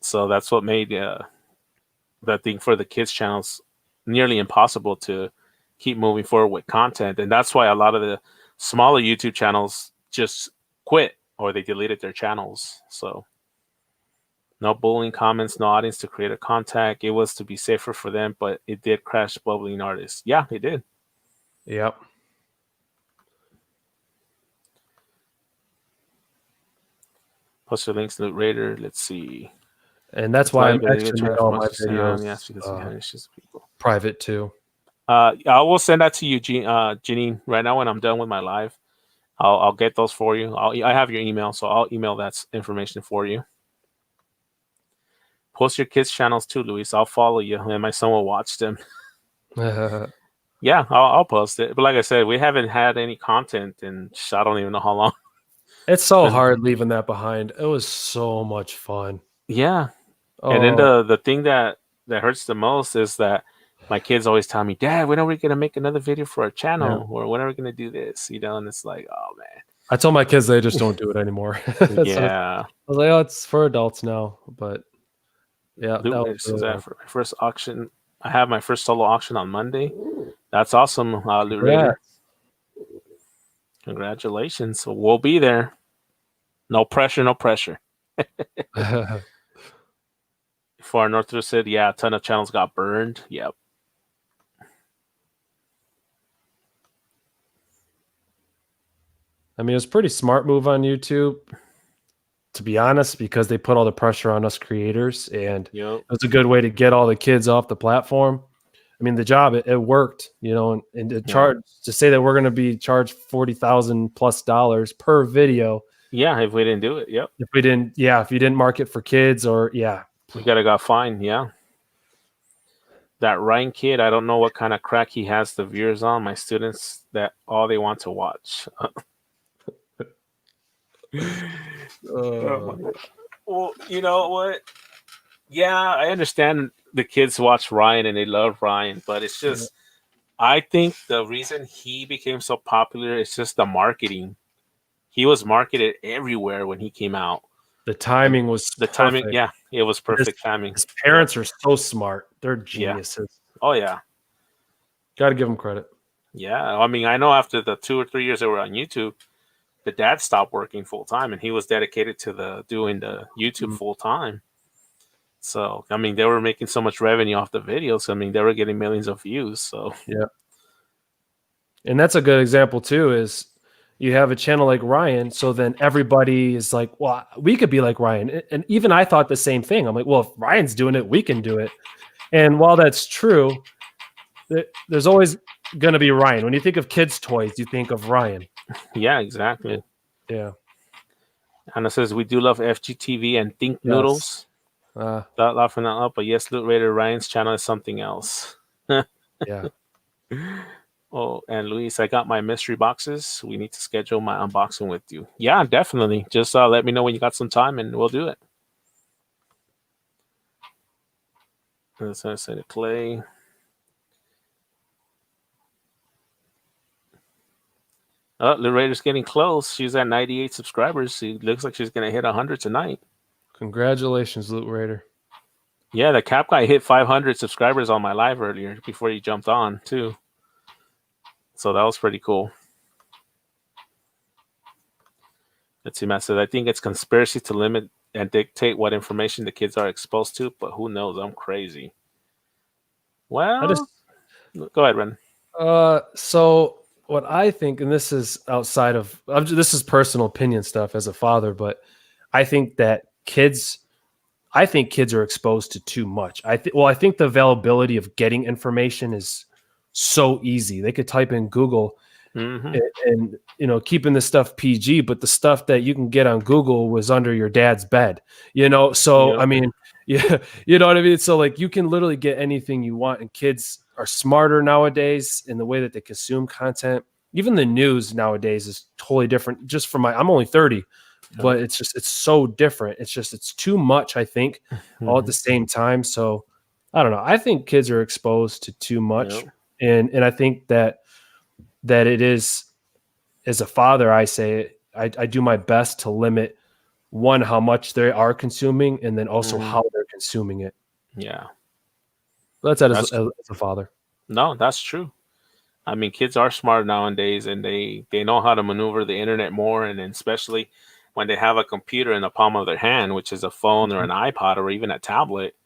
So that's what made that thing for the kids channels nearly impossible to keep moving forward with content. And that's why a lot of the smaller YouTube channels just quit or they deleted their channels. So no bullying comments, no audience to create a contact. It was to be safer for them, but it did crash bubbling artists. Yeah, it did. Yep. Post your links to the Raider. Let's see. And that's why I'm mentioning all my videos. Yes, because we had issues with people. Private too. I will send that to you, Janine, right now when I'm done with my live. I'll get those for you. I have your email, so I'll email that information for you. Post your kids' channels too, Luis. I'll follow you, and my son will watch them. Yeah, I'll post it. But like I said, we haven't had any content, and I don't even know how long. It's so hard leaving that behind. It was so much fun. Yeah. And then the thing that hurts the most is that my kids always tell me, Dad, when are we going to make another video for our channel? Or when are we going to do this? And it's like, oh, man. I tell my kids they just don't do it anymore. Yeah. I was like, oh, it's for adults now. But yeah. That was really for my first auction. I have my first solo auction on Monday. That's awesome, Loot Raider. Congratulations. So we'll be there. No pressure, no pressure. For North said, yeah, a ton of channels got burned. Yep. I mean, it's a pretty smart move on YouTube, to be honest, because they put all the pressure on us creators, and it was a good way to get all the kids off the platform. I mean, the job, it worked, and to say that we're going to be charged $40,000+ per video. Yeah, if we didn't do it, yep. If you didn't market for kids, or we got fined. Yeah. That Ryan kid, I don't know what kind of crack he has the viewers on. My students, that all they want to watch. Well, you know what? Yeah, I understand the kids watch Ryan and they love Ryan, but it's just, I think the reason he became so popular is just the marketing. He was marketed everywhere when he came out. The timing was timing. Yeah, it was perfect timing. His parents are so smart. They're geniuses. Yeah. Oh, yeah. Got to give them credit. Yeah, I mean, I know after the 2 or 3 years they were on YouTube, the dad stopped working full time, and he was dedicated to the doing the YouTube Mm. full time. So, I mean, they were making so much revenue off the videos. I mean, they were getting millions of views. So, Yeah. And that's a good example too, is you have a channel like Ryan. So then everybody is like, well, we could be like Ryan. And even I thought the same thing. I'm like, well, if Ryan's doing it, we can do it. And while that's true, there's always going to be Ryan. When you think of kids' toys, you think of Ryan. yeah, Yeah. exactly. Yeah. Anna says we do love FGTV and Think Yes. Noodles. Not laughing out loud, but yes, Loot Raider Ryan's channel is something else. Yeah. Oh, and Luis, I got my mystery boxes. We need to schedule my unboxing with you. Yeah, definitely. Just let me know when you got some time, and we'll do it. Let's say to Clay. Oh, the Raider's getting close. She's at 98 subscribers. She looks like she's gonna hit 100 tonight. Congratulations, Loot Raider. Yeah, the Cap guy hit 500 subscribers on my live earlier before he jumped on too. So that was pretty cool. Let's see, Matt said, I think it's conspiracy to limit and dictate what information the kids are exposed to, but who knows? I'm crazy. Well, go ahead, Ren. So what I think, and this is outside of this is personal opinion stuff as a father, but I think that kids are exposed to too much. I think the availability of getting information is so easy. They could type in Google and keeping this stuff PG, but the stuff that you can get on Google was under your dad's bed, So Yep. I mean, yeah, you know what I mean? So like you can literally get anything you want, and kids are smarter nowadays in the way that they consume content. Even the news nowadays is totally different. Just from I'm only 30, but it's so different. It's too much, I think, all at the same time. So I don't know. I think kids are exposed to too much. Yep. And I think that it is, as a father, I say I do my best to limit, one, how much they are consuming, and then also how they're consuming it. Yeah. That's as a father. No, that's true. I mean, kids are smart nowadays, and they know how to maneuver the internet more, and then especially when they have a computer in the palm of their hand, which is a phone or an iPod or even a tablet.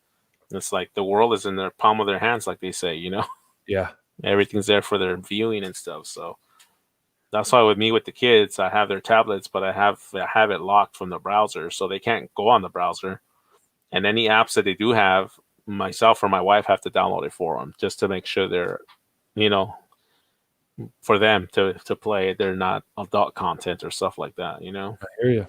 It's like the world is in their palm of their hands, like they say, Yeah. Everything's there for their viewing and stuff. So that's why with me, with the kids, I have their tablets, but I have it locked from the browser, so they can't go on the browser. And any apps that they do have, myself or my wife have to download it for them, just to make sure they're, for them to play. They're not adult content or stuff like that. I hear you.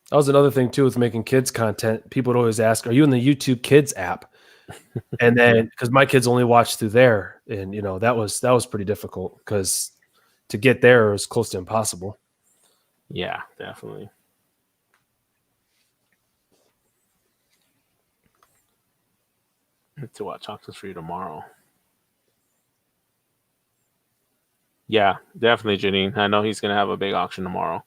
That was another thing too with making kids content. People would always ask, "Are you in the YouTube Kids app?" And then because my kids only watch through there, and that was pretty difficult because to get there was close to impossible. Yeah, definitely. To watch auctions for you tomorrow. Yeah, definitely, Janine. I know he's gonna have a big auction tomorrow.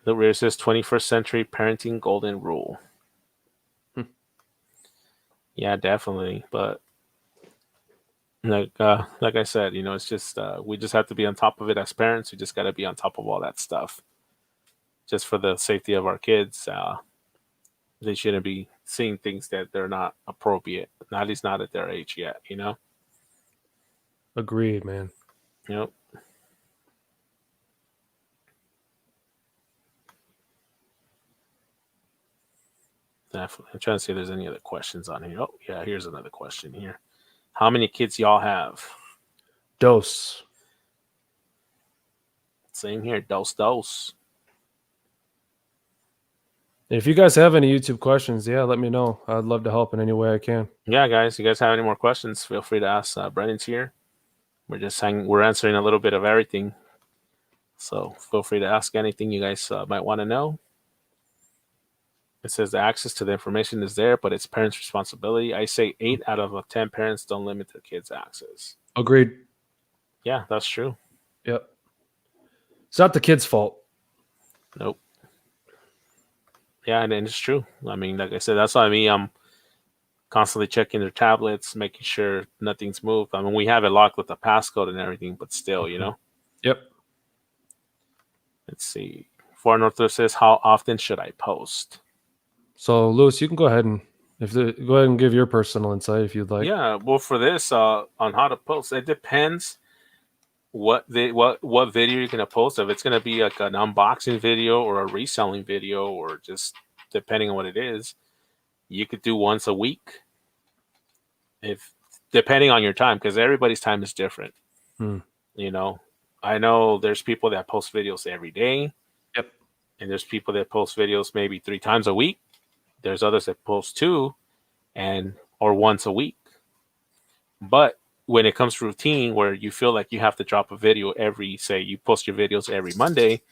The rear says 21st century parenting golden rule. Yeah, definitely. But like I said, it's just we just have to be on top of it as parents. We just got to be on top of all that stuff, just for the safety of our kids. They shouldn't be seeing things that they're not appropriate, at least not at their age yet. Agreed, man. Yep. Definitely. I'm trying to see if there's any other questions on here. Oh, yeah, here's another question here. How many kids y'all have? Dose. Same here. Dose. If you guys have any YouTube questions, let me know. I'd love to help in any way I can. Yeah, guys, you guys have any more questions, feel free to ask. Brendan's here. We're answering a little bit of everything. So feel free to ask anything you guys might want to know. It says the access to the information is there, but it's parents' responsibility. I say 8 out of 10 parents don't limit their kids' access. Agreed. Yeah, that's true. Yep. It's not the kid's fault. Nope. Yeah, and it's true. I mean, like I said, that's why I'm constantly checking their tablets, making sure nothing's moved. I mean, we have it locked with the passcode and everything, but still, you know. Yep. Let's see. Far Northwest says, "How often should I post?" So, Lewis, you can go ahead and go ahead and give your personal insight if you'd like. Yeah, well, for this, on how to post, it depends what video you're gonna post. If it's gonna be like an unboxing video or a reselling video, or just depending on what it is, you could do once a week. If depending on your time, because everybody's time is different. Hmm. You know, I know there's people that post videos every day, Yep. and there's people that post videos maybe 3 times a week. There's others that post two and or once a week. But when it comes to routine where you feel like you have to drop a video every, say you post your videos every Monday,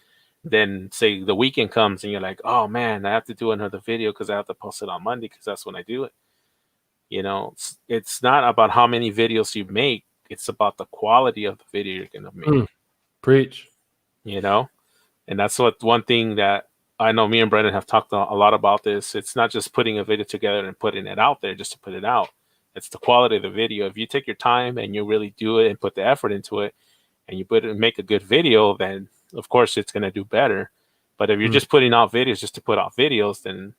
then say the weekend comes and you're like, oh man, I have to do another video because I have to post it on Monday because that's when I do it. You know, it's not about how many videos you make, it's about the quality of the video you're going to make. Preach. You know, and that's what one thing that I know me and Brendan have talked a lot about this. It's not just putting a video together and putting it out there just to put it out. It's the quality of the video. If you take your time and you really do it and put the effort into it, and you put it and make a good video, then of course it's going to do better. But if you're just putting out videos just to put out videos, then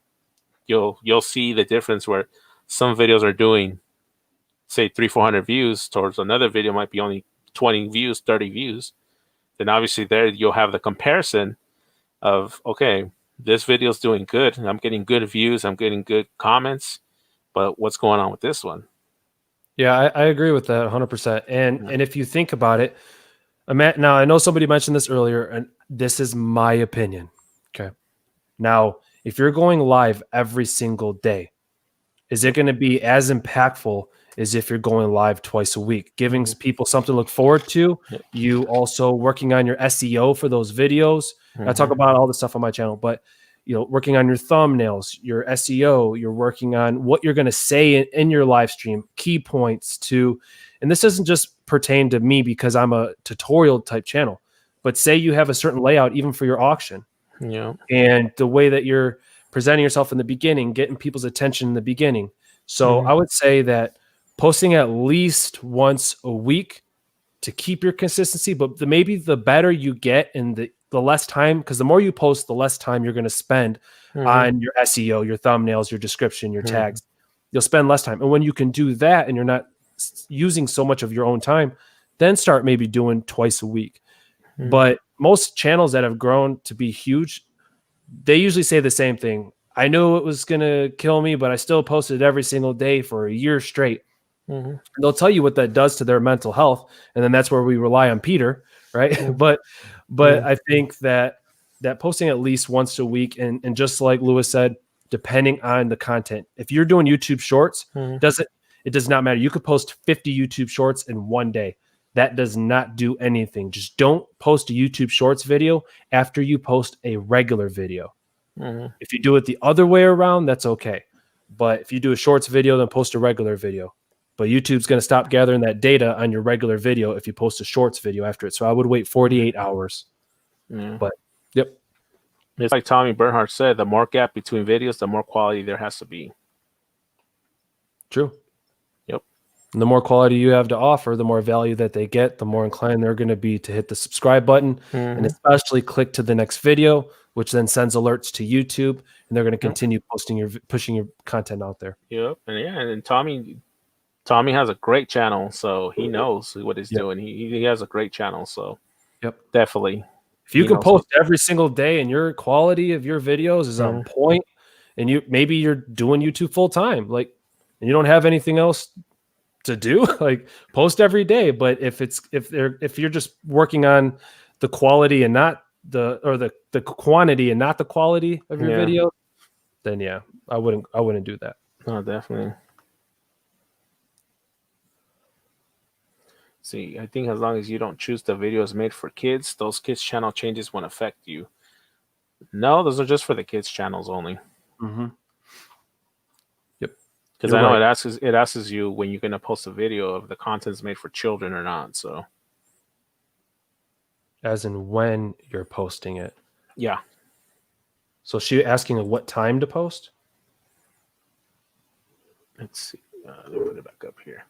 you'll see the difference where some videos are doing, say, 300-400 views towards another video might be only 20 views, 30 views. Then obviously there you'll have the comparison of, okay, this video is doing good and I'm getting good views, I'm getting good comments, but what's going on with this one? Yeah, I agree with that 100%. And if you think about it, now I know somebody mentioned this earlier, and this is my opinion. Okay. Now, if you're going live every single day, is it going to be as impactful as if you're going live twice a week, giving people something to look forward to? You also working on your SEO for those videos. I talk about all this stuff on my channel, but working on your thumbnails, your SEO, you're working on what you're going to say in your live stream, key points to, and this doesn't just pertain to me because I'm a tutorial type channel, but say you have a certain layout even for your auction. Yeah. And the way that you're presenting yourself in the beginning, getting people's attention in the beginning. So I would say that posting at least once a week to keep your consistency, but maybe the better you get in the less time, because the more you post, the less time you're going to spend on your SEO, your thumbnails, your description, your tags. You'll spend less time. And when you can do that and you're not using so much of your own time, then start maybe doing twice a week. But most channels that have grown to be huge, they usually say the same thing. I knew it was going to kill me, but I still posted every single day for a year straight. They'll tell you what that does to their mental health. And then that's where we rely on Peter, right? But I think that posting at least once a week, and just like Lewis said, depending on the content, if you're doing YouTube shorts, it does not matter. You could post 50 YouTube shorts in one day. That does not do anything. Just don't post a YouTube shorts video after you post a regular video. If you do it the other way around, that's okay. But if you do a shorts video, then post a regular video. But YouTube's going to stop gathering that data on your regular video if you post a shorts video after it. So I would wait 48 hours. But yep. It's like Tommy Bernhardt said, the more gap between videos, the more quality there has to be. True. Yep. And the more quality you have to offer, the more value that they get, the more inclined they're going to be to hit the subscribe button and especially click to the next video, which then sends alerts to YouTube, and they're going to continue pushing your content out there. Yep. And Tommy has a great channel, so he knows what he's doing. He has a great channel, so definitely. If you can post every single day and your quality of your videos is on point, and maybe you're doing YouTube full time, and you don't have anything else to do, post every day. But if you're just working on the quality and not the quantity and not the quality of your video, then I wouldn't do that. No, definitely. See, I think as long as you don't choose the videos made for kids, those kids' channel changes won't affect you. No, those are just for the kids' channels only. Yep. Because I know it asks you when you're going to post a video if the content's made for children or not. So, as in when you're posting it. Yeah. So she asking what time to post? Let's see. Let me put it back up here.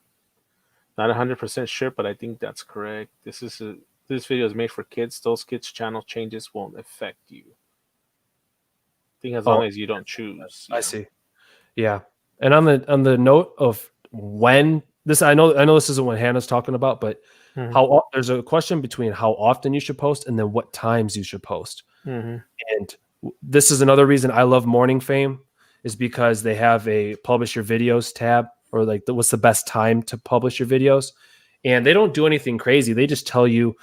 Not 100% sure, but I think that's correct. This video is made for kids. Those kids' channel changes won't affect you. I think as long as you don't choose. I see. Yeah. And on the note of when this, I know this isn't what Hannah's talking about, but Mhm. there's a question between how often you should post and then what times you should post. Mhm. And this is another reason I love Morning Fame, is because they have a publish your videos tab, or like what's the best time to publish your videos. And they don't do anything crazy. They just tell you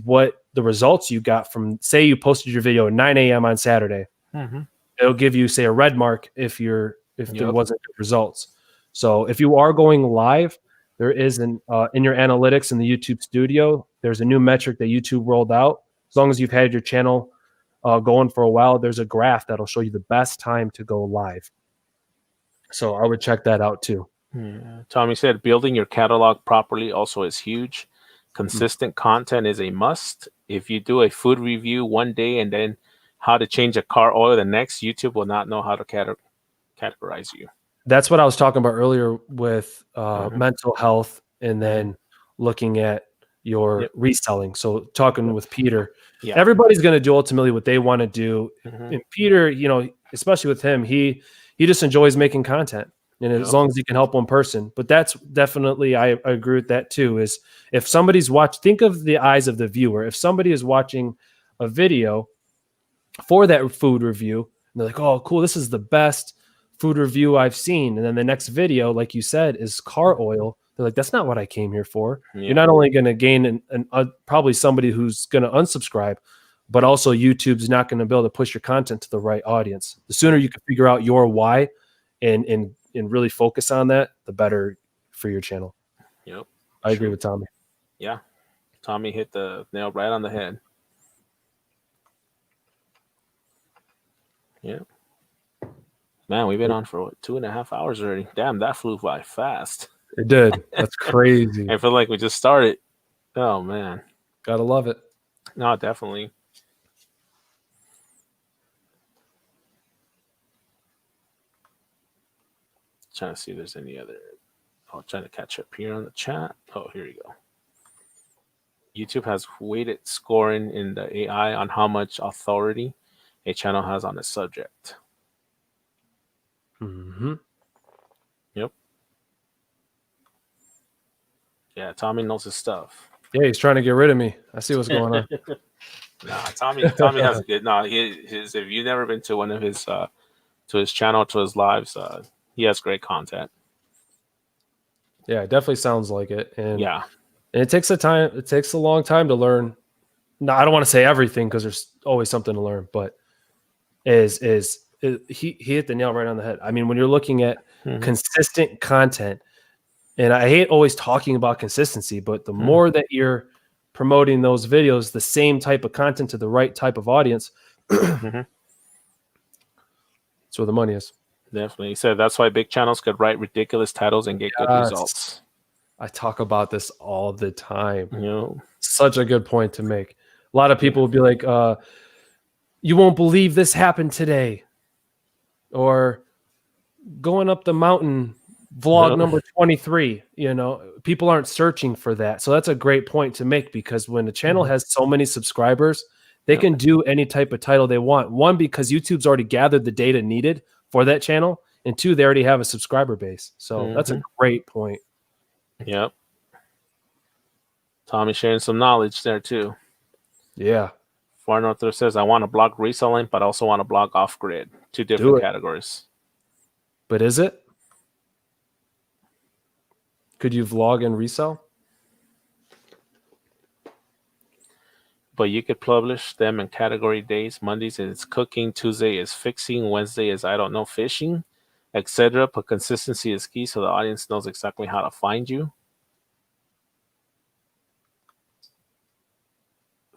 what the results you got from, say you posted your video at 9 a.m. on Saturday. Mhm. It'll give you, say, a red mark if there Yep. wasn't good results. So if you are going live, there is in your analytics in the YouTube studio, there's a new metric that YouTube rolled out. As long as you've had your channel going for a while, there's a graph that'll show you the best time to go live. So I would check that out too. Yeah. Tommy said building your catalog properly also is huge. Consistent content is a must. If you do a food review one day and then how to change a car oil the next, YouTube will not know how to categorize you. That's what I was talking about earlier with mental health, and then looking at your reselling. So talking with Peter, everybody's going to do ultimately what they want to do. And Peter, especially with him, he just enjoys making content. And as long as he can help one person, but that's definitely, I agree with that too, is if somebody's think of the eyes of the viewer. If somebody is watching a video for that food review, and they're like, oh, cool, this is the best food review I've seen. And then the next video, like you said, is car oil. They're like, that's not what I came here for. Yeah. You're not only going to gain probably somebody who's going to unsubscribe, but also YouTube's not going to be able to push your content to the right audience. The sooner you can figure out your why and really focus on that, the better for your channel. Yep. I agree with Tommy. Yeah. Tommy hit the nail right on the head. Yeah. Man, we've been on for 2.5 hours already. Damn, that flew by fast. It did. That's crazy. I feel like we just started. Oh, man. Gotta love it. No, definitely. Trying to see if there's any other. I'm trying to catch up here on the chat. Oh, here you go. YouTube has weighted scoring in the AI on how much authority a channel has on a subject. Mm-hmm. Yep. Yeah, Tommy knows his stuff. Yeah, he's trying to get rid of me. I see what's going on. Nah, Tommy has a good. No, his. If you've never been to one of his, to his channel, to his lives, he has great content. Yeah, it definitely sounds like it. And yeah, and it takes a long time to learn. No, I don't want to say everything because there's always something to learn, but he hit the nail right on the head. I mean, when you're looking at consistent content, and I hate always talking about consistency, but the more that you're promoting those videos, the same type of content to the right type of audience, that's where the money is. Definitely. He said that's why big channels could write ridiculous titles and get good results. I talk about this all the time. You Such a good point to make. A lot of people will be like, you won't believe this happened today. Or going up the mountain, vlog number 23. People aren't searching for that. So that's a great point to make, because when a channel has so many subscribers, they can do any type of title they want. One, because YouTube's already gathered the data needed for that channel. And two, they already have a subscriber base. So that's a great point. Yep. Tommy sharing some knowledge there too. Yeah. Far Norther says, I want to blog reselling, but I also want to blog off grid. Two different categories. But is it? Could you vlog and resell? But you could publish them in category days. Mondays is cooking, Tuesday is fixing, Wednesday is I don't know, fishing, etc. But consistency is key, so the audience knows exactly how to find you.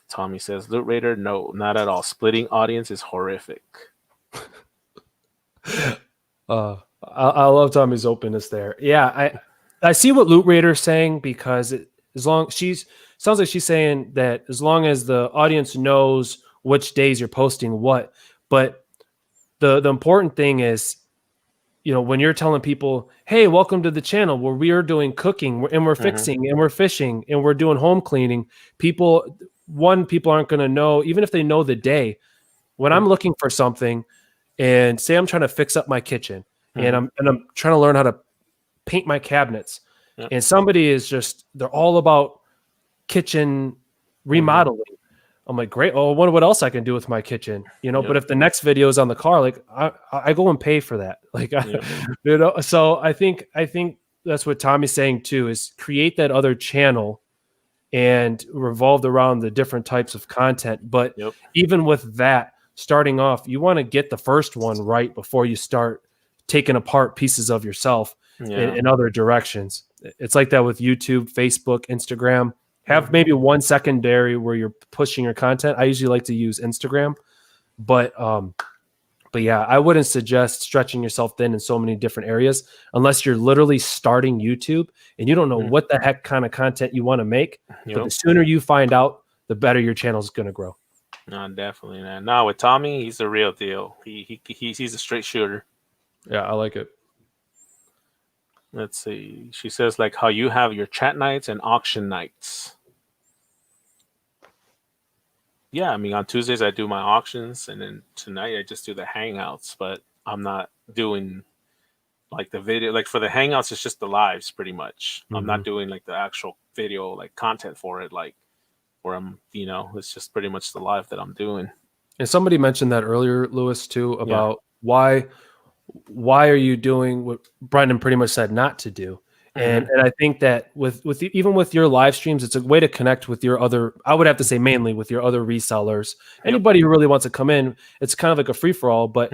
Tommy says, Loot Raider, no, not at all. Splitting audience is horrific. I love Tommy's openness there. Yeah, I see what Loot Raider's saying, because sounds like she's saying that as long as the audience knows which days you're posting what, but the important thing is, when you're telling people, hey, welcome to the channel where we are doing cooking and we're fixing and we're fishing and we're doing home cleaning, people aren't going to know, even if they know the day. When I'm looking for something and say I'm trying to fix up my kitchen and I'm trying to learn how to paint my cabinets, and somebody they're all about kitchen remodeling. I'm like, great. Oh, I wonder what else I can do with my kitchen, but if the next video is on the car, like I go and pay for that. Like, so I think that's what Tommy's saying too, is create that other channel and revolved around the different types of content. But even with that, starting off, you want to get the first one right before you start taking apart pieces of yourself in other directions. It's like that with YouTube, Facebook, Instagram. Have maybe one secondary where you're pushing your content. I usually like to use Instagram, but yeah, I wouldn't suggest stretching yourself thin in so many different areas unless you're literally starting YouTube and you don't know what the heck kind of content you want to make. But the sooner you find out, the better your channel is going to grow. No, definitely, man. No, with Tommy, he's the real deal. He's a straight shooter. Yeah, I like it. Let's see. She says, like, how you have your chat nights and auction nights. Yeah, I mean, on Tuesdays I do my auctions, and then tonight I just do the hangouts. But I'm not doing like the video. Like for the hangouts, it's just the lives, pretty much. I'm not doing like the actual video, like content for it, like where I'm, it's just pretty much the live that I'm doing. And somebody mentioned that earlier, Lewis, too, about why are you doing what Brendan pretty much said not to do. And I think that even with your live streams, it's a way to connect with your other, I would have to say mainly with your other resellers. Anybody who really wants to come in, it's kind of like a free for all, but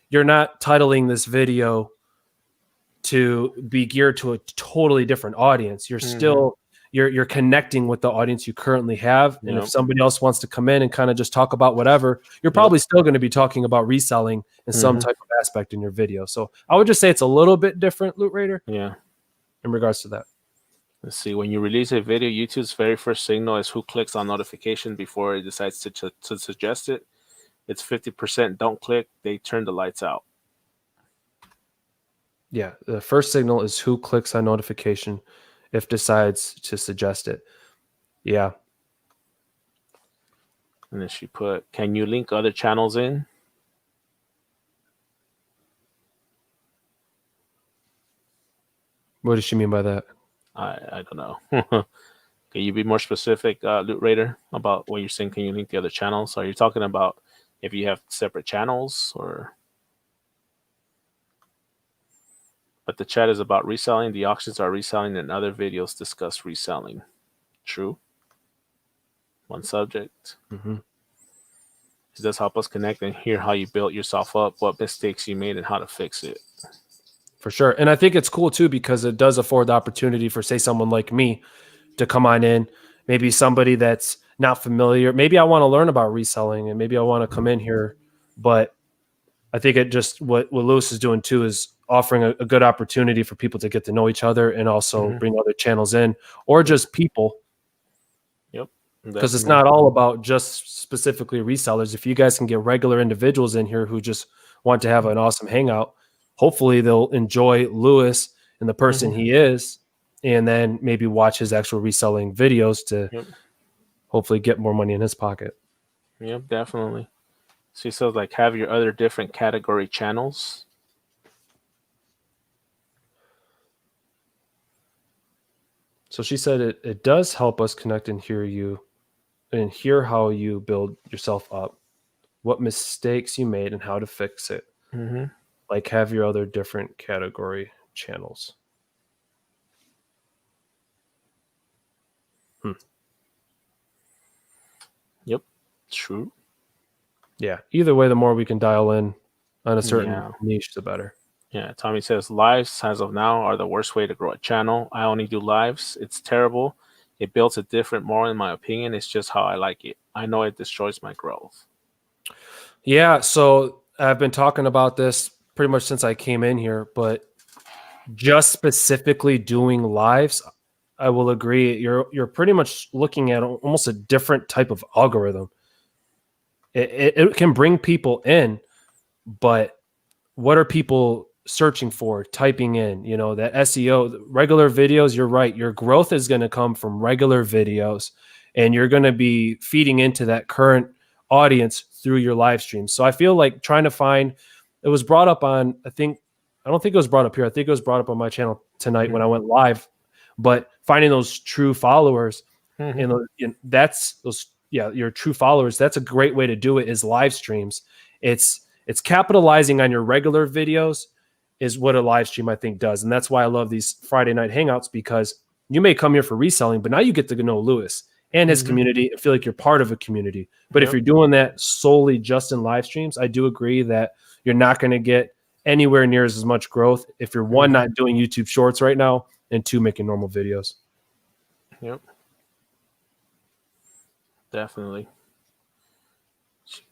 you're not titling this video to be geared to a totally different audience. You're still you're connecting with the audience you currently have. And if somebody else wants to come in and kind of just talk about whatever, you're probably still going to be talking about reselling in some type of aspect in your video. So I would just say it's a little bit different, Loot Raider. Yeah. In regards to that. Let's see. When you release a video, YouTube's very first signal is who clicks on notification before it decides to suggest it. It's 50% don't click. They turn the lights out. Yeah. The first signal is who clicks on notification if decides to suggest it. Yeah. And then she put, can you link other channels in? What does she mean by that? I don't know. Can you be more specific, Loot Raider, about what you're saying? Can you link the other channels? Are you talking about if you have separate channels, or? But the chat is about reselling. The auctions are reselling, and other videos discuss reselling. True. One subject. It does help us connect and hear how you built yourself up, what mistakes you made, and how to fix it. For sure. And I think it's cool too, because it does afford the opportunity for, say, someone like me to come on in, maybe somebody that's not familiar. Maybe I want to learn about reselling and maybe I want to come in here, but I think it just, what Lewis is doing too, is offering a good opportunity for people to get to know each other and also bring other channels in, or just people. Yep. Because it's not all about just specifically resellers. If you guys can get regular individuals in here who just want to have an awesome hangout, hopefully they'll enjoy Lewis and the person he is, and then maybe watch his actual reselling videos to hopefully get more money in his pocket. Yep, definitely. She says, like, have your other different category channels. So she said it does help us connect and hear you and hear how you build yourself up, what mistakes you made and how to fix it. Like, have your other different category channels. Yep, true. Yeah, either way, the more we can dial in on a certain niche, the better. Yeah, Tommy says, lives as of now are the worst way to grow a channel. I only do lives. It's terrible. It builds a different more, in my opinion. It's just how I like it. I know it destroys my growth. Yeah, so I've been talking about this pretty much since I came in here, but just specifically doing lives, I will agree. You're pretty much looking at almost a different type of algorithm. It can bring people in, but what are people searching for, typing in, that SEO, regular videos? You're right. Your growth is going to come from regular videos, and you're going to be feeding into that current audience through your live streams. So I feel like trying to find, it was brought up on, I don't think it was brought up here. I think it was brought up on my channel tonight when I went live, but finding those true followers and that's those, your true followers. That's a great way to do it, is live streams. It's capitalizing on your regular videos is what a live stream, I think, does. And that's why I love these Friday night hangouts, because you may come here for reselling, but now you get to know Lewis and his community and feel like you're part of a community. But if you're doing that solely just in live streams, I do agree that you're not going to get anywhere near as much growth if you're, one, not doing YouTube shorts right now, and two, making normal videos. Yep. Definitely.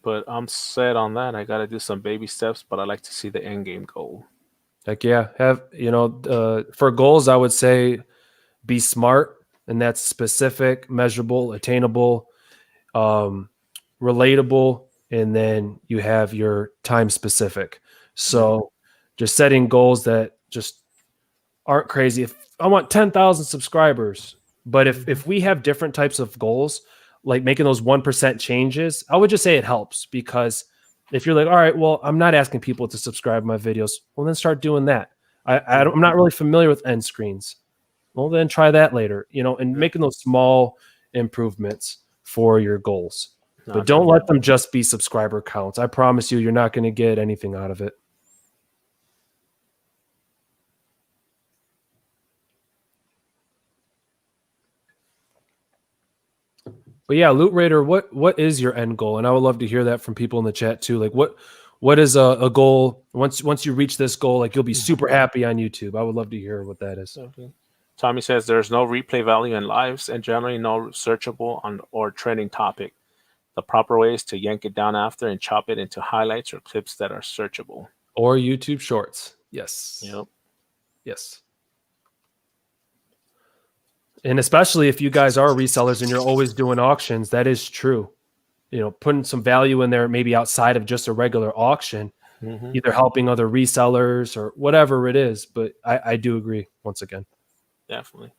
But I'm set on that. I got to do some baby steps, but I like to see the end game goal. Like, yeah, for goals, I would say be smart, and that's specific, measurable, attainable, relatable, and then you have your time specific. So just setting goals that just aren't crazy. If I want 10,000 subscribers, but if we have different types of goals, like making those 1% changes, I would just say it helps, because if you're like, all right, well, I'm not asking people to subscribe to my videos, well, then start doing that. I'm not really familiar with end screens. Well, then try that later, and making those small improvements for your goals. But don't let them just be subscriber counts. I promise you're not going to get anything out of it. But yeah, Loot Raider, what is your end goal? And I would love to hear that from people in the chat too. Like, what is a goal? Once you reach this goal, like, you'll be super happy on YouTube. I would love to hear what that is. Okay. Tommy says there's no replay value in lives, and generally no searchable or trending topic. The proper way is to yank it down after and chop it into highlights or clips that are searchable. Or YouTube Shorts. Yes. Yep. Yes. And especially if you guys are resellers and you're always doing auctions, that is true. Putting some value in there, maybe outside of just a regular auction, either helping other resellers or whatever it is. But I do agree once again. Definitely.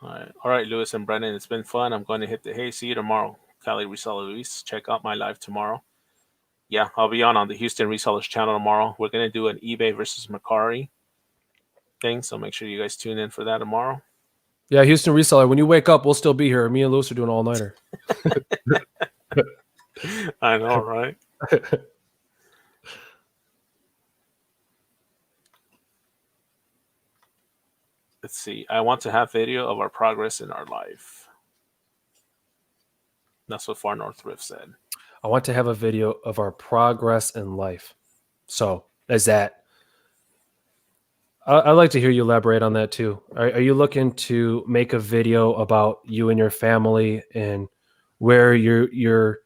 All right, Lewis and Brendan, it's been fun. I'm going to hit the hay. See you tomorrow. Cali Reseller Luis. Check out my live tomorrow. Yeah, I'll be on the Houston Resellers channel tomorrow. We're going to do an eBay versus Mercari thing, so make sure you guys tune in for that tomorrow. Yeah, Houston Reseller, when you wake up, we'll still be here. Me and Lewis are doing all-nighter. I know, right? Let's see. I want to have video of our progress in our life. That's what Far North Rift said. I want to have a video of our progress in life. So, is that... I'd like to hear you elaborate on that too. Are you looking to make a video about you and your family and where your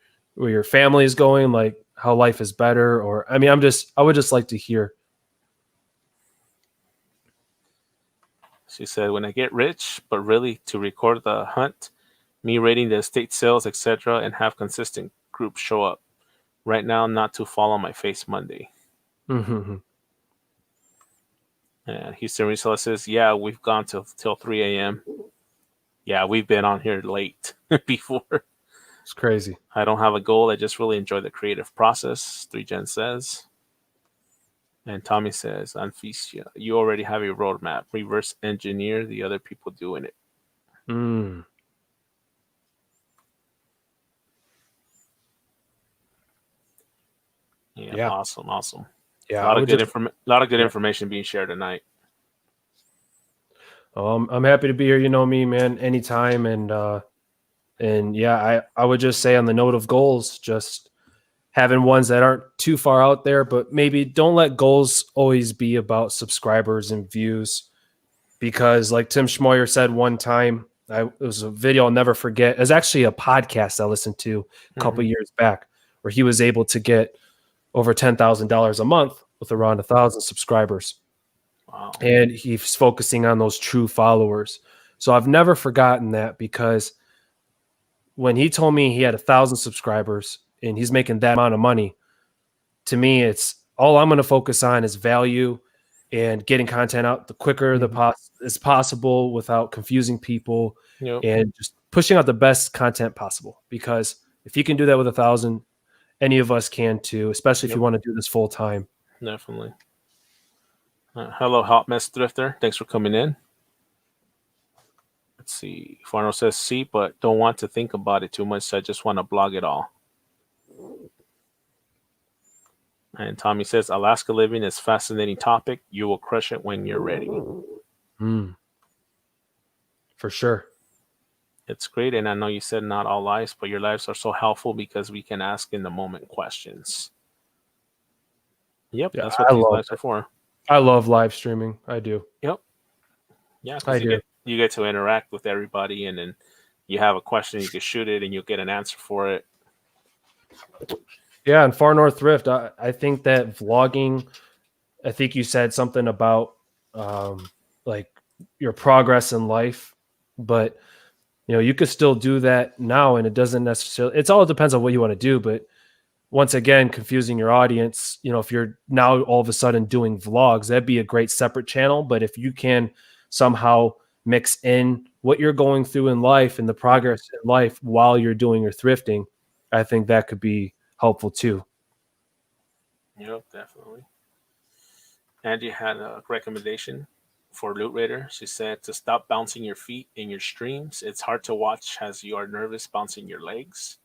family is going, like how life is better? Or, I would just like to hear. She said, when I get rich, but really to record the hunt, me rating the estate sales, etc., and have consistent groups show up. Right now, not to fall on my face Monday. And Houston Reseller says, yeah, we've gone till 3 a.m. Yeah, we've been on here late before. It's crazy. I don't have a goal. I just really enjoy the creative process, 3Gen says. And Tommy says, Anficia, you already have a roadmap. Reverse engineer the other people doing it. Yeah, awesome. Yeah, a lot of good information being shared tonight. I'm happy to be here. You know me, man, anytime. And yeah, I would just say, on the note of goals, just having ones that aren't too far out there, but maybe don't let goals always be about subscribers and views, because like Tim Schmoyer said one time, it was a video I'll never forget. It was actually a podcast I listened to a couple years back, where he was able to get over $10,000 a month with around 1,000 subscribers. Wow. And he's focusing on those true followers. So I've never forgotten that, because when he told me he had 1,000 subscribers and he's making that amount of money, to me, it's all I'm going to focus on is value and getting content out the quicker as possible without confusing people, Yep. and just pushing out the best content possible. Because if you can do that with 1,000, any of us can too, especially if you want to do this full time. Definitely. Hello, Hot Mess Thrifter. Thanks for coming in. Let's see. Farno says, see, but don't want to think about it too much. So I just want to blog it all. And Tommy says, Alaska living is a fascinating topic. You will crush it when you're ready. For sure. It's great. And I know you said not all lives, but your lives are so helpful because we can ask in the moment questions. Yep. Yeah, that's what these lives are for. I love live streaming. I do. Yep. Yeah. I do. You get to interact with everybody, and then you have a question, you can shoot it and you'll get an answer for it. Yeah, and Far North Thrift, I think that vlogging, I think you said something about like your progress in life, but you could still do that now, and it doesn't necessarily, it all depends on what you want to do. But once again, confusing your audience, if you're now all of a sudden doing vlogs, that'd be a great separate channel. But if you can somehow mix in what you're going through in life and the progress in life while you're doing your thrifting, I think that could be helpful too. Yep, definitely. Angie had a recommendation for Loot Raider. She said to stop bouncing your feet in your streams. It's hard to watch as you are nervous bouncing your legs.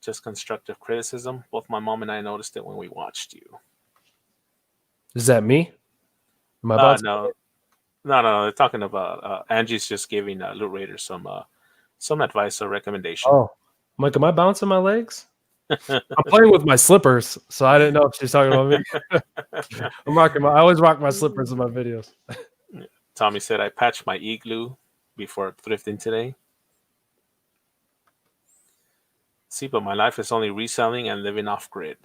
Just constructive criticism. Both my mom and I noticed it when we watched you. Is that me? Am I about no. They're talking about Angie's just giving Loot Raider some advice or recommendation. Oh, I'm like, am I bouncing my legs? I'm playing with my slippers, so I didn't know if she's talking about me. I always rock my slippers in my videos. Tommy said, I patched my igloo before thrifting today. See, but my life is only reselling and living off grid.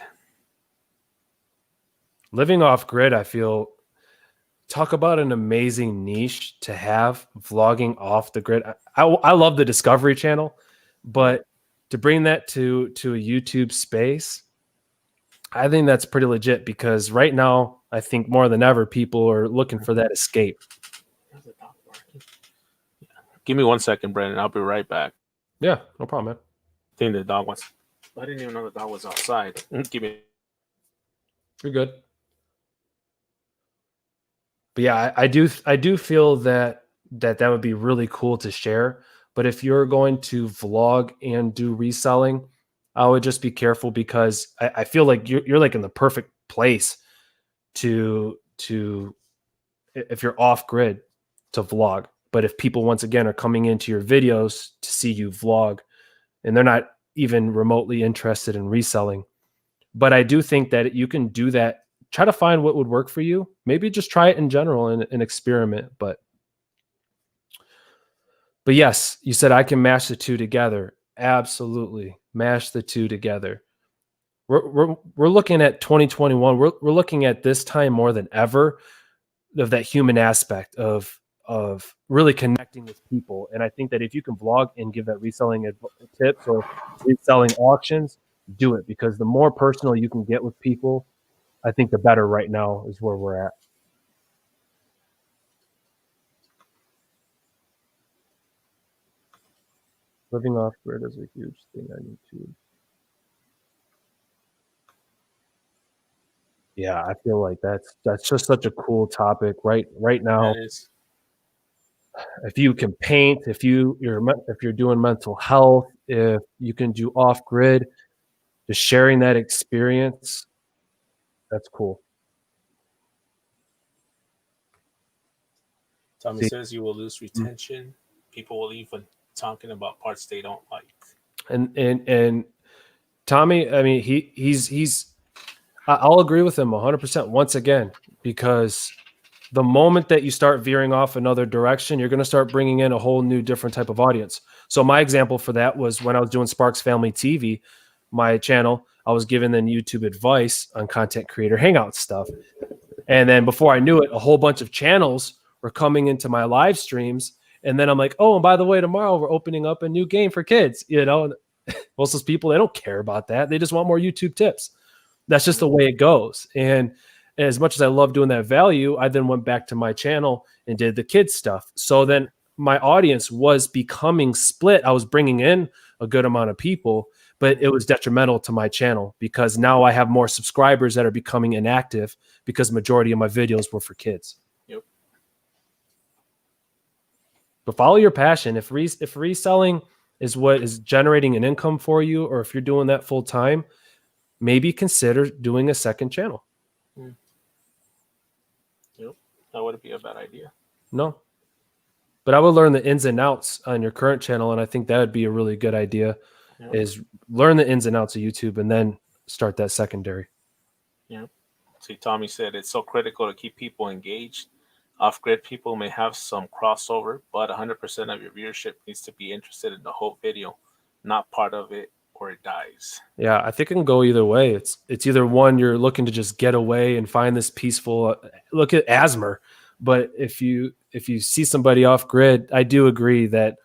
Living off grid, I feel, talk about an amazing niche to have, vlogging off the grid. I love the Discovery Channel, but to bring that to a YouTube space, I think that's pretty legit, because right now, I think more than ever, people are looking for that escape. Give me 1 second, Brandon. I'll be right back. Yeah, no problem, man. I think the dog wants. I didn't even know the dog was outside. Give me. You're good. But yeah, I do feel that would be really cool to share. But if you're going to vlog and do reselling, I would just be careful, because I feel like you're like in the perfect place to if you're off grid to vlog. But if people once again are coming into your videos to see you vlog, and they're not even remotely interested in reselling, but I do think that you can do that. Try to find what would work for you. Maybe just try it in general and experiment. But yes, you said I can mash the two together. Absolutely, mash the two together. We're looking at 2021. We're looking at this time more than ever of that human aspect of really connecting with people. And I think that if you can vlog and give that reselling tips or reselling auctions, do it, because the more personal you can get with people, I think the better. Right now is where we're at. Living off grid is a huge thing on YouTube. Yeah, I feel like that's just such a cool topic right now. If you can paint, if you're doing mental health, if you can do off grid, just sharing that experience, that's cool. Tommy says you will lose retention. People will leave when talking about parts they don't like. And Tommy, I mean, he's I'll agree with him 100% once again, because the moment that you start veering off another direction, you're going to start bringing in a whole new different type of audience. So my example for that was when I was doing Sparks Family TV, my channel, I was giving them YouTube advice on content creator Hangout stuff. And then before I knew it, a whole bunch of channels were coming into my live streams. And then I'm like, oh, and by the way, tomorrow we're opening up a new game for kids, Most of those people, they don't care about that. They just want more YouTube tips. That's just the way it goes. And as much as I love doing that value, I then went back to my channel and did the kids stuff. So then my audience was becoming split. I was bringing in a good amount of people, but it was detrimental to my channel because now I have more subscribers that are becoming inactive because majority of my videos were for kids. Yep. But follow your passion. If reselling is what is generating an income for you, or if you're doing that full time, maybe consider doing a second channel. Yep. That wouldn't be a bad idea. No. But I would learn the ins and outs on your current channel, and I think that would be a really good idea. Yep. Is learn the ins and outs of YouTube and then start that secondary. Yeah. See, Tommy said it's so critical to keep people engaged. Off-grid people may have some crossover, but 100% of your viewership needs to be interested in the whole video, not part of it, or it dies. Yeah, I think it can go either way. It's either one, you're looking to just get away and find this peaceful. Look at Asmer, but if you see somebody off grid, I do agree that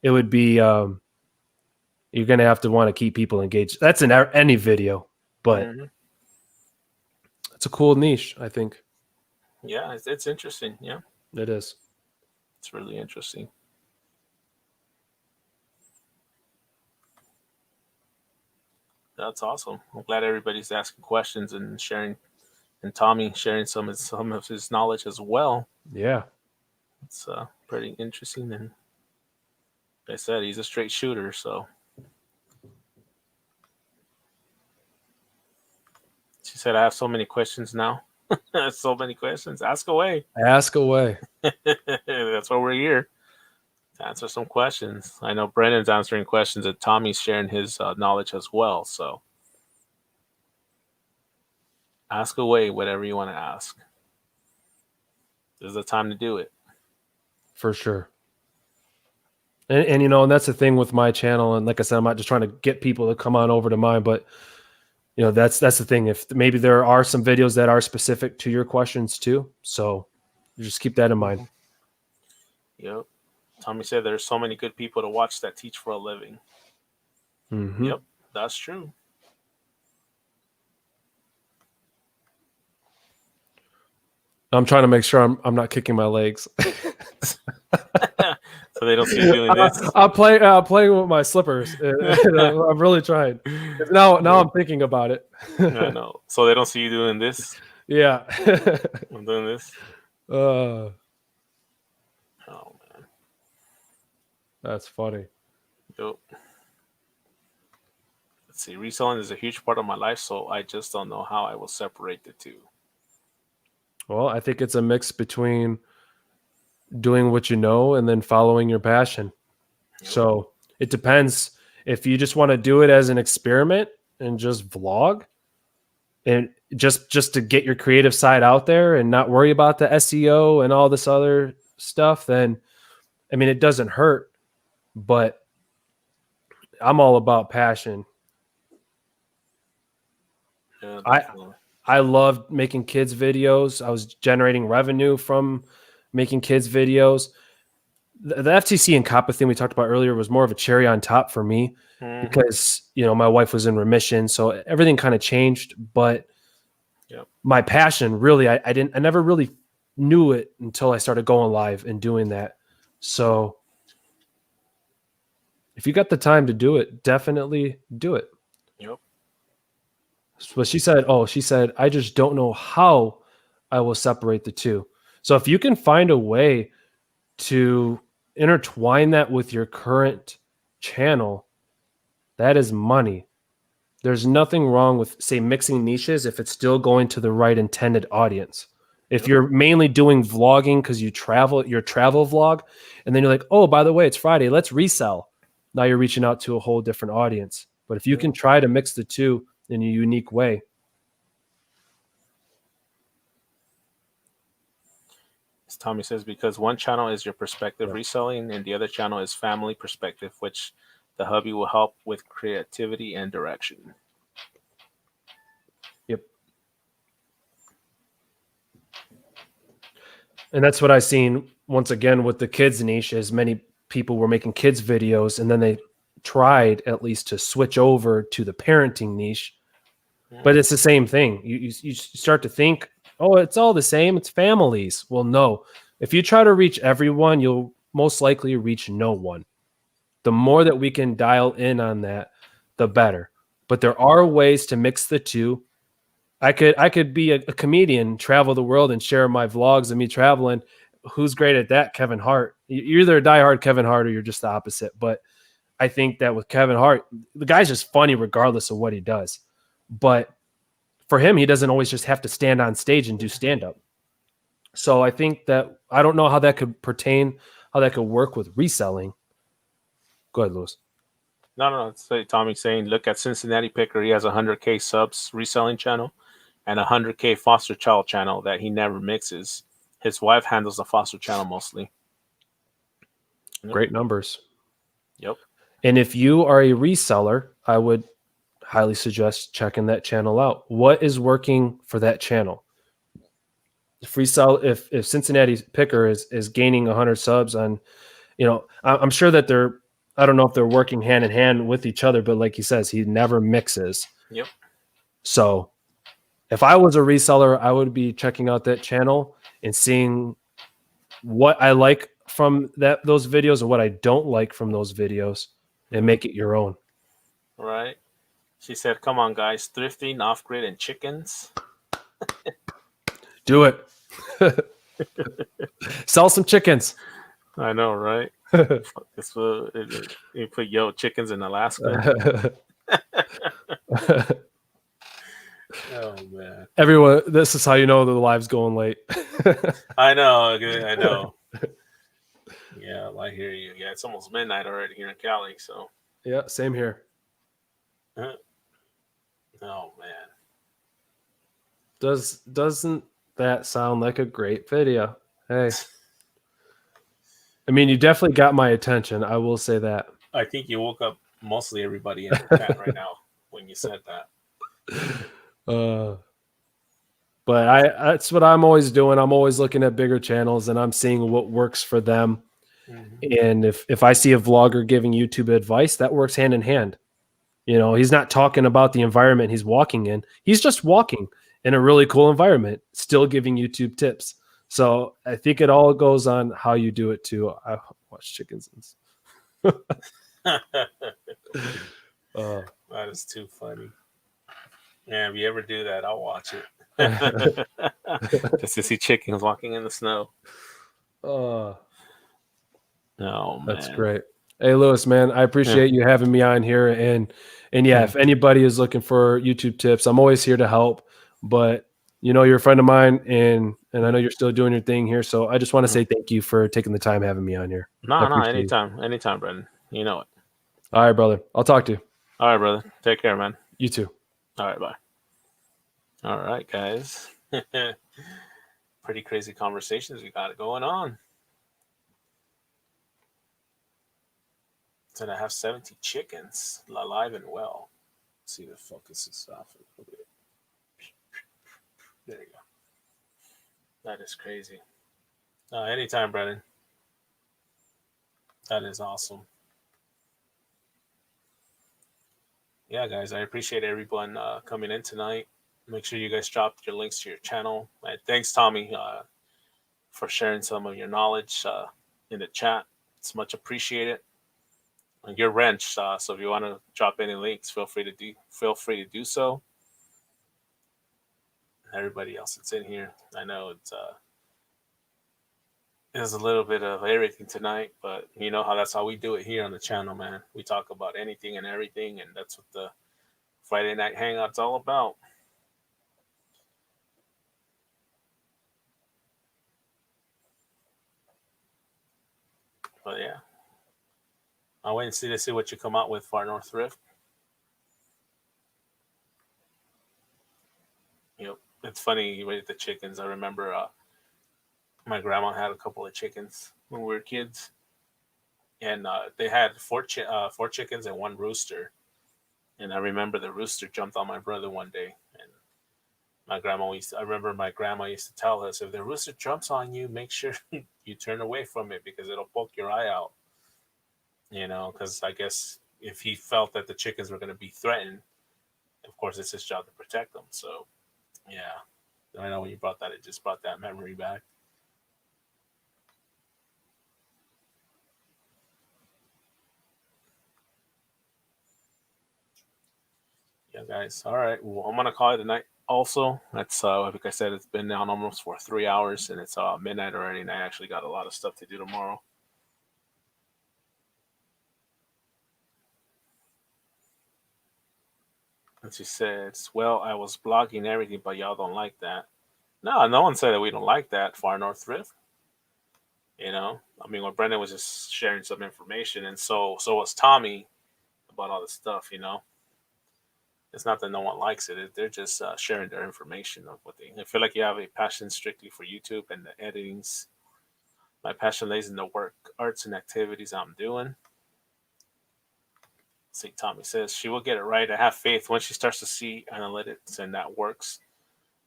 it would be you're going to have to want to keep people engaged. That's in any video, but it's a cool niche, I think. Yeah, it's interesting. Yeah, it is. It's really interesting. That's awesome. I'm glad everybody's asking questions and sharing, and Tommy sharing some of his knowledge as well. Yeah, it's pretty interesting. And like I said, he's a straight shooter. So she said, "I have so many questions now." So many questions. Ask away. Ask away. That's why we're here. To answer some questions. I know Brennan's answering questions and Tommy's sharing his knowledge as well. So ask away whatever you want to ask. This is the time to do it. For sure. And you know, and that's the thing with my channel. And like I said, I'm not just trying to get people to come on over to mine, but you know, that's the thing. If maybe there are some videos that are specific to your questions too. So just keep that in mind. Yep. Tommy said there's so many good people to watch that teach for a living. Mm-hmm. Yep, that's true. I'm trying to make sure I'm not kicking my legs. So they don't see you doing this. I'm playing with my slippers. I'm really trying. Now I'm thinking about it. I know. So they don't see you doing this. Yeah. I'm doing this. Oh man, that's funny. Yep. Let's see. Reselling is a huge part of my life, so I just don't know how I will separate the two. Well, I think it's a mix between doing what you know and then following your passion. Yep. So it depends. If you just want to do it as an experiment and just vlog and just to get your creative side out there and not worry about the SEO and all this other stuff, then I mean, it doesn't hurt, but I'm all about passion. Yeah, I loved making kids videos. I was generating revenue from making kids videos. The FTC and COPPA thing we talked about earlier was more of a cherry on top for me because, you know, my wife was in remission. So everything kind of changed, but my passion really, I never really knew it until I started going live and doing that. So if you got the time to do it, definitely do it. Yep. But she said, I just don't know how I will separate the two. So if you can find a way to intertwine that with your current channel, that is money. There's nothing wrong with, say, mixing niches if it's still going to the right intended audience. If you're mainly doing vlogging because you travel, your travel vlog, and then you're like, oh, by the way, it's Friday, let's resell. Now you're reaching out to a whole different audience. But if you can try to mix the two in a unique way. As Tommy says, because one channel is your perspective reselling and the other channel is family perspective, which the hubby will help with creativity and direction. Yep. And that's what I've seen once again with the kids niche is many people were making kids videos and then they tried at least to switch over to the parenting niche, but it's the same thing. You start to think, oh, it's all the same. It's families. Well, no. If you try to reach everyone, you'll most likely reach no one. The more that we can dial in on that, the better. But there are ways to mix the two. I could be a comedian, travel the world, and share my vlogs of me traveling. Who's great at that? Kevin Hart. You're either a diehard Kevin Hart or you're just the opposite. But I think that with Kevin Hart, the guy's just funny regardless of what he does. But for him, he doesn't always just have to stand on stage and do stand up. So I think that I don't know how that could pertain, how that could work with reselling. Go ahead, Lewis. No. It's Tommy saying, look at Cincinnati Picker. He has 100K subs reselling channel and 100K foster child channel that he never mixes. His wife handles the foster channel mostly. Great numbers. Yep. And if you are a reseller, I would highly suggest checking that channel out. What is working for that channel? If Cincinnati Picker is gaining 100 subs on, I'm sure that I don't know if they're working hand in hand with each other, but like he says, he never mixes. Yep. So if I was a reseller, I would be checking out that channel and seeing what I like from those videos and what I don't like from those videos and make it your own. Right. She said, come on, guys, thrifting, off-grid, and chickens. Do it. Sell some chickens. I know, right? You put chickens in Alaska. Oh, man. Everyone, this is how you know the live's going late. I know. Yeah, I hear you. Yeah, it's almost midnight already here in Cali, so. Yeah, same here. Oh, man. Doesn't that sound like a great video? Hey. I mean, you definitely got my attention. I will say that. I think you woke up mostly everybody in the chat right now when you said that. But that's what I'm always doing. I'm always looking at bigger channels and I'm seeing what works for them. Mm-hmm. And if I see a vlogger giving YouTube advice, that works hand in hand. He's not talking about the environment he's walking in. He's just walking in a really cool environment, still giving YouTube tips. So I think it all goes on how you do it too. I watch chickens. That is too funny. Yeah, if you ever do that, I'll watch it. Just to see chickens walking in the snow. Oh, man. That's great. Hey, Lewis, man, I appreciate you having me on here. And yeah, if anybody is looking for YouTube tips, I'm always here to help. But you're a friend of mine, and I know you're still doing your thing here. So I just want to say thank you for taking the time having me on here. No, anytime, Brendan. You know it. All right, brother. I'll talk to you. All right, brother. Take care, man. You too. All right, bye. All right, guys. Pretty crazy conversations we got going on. And I have 70 chickens alive and well. Let's see the focus is off a little bit. There you go. That is crazy. Anytime, Brennan. That is awesome. Yeah, guys, I appreciate everyone coming in tonight. Make sure you guys drop your links to your channel. And thanks, Tommy, for sharing some of your knowledge in the chat. It's much appreciated. And your wrench, so if you want to drop any links, feel free to do so. Everybody else that's in here, I know there's a little bit of everything tonight, but that's how we do it here on the channel, man. We talk about anything and everything, and that's what the Friday Night Hangout's all about. But yeah, I'll wait and see what you come out with, Far North Thrift. It's funny with the chickens. I remember my grandma had a couple of chickens when we were kids, and they had four chickens and one rooster. And I remember the rooster jumped on my brother one day, and I remember my grandma used to tell us, if the rooster jumps on you, make sure you turn away from it because it'll poke your eye out. Because I guess if he felt that the chickens were going to be threatened, of course, it's his job to protect them. So, yeah, I know when you brought that, it just brought that memory back. Yeah, guys. All right. Well, I'm gonna call it a night. Also, that's like I said, it's been down almost for 3 hours, and it's midnight already, and I actually got a lot of stuff to do tomorrow. And she says, "Well, I was blogging everything, but y'all don't like that." No, no one said that we don't like that Far North Thrift. I mean, when Brendan was just sharing some information, and so was Tommy about all this stuff. It's not that no one likes it; they're just sharing their information of what they. I feel like you have a passion strictly for YouTube and the editings. My passion lays in the work, arts, and activities I'm doing. St. Tommy says she will get it right. I have faith once she starts to see analytics and that works.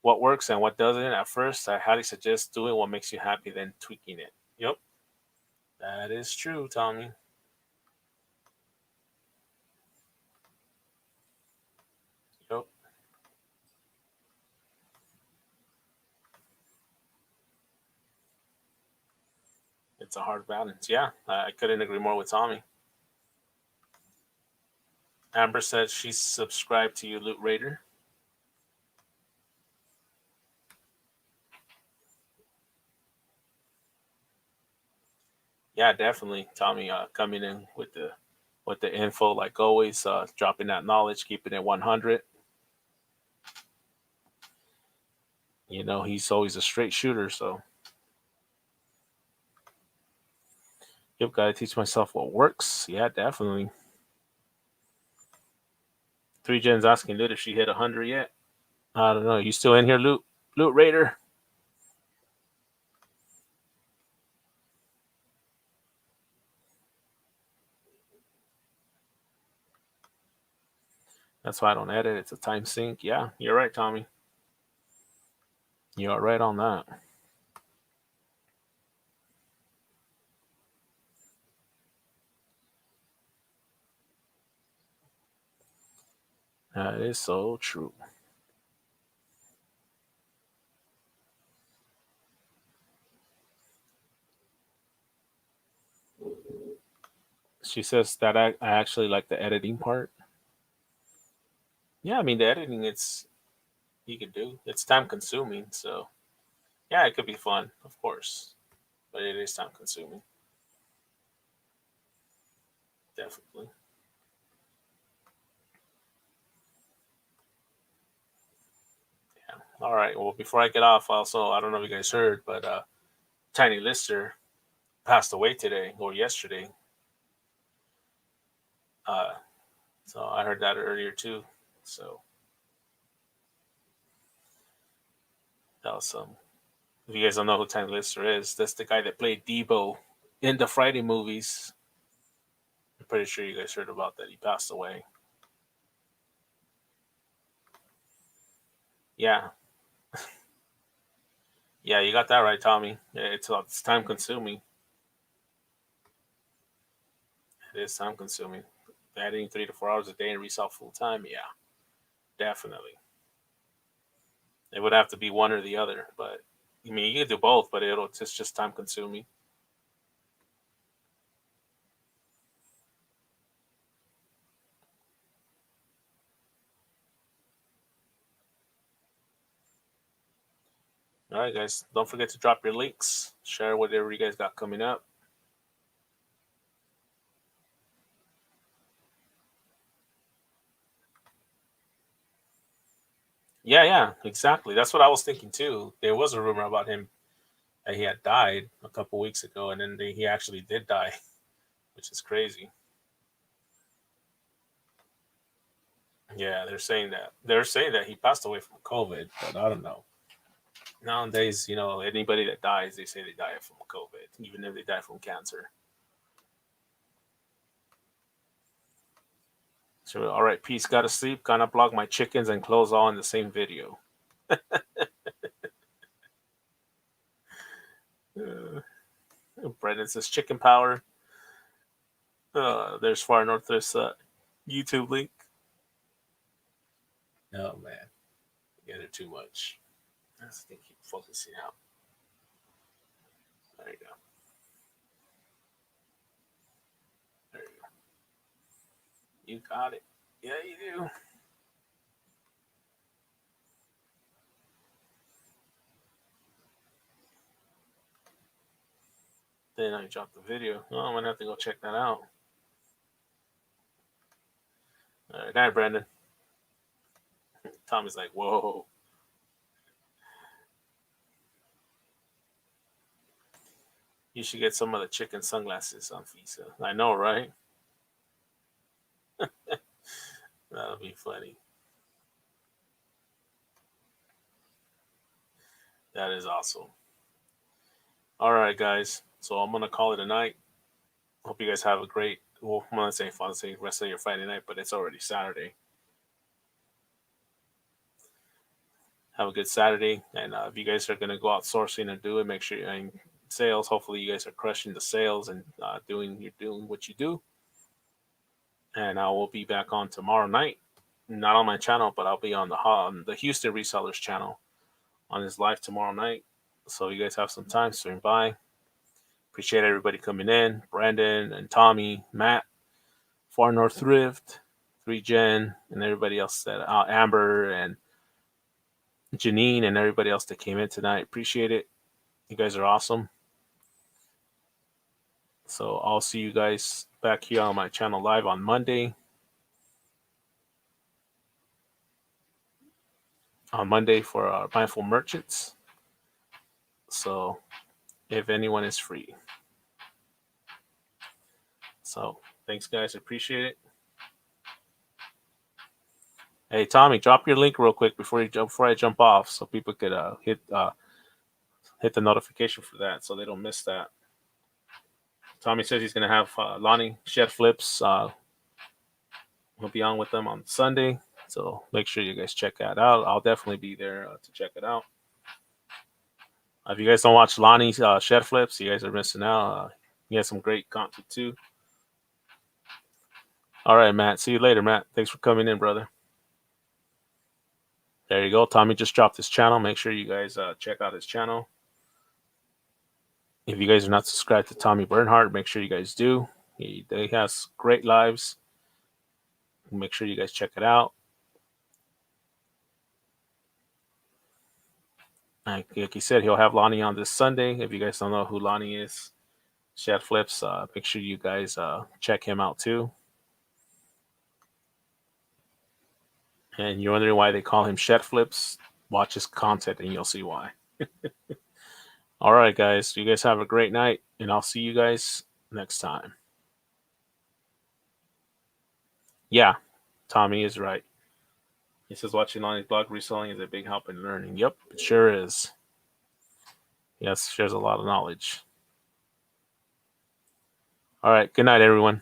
What works and what doesn't. At first, I highly suggest doing what makes you happy, then tweaking it. Yep, that is true, Tommy. Yep, it's a hard balance. Yeah, I couldn't agree more with Tommy. Amber says she's subscribed to you, Loot Raider. Yeah, definitely, Tommy. Coming in with the info like always, dropping that knowledge, keeping it 100. He's always a straight shooter. So, yep, gotta teach myself what works. Yeah, definitely. Three Gens asking Loot if she hit 100 yet. I don't know. You still in here, Loot Raider? That's why I don't edit. It's a time sink. Yeah, you're right, Tommy. You are right on that. That is so true. She says that I actually like the editing part. Yeah, I mean the editing, it's you can do. It's time consuming, so yeah, it could be fun, of course, but it is time consuming, definitely. Yeah. All right. Well, before I get off, also I don't know if you guys heard, but Tiny Lister passed away today or yesterday. Uh, so I heard that earlier too. So that was some. If you guys don't know who Tiny Lister is, that's the guy that played Debo in the Friday movies. I'm pretty sure you guys heard about that. He passed away. Yeah, yeah, you got that right, Tommy. Yeah, it's time consuming. It is time consuming. Adding 3 to 4 hours a day and resell full time, yeah, definitely. It would have to be one or the other, but I mean you could do both, but it's just time consuming. All right, guys, don't forget to drop your links, share whatever you guys got coming up. Yeah, yeah, exactly. That's what I was thinking too. There was a rumor about him that he had died a couple weeks ago, and then he actually did die, which is crazy. Yeah, they're saying that he passed away from COVID, but I don't know. Nowadays, anybody that dies, they say they die from COVID, even if they die from cancer. So, all right, peace. Gotta sleep. Gonna block my chickens and close all in the same video. Uh, Brendan says chicken power. There's far north. There's YouTube link. Oh man, yeah, they're too much. That's the thing. Keep focusing out. There you go. There you go. You got it. Yeah, you do. Then I dropped the video. Oh, I'm gonna have to go check that out. All right, night, Brandon. Tommy's like, whoa. You should get some of the chicken sunglasses on Visa. I know, right? That'll be funny. That is awesome. All right, guys. So I'm gonna call it a night. Hope you guys have a great. Well, I'm gonna say Father's Day, rest of your Friday night, but it's already Saturday. Have a good Saturday, and if you guys are gonna go out sourcing and do it, make sure you're in sales. Hopefully, you guys are crushing the sales and doing what you do. And I will be back on tomorrow night. Not on my channel, but I'll be on the Houston Resellers channel on his live tomorrow night. So you guys have some time, swing by. Appreciate everybody coming in. Brandon and Tommy, Matt, Far North Thrift, 3Gen, and everybody else that Amber and Janine and everybody else that came in tonight. Appreciate it. You guys are awesome. So I'll see you guys back here on my channel live on Monday. On Monday for our Mindful Merchants. So if anyone is free. So thanks, guys. Appreciate it. Hey, Tommy, drop your link real quick before I jump off, so people could hit the notification for that, so they don't miss that. Tommy says he's gonna have Lonnie Shed Flips. He'll be on with them on Sunday, so make sure you guys check that out. I'll definitely be there to check it out. If you guys don't watch Lonnie Shed Flips, you guys are missing out. He has some great content too. All right, Matt. See you later, Matt. Thanks for coming in, brother. There you go. Tommy just dropped his channel. Make sure you guys check out his channel. If you guys are not subscribed to Tommy Bernhardt, make sure you guys do. He has great lives. Make sure you guys check it out. Like he said, he'll have Lonnie on this Sunday. If you guys don't know who Lonnie is, Shed Flips, make sure you guys check him out too. And you're wondering why they call him Shed Flips? Watch his content and you'll see why. All right, guys. You guys have a great night, and I'll see you guys next time. Yeah, Tommy is right. He says watching Lonnie's blog reselling is a big help in learning. Yep, it sure is. Yes, shares a lot of knowledge. All right, good night, everyone.